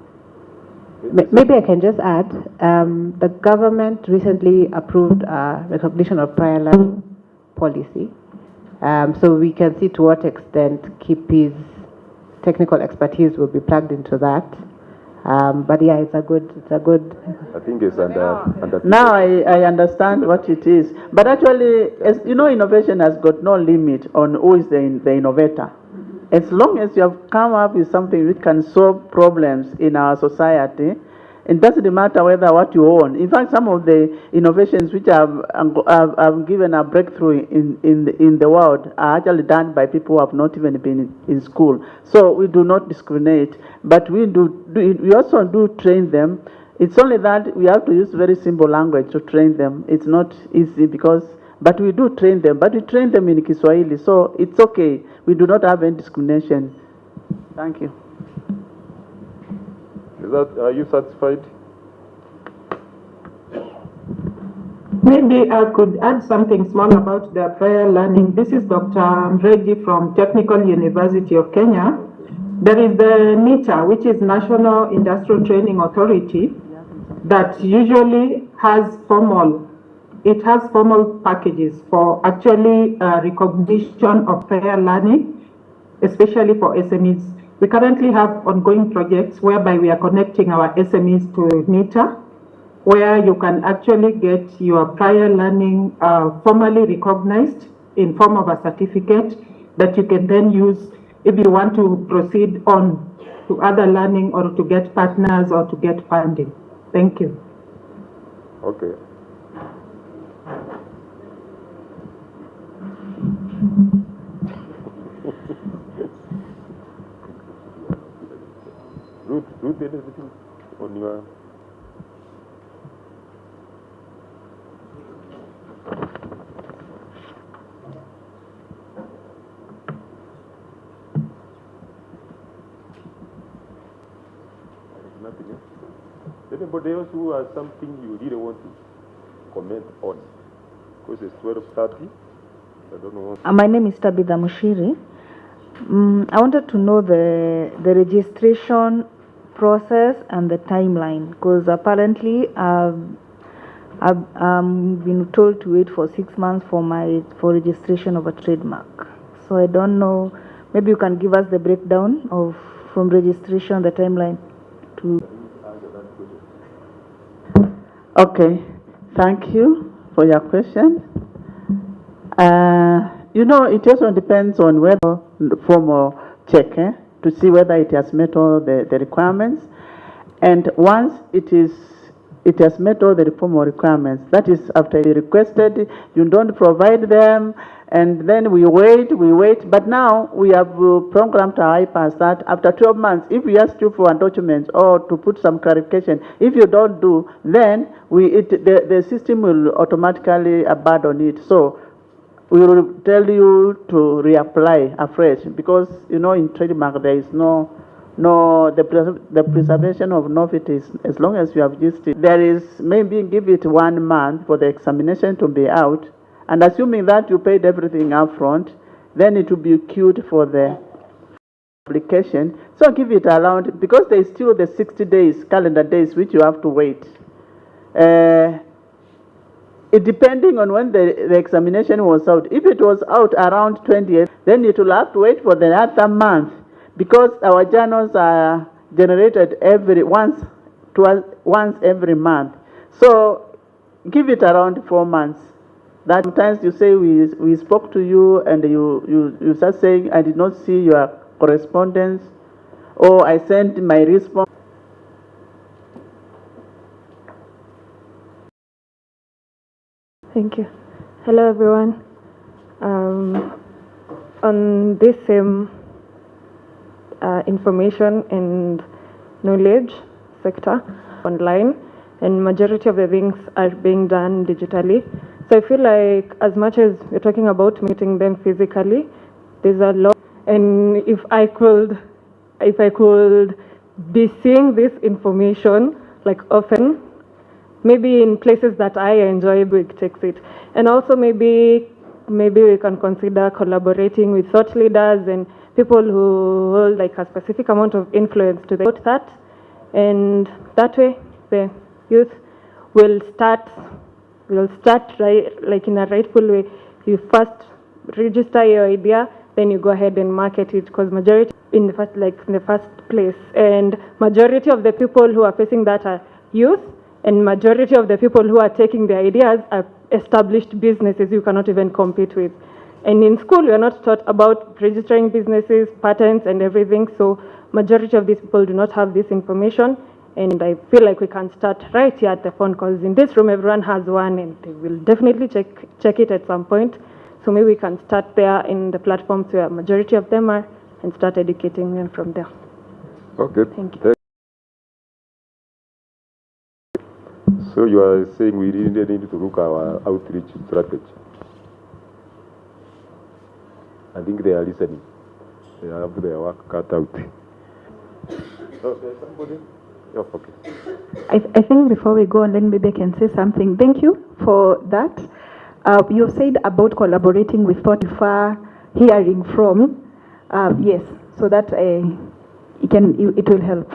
Maybe I can just add, the government recently approved a recognition of prior learning policy. So we can see to what extent KIPI's technical expertise will be plugged into that. But yeah, it's a good. I think it's under. Now I understand what it is. But actually, as you know, innovation has got no limit on who is the innovator. As long as you have come up with something which can solve problems in our society, it doesn't matter whether what you own. In fact, some of the innovations which have given a breakthrough in the world are actually done by people who have not even been in school. So we do not discriminate, but we also do train them. It's only that we have to use very simple language to train them. It's not easy but we do train them. But we train them in Kiswahili, so it's okay. We do not have any discrimination. Thank you. Are you satisfied? Maybe I could add something small about the prior learning. This is Dr. Reggie from Technical University of Kenya. There is the NITA, which is National Industrial Training Authority, that usually has formal packages for actually recognition of prior learning, especially for SMEs. We currently have ongoing projects whereby we are connecting our SMEs to NITA, where you can actually get your prior learning formally recognized in form of a certificate that you can then use if you want to proceed on to other learning or to get partners or to get funding. Thank you. Okay. Ruth, anything on your... nothing else. Anybody else who has something you really want to comment on? Because it's 12:30. I don't know. My name is Tabitha Mushiri. I wanted to know the registration process and the timeline, because apparently I've been told to wait for 6 months for registration of a trademark. So I don't know. Maybe you can give us the breakdown of from registration, the timeline to. Okay, thank you for your question. It also depends on whether the formal check to see whether it has met all the requirements. And once it has met all the formal requirements, that is after you requested, you don't provide them, and then we wait. But now we have programmed our IPAS that after 12 months, if we ask you for a document or to put some clarification, if you don't do, then the system will automatically abandon it. So we will tell you to reapply afresh, because in trademark there is the preservation of novelty is as long as you have used it. There is maybe give it 1 month for the examination to be out, and assuming that you paid everything up front, then it will be queued for the application. So give it around, because there is still the 60 days, calendar days, which you have to wait. It depending on when the examination was out. If it was out around 20th, then it will have to wait for the other month, because our journals are generated once every month. So give it around 4 months. That sometimes you say we spoke to you and you start saying I did not see your correspondence, or I sent my response. Thank you. Hello, everyone. On this same information and knowledge sector online, and majority of the things are being done digitally. So I feel like as much as we're talking about meeting them physically, there's a lot. And if I could be seeing this information like often, maybe in places that I enjoy, we takes it. And also maybe we can consider collaborating with thought leaders and people who hold like a specific amount of influence to about that. And that way the youth will start right, like in a rightful way. You first register your idea, then you go ahead and market it, because majority in the first place, and majority of the people who are facing that are youth, and majority of the people who are taking the ideas are established businesses you cannot even compete with. And in school, we are not taught about registering businesses, patents, and everything. So majority of these people do not have this information. And I feel like we can start right here at the phone, because in this room, everyone has one, and they will definitely check it at some point. So maybe we can start there in the platforms where majority of them are, and start educating them from there. Okay. Thank you. So you are saying we really need to look at our outreach strategy. I think they are listening. They have their work cut out. Okay, somebody? Oh, okay. I think before we go on, then maybe I can say something. Thank you for that. You said about collaborating with thought far hearing from. Yes, so that it will help.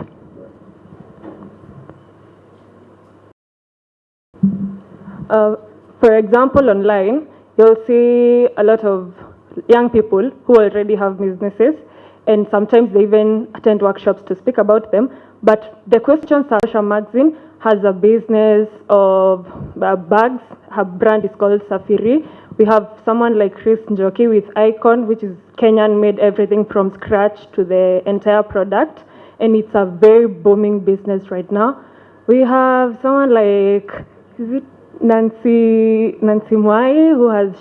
For example, online, you'll see a lot of young people who already have businesses, and sometimes they even attend workshops to speak about them. But the questions Social Magazine has a business of bags. Her brand is called Safiri. We have someone like Chris Njoki with Icon, which is Kenyan, made everything from scratch to the entire product, and it's a very booming business right now. We have someone like, is it Nancy Mwai, who has.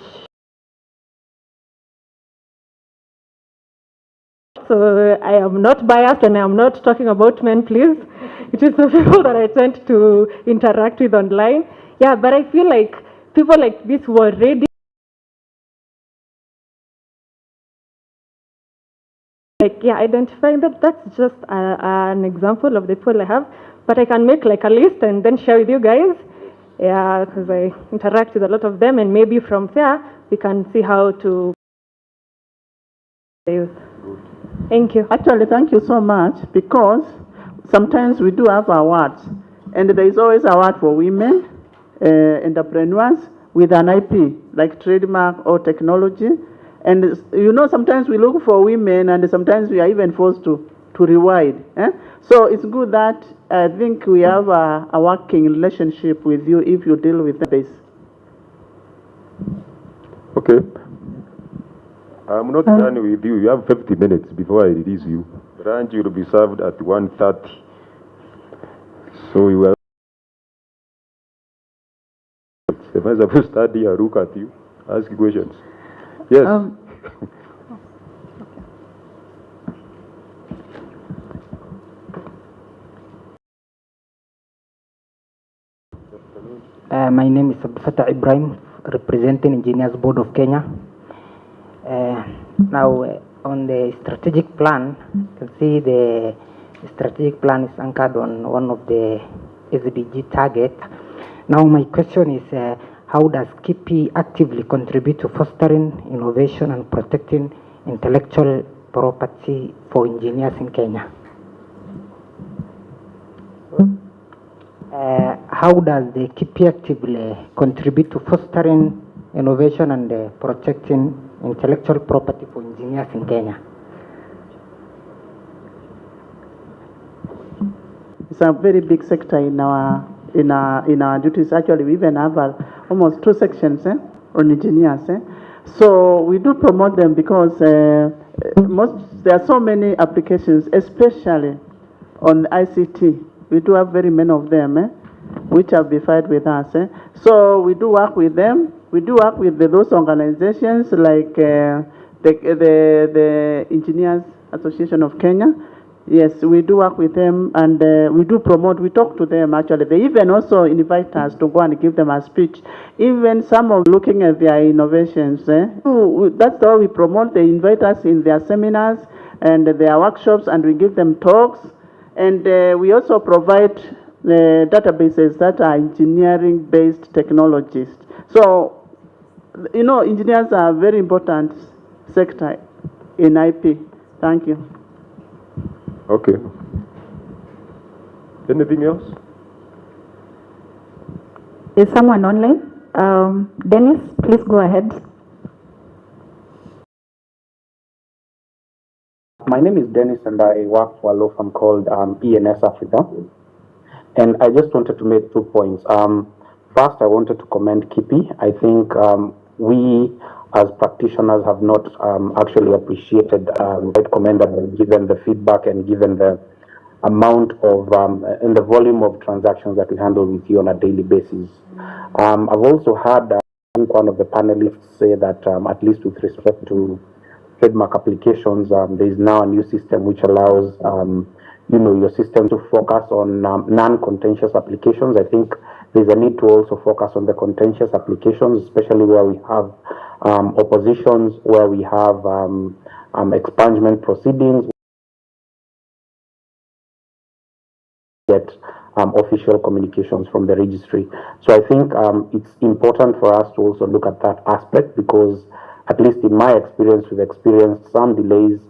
So I am not biased, and I am not talking about men, please. It is the people that I tend to interact with online. Yeah, but I feel like people like this were ready. like, yeah, identifying that, that's just an example of the people I have. But I can make like a list and then share with you guys. Yeah, because I interact with a lot of them, and maybe from there we can see how to youth. Thank you. Actually, thank you so much, because sometimes we do have awards, and there is always award for women entrepreneurs with an IP, like trademark or technology. And you know, sometimes we look for women, and sometimes we are even forced to rewind. So it's good that I think we have a working relationship with you if you deal with this. Okay. I'm not done with you. You have 50 minutes before I release you. Lunch will be served at 1:30. So we will. If I suppose to study, I look at you, ask questions. Yes. My name is Abdulfatah Ibrahim, representing Engineers Board of Kenya. Now, on the strategic plan, you can see the strategic plan is anchored on one of the SDG targets. Now, my question is, how does KIPI actively contribute to fostering innovation and protecting intellectual property for engineers in Kenya? How does the KIPI actively contribute to fostering innovation and protecting intellectual property for engineers in Kenya? It's a very big sector in our duties. Actually, we even have almost 2 sections on engineers. So we do promote them because there are so many applications, especially on ICT. We do have very many of them, which have been filed with us. So we do work with them. We do work with those organizations like the Engineers Association of Kenya. Yes, we do work with them, and we do promote. We talk to them, actually. They even also invite us to go and give them a speech. Even some of looking at their innovations. That's how we promote. They invite us in their seminars and their workshops, and we give them talks. And we also provide databases that are engineering-based technologies. So, you know, engineers are a very important sector in IP. Thank you. Okay. Anything else? Is someone online? Dennis, please go ahead. My name is Dennis, and I work for a law firm called ENS Africa. And I just wanted to make 2 points. First, I wanted to commend KIPI. I think we as practitioners have not actually appreciated quite commendable, given the feedback and given the amount of and the volume of transactions that we handle with you on a daily basis. I've also had I think one of the panelists say that at least with respect to trademark applications, there is now a new system which allows your system to focus on non-contentious applications. I think there's a need to also focus on the contentious applications, especially where we have oppositions, where we have expungement proceedings, get official communications from the registry. So I think it's important for us to also look at that aspect, because at least in my experience, we've experienced some delays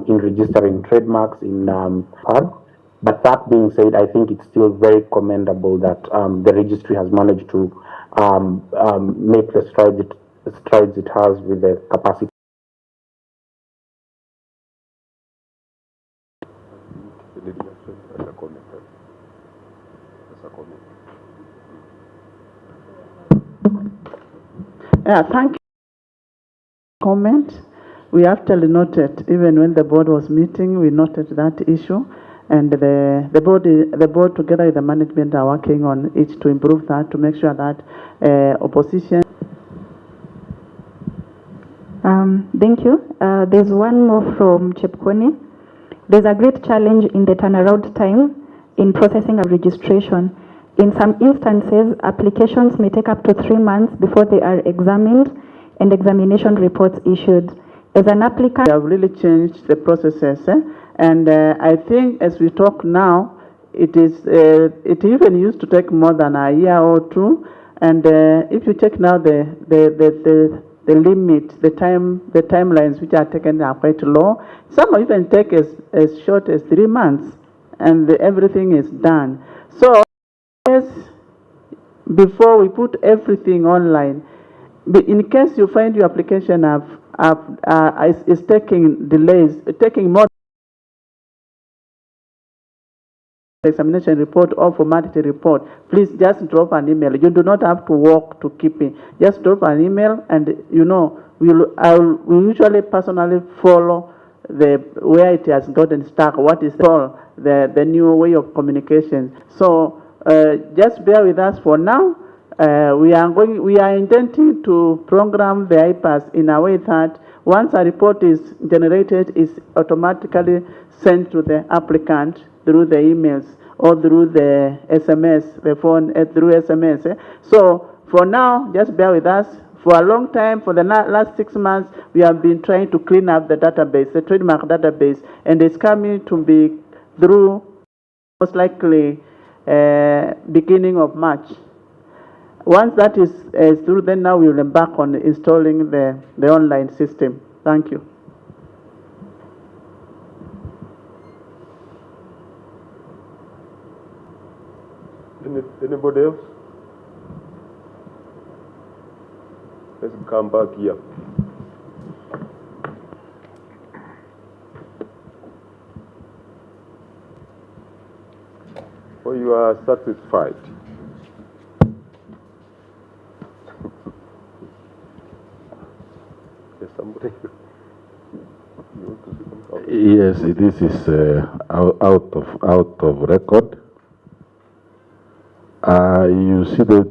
in registering trademarks in but that being said, I think it's still very commendable that the registry has managed to make the strides it has with the capacity. Yeah, thank you. Comment. We actually noted, even when the board was meeting, we noted that issue, and the board together with the management are working on it to improve that, to make sure that opposition. Thank you. There's one more from Chepkwony. There's a great challenge in the turnaround time in processing of registration. In some instances, applications may take up to 3 months before they are examined and examination reports issued. As an applicant, we have really changed the processes, and I think as we talk now, it even used to take more than a year or two, and if you check now the limit, the timelines which are taken are quite low. Some even take as short as 3 months, and everything is done. So yes, before we put everything online, in case you find your application is taking delays, taking more examination report or formality report, please just drop an email. You do not have to walk to KIPI. Just drop an email, and we usually personally follow where it has gotten stuck. What is the new way of communication? So just bear with us for now. We are intending to program the IPAS in a way that once a report is generated, it's automatically sent to the applicant through the emails or through the SMS, the phone, through SMS. So for now, just bear with us. For a long time, for the last 6 months, we have been trying to clean up the database, the trademark database, and it's coming to be through most likely beginning of March. Once that is through, then now we will embark on installing the online system. Thank you. Anybody else? Let's come back here. Or you are satisfied? There's somebody. Yes, this is out of record. You see the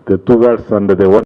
two girls and the one.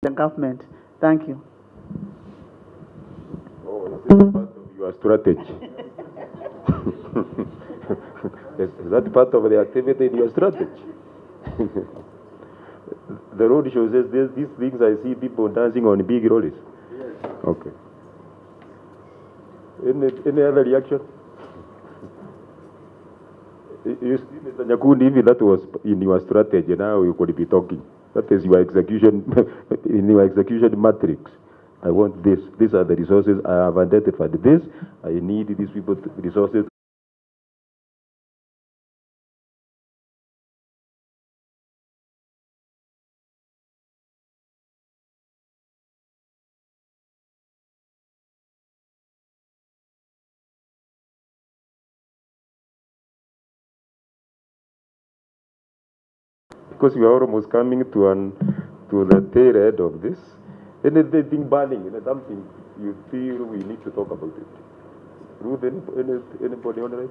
The government. Thank you. Oh, is it part of your strategy? Is that part of the activity in your strategy? The road show says these things I see people dancing on big lorries. Yes. Okay. Any other reaction? You see, Mr. Nyakundi, if that was in your strategy, now you could be talking. That is your execution, in your execution matrix. I want this. These are the resources I have identified. This, I need these people, resources. Because we are almost coming to the tail end of this. Anything burning, something you feel we need to talk about it. Ruth, anybody on the right?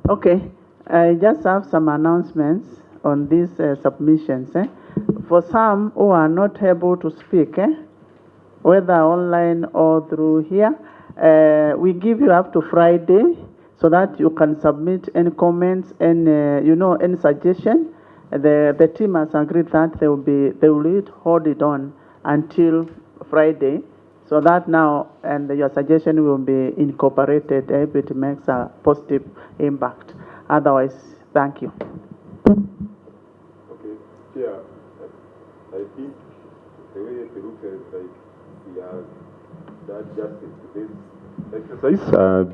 Okay, I just have some announcements on these submissions. For some who are not able to speak, whether online or through here, we give you up to Friday so that you can submit any comments and any suggestion. The team has agreed that they will hold it on until Friday, so that now and your suggestion will be incorporated if it makes a positive impact. Otherwise, thank you. Okay, Chair, I think the way it looks like we are done justice to this exercise.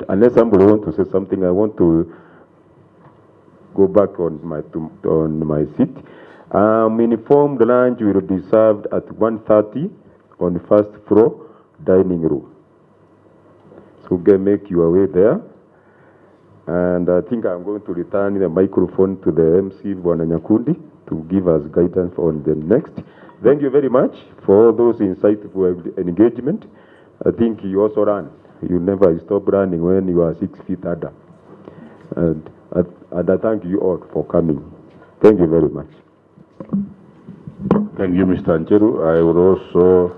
Unless somebody wants to say something, I want to go back on my seat. Informed lunch will be served at 1:30 on the first floor dining room. So make your way there. And I think I'm going to return the microphone to the MC, Bwana Nyakundi, to give us guidance on the next. Thank you very much for all those insightful engagement. I think you also ran. You never stop running when you are 6 feet under. And I thank you all for coming. Thank you very much. Thank you, Mr. Ancheru. I would also...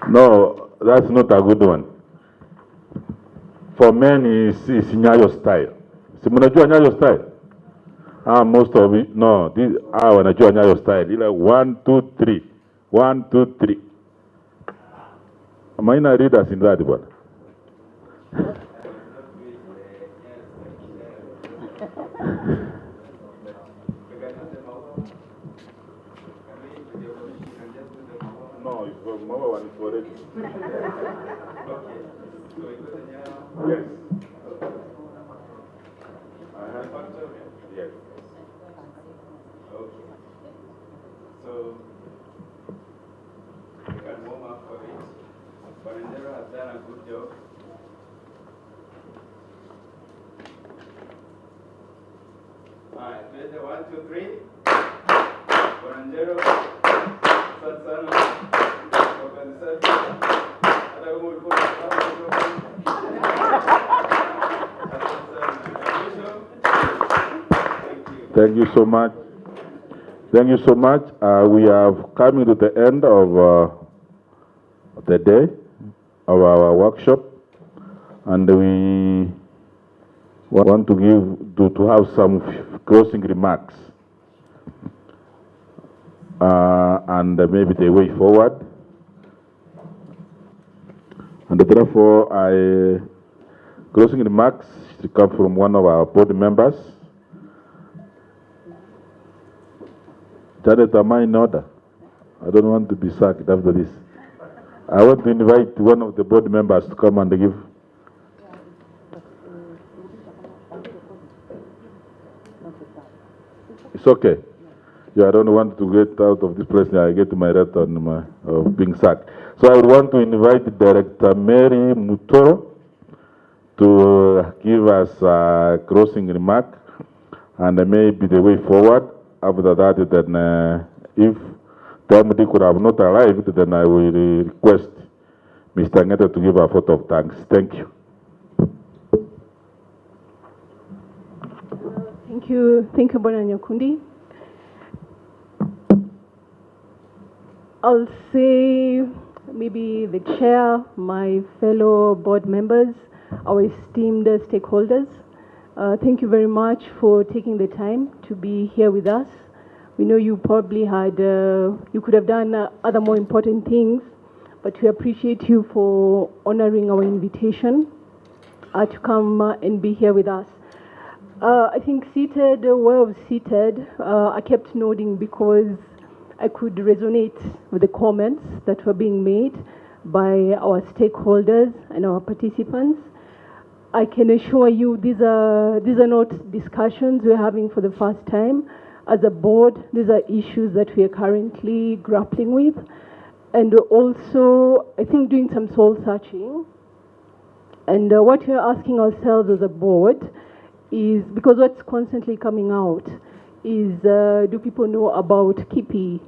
No, that's not a good one. For men, it's Nyayo style. Si mnajua Nyayo style? Most of it, no. Wanajua Nyayo style. Like 1, 2, 3. 1, 2, 3. Am I not readers in that one? No, it's for more one, it's already. Yes. Yes. Okay. So, we can warm up for it. Barandero has done a good job. Alright, ready? 1, 2, 3. Barandero, Satsana, Thank you so much. Thank you so much. We have come to the end of the day of our workshop, and we want to have some closing remarks and maybe the way forward. And therefore, closing remarks to come from one of our board members. Janet, am I in order? I don't want to be sacked after this. I want to invite one of the board members to come and give. It's okay. Yeah, I don't want to get out of this place. I get my right on of being sacked. So I would want to invite Director Mary Mutoro to give us a closing remark and maybe the way forward. After that, then if somebody could have not arrived, then I will request Mr. Ngeta to give a vote of thanks. Thank you. Thank you, Bwana Nyakundi. I'll say maybe the chair, my fellow board members, our esteemed stakeholders. Thank you very much for taking the time to be here with us. We know you probably you could have done other more important things, but we appreciate you for honoring our invitation to come and be here with us. I think seated, I kept nodding because I could resonate with the comments that were being made by our stakeholders and our participants. I can assure you these are not discussions we're having for the first time. As a board, these are issues that we are currently grappling with. And also, I think doing some soul searching. And what we're asking ourselves as a board is, because what's constantly coming out is, do people know about KIPI?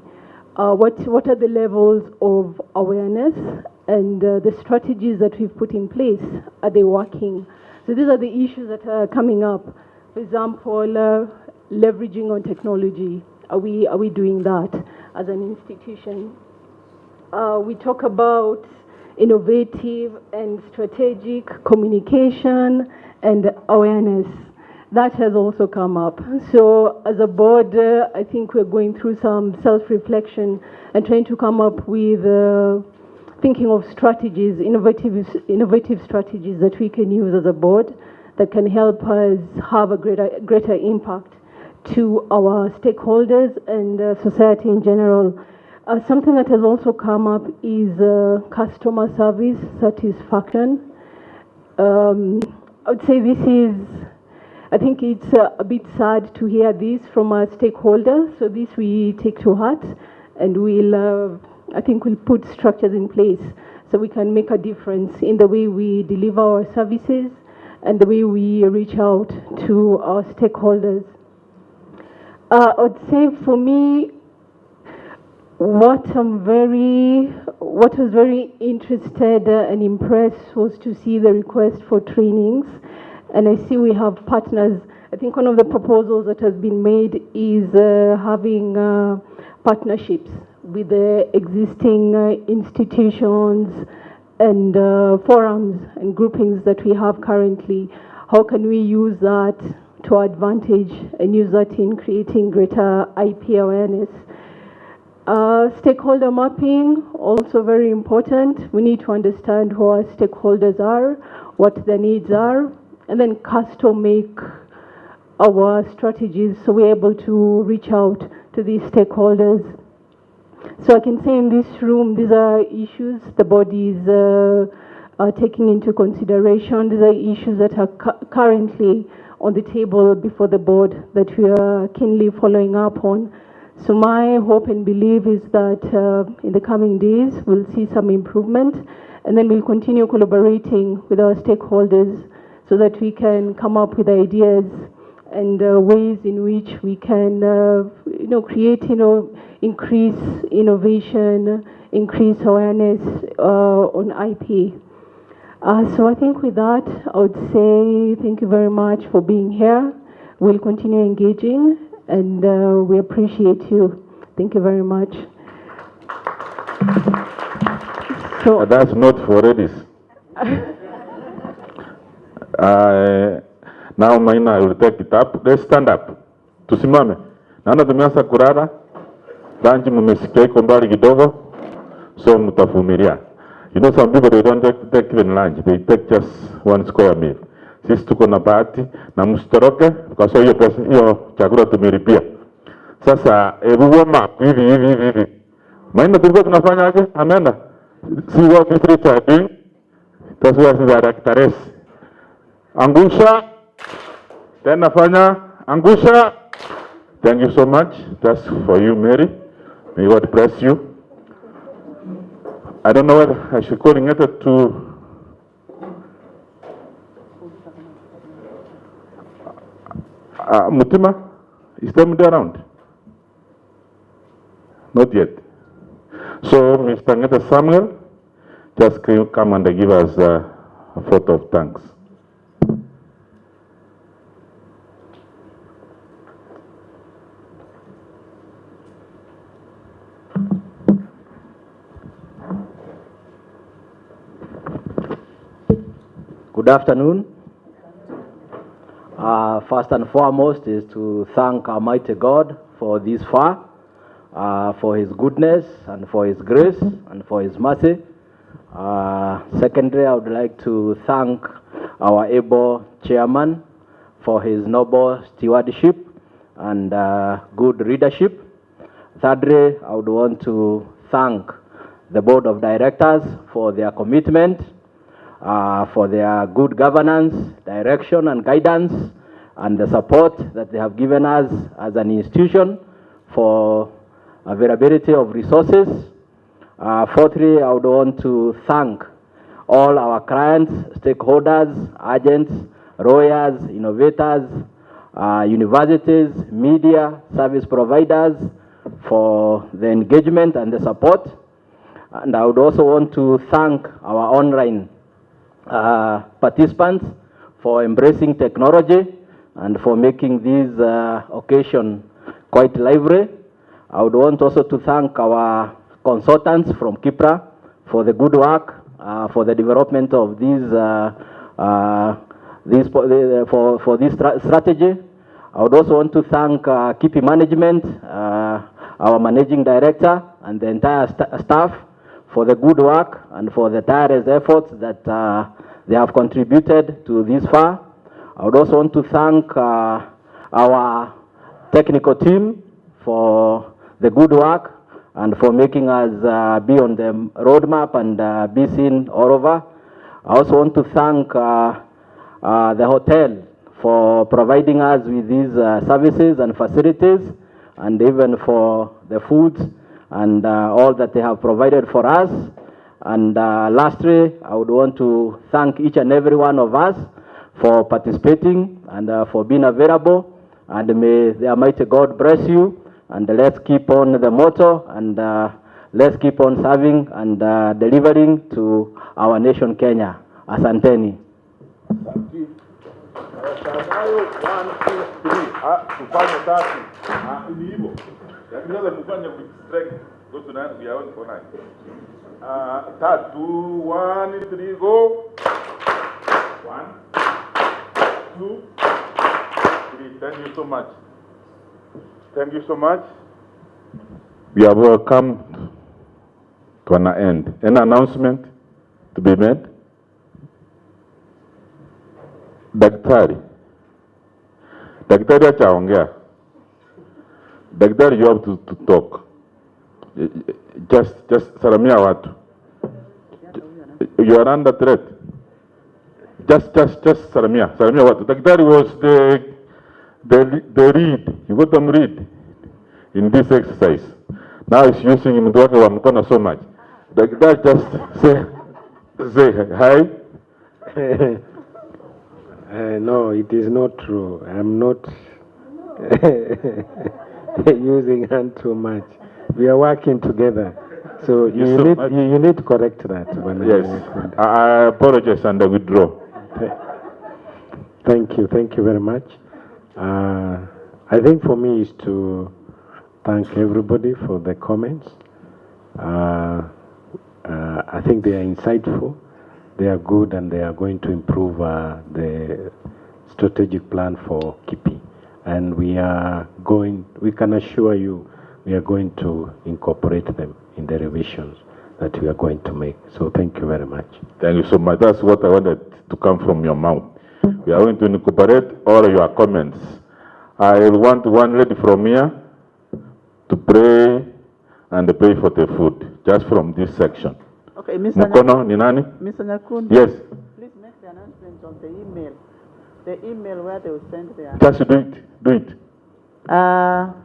What are the levels of awareness and the strategies that we've put in place, are they working? So these are the issues that are coming up. For example, leveraging on technology. Are we doing that as an institution? We talk about innovative and strategic communication and awareness. That has also come up. So as a board, I think we're going through some self-reflection and trying to come up with thinking of strategies, innovative strategies that we can use as a board that can help us have a greater impact to our stakeholders and society in general. Something that has also come up is customer service satisfaction. I would say I think it's a bit sad to hear this from our stakeholders. So this we take to heart, and I think we'll put structures in place so we can make a difference in the way we deliver our services and the way we reach out to our stakeholders. I would say for me, what was very interested and impressed was to see the request for trainings, and I see we have partners. I think one of the proposals that has been made is having partnerships with the existing institutions and forums and groupings that we have currently. How can we use that to our advantage and use that in creating greater IP awareness? Stakeholder mapping, also very important. We need to understand who our stakeholders are, what their needs are, and then custom make our strategies so we're able to reach out to these stakeholders. So I can say in this room, these are issues the body is taking into consideration. These are issues that are currently on the table before the board that we are keenly following up on. So my hope and belief is that in the coming days, we'll see some improvement, and then we'll continue collaborating with our stakeholders so that we can come up with ideas and ways in which we can create, increase innovation, increase awareness on IP. So I think with that, I would say thank you very much for being here. We'll continue engaging, and we appreciate you. Thank you very much. So that's not for ladies. Now Maina will take it up. Let's stand up. Tusimame. Naona tumeanza kurara. Lunch mmesikia iko mbali kidogo. So mtavumilia. You know, some people, they don't take even lunch. They take just one square meal. Sisi tuko na bahati na msitoroke kwa sababu hiyo chakula tumelipia. Sasa warm up hivi. Maana tulikuwa tunafanya aje? Amenda. See what we are doing. That's why we are directors. Angusha. Then nafanya angusha. Thank you so much. That's for you, Mary. May God bless you. I don't know whether I should coordinate it to Mutima. Is there around? Not yet. So, Mr. Ngeta Samuel, just come and give us a photo of thanks. Good afternoon. First and foremost is to thank Almighty God for this far, for His goodness and for His grace and for His mercy. Secondly, I would like to thank our able chairman for his noble stewardship and good leadership. Thirdly, I would want to thank the board of directors for their commitment, for their good governance, direction and guidance, and the support that they have given us as an institution for availability of resources. Fourthly, I would want to thank all our clients, stakeholders, agents, lawyers, innovators, universities, media, service providers for the engagement and the support. And I would also want to thank our online participants for embracing technology and for making this occasion quite lively. I would want also to thank our consultants from KIPI for the good work, for the development of for this strategy. I would also want to thank KIPI management, our managing director, and the entire staff for the good work and for the tireless efforts that they have contributed to this far. I would also want to thank our technical team for the good work and for making us be on the roadmap and be seen all over. I also want to thank the hotel for providing us with these services and facilities, and even for the foods and all that they have provided for us. And lastly, I would want to thank each and every one of us for participating and for being available. And may the Almighty God bless you. And let's keep on the motto, and let's keep on serving and delivering to our nation, Kenya. Asanteni. Tufanye tatu. Ni hivyo. Lakini sasa tufanye with strength. Go to nine, we are on for nine. Tatu, 1, 3, go. 1, 2, 3. Thank you so much. Thank you so much. We have come to an end. An announcement to be made. Daktari achaongea. Daktari, you have to talk. Just salamia watu. You are under threat. Just salamia watu. Daktari was the lead. You got them read in this exercise. Now he's using mduwake wa mkono so much. Daktari, just say hi. No, it is not true. I'm not using hand too much. We are working together. So you need to correct that. Yes, I apologize and I withdraw. Thank you very much. I think for me is to thank everybody for the comments. I think they are insightful. They are good, and they are going to improve the strategic plan for KIPI. And we can assure you, we are going to incorporate them in the revisions that we are going to make. So thank you very much. Thank you so much. That's what I wanted to come from your mouth. We are going to incorporate all your comments. I want one lady from here to pray and pray for the food, just from this section. Okay, Mr. Mukono, ni nani? Mr. Nyakundi. Yes. Please make the announcement on the email. The email where they will send their... Just do it.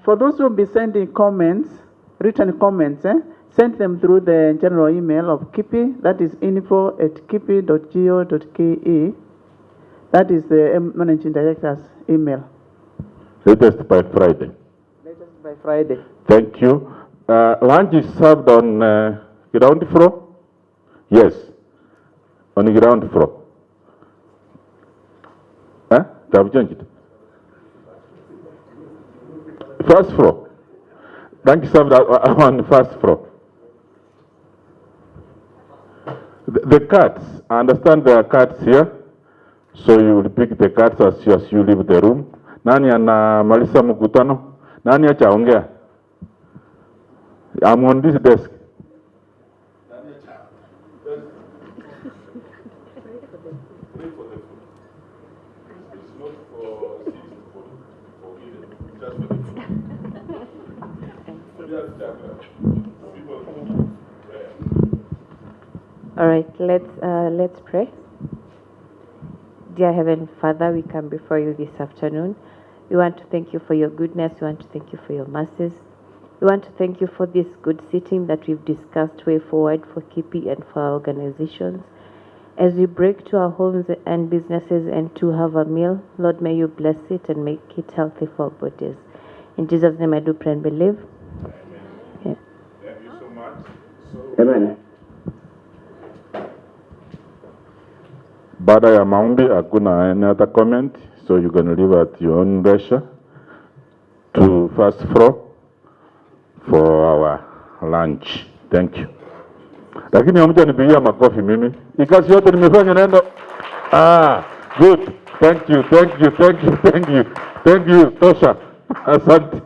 For those who will be sending comments, written comments, send them through the general email of KIPI, that is info@kipi.go.ke. That is the managing director's email. Latest by Friday. Latest by Friday. Thank you. Lunch is served on ground floor? Yes, on the ground floor. They have changed it. First floor. Lunch is served on the first floor. The cards, I understand there are cards here, so you will pick the cards as you leave the room. Nani anamaliza mkutano? Nani achaongea? I'm on this desk. All right, let's pray. Dear Heavenly Father, we come before you this afternoon. We want to thank you for your goodness. We want to thank you for your mercies. We want to thank you for this good sitting that we've discussed way forward for KIPI and for our organizations. As we break to our homes and businesses and to have a meal, Lord, may you bless it and make it healthy for our bodies. In Jesus' name I do pray and believe. Amen. Yeah. Thank you so much. So Amen. Baada ya maombi hakuna any other comment, so you're going to leave at your own leisure to first floor for our lunch. Thank you. Lakini hamjanipigia makofi mimi. Ikasi yote nimefanya neno. Good. Thank you. Tosha. Asante.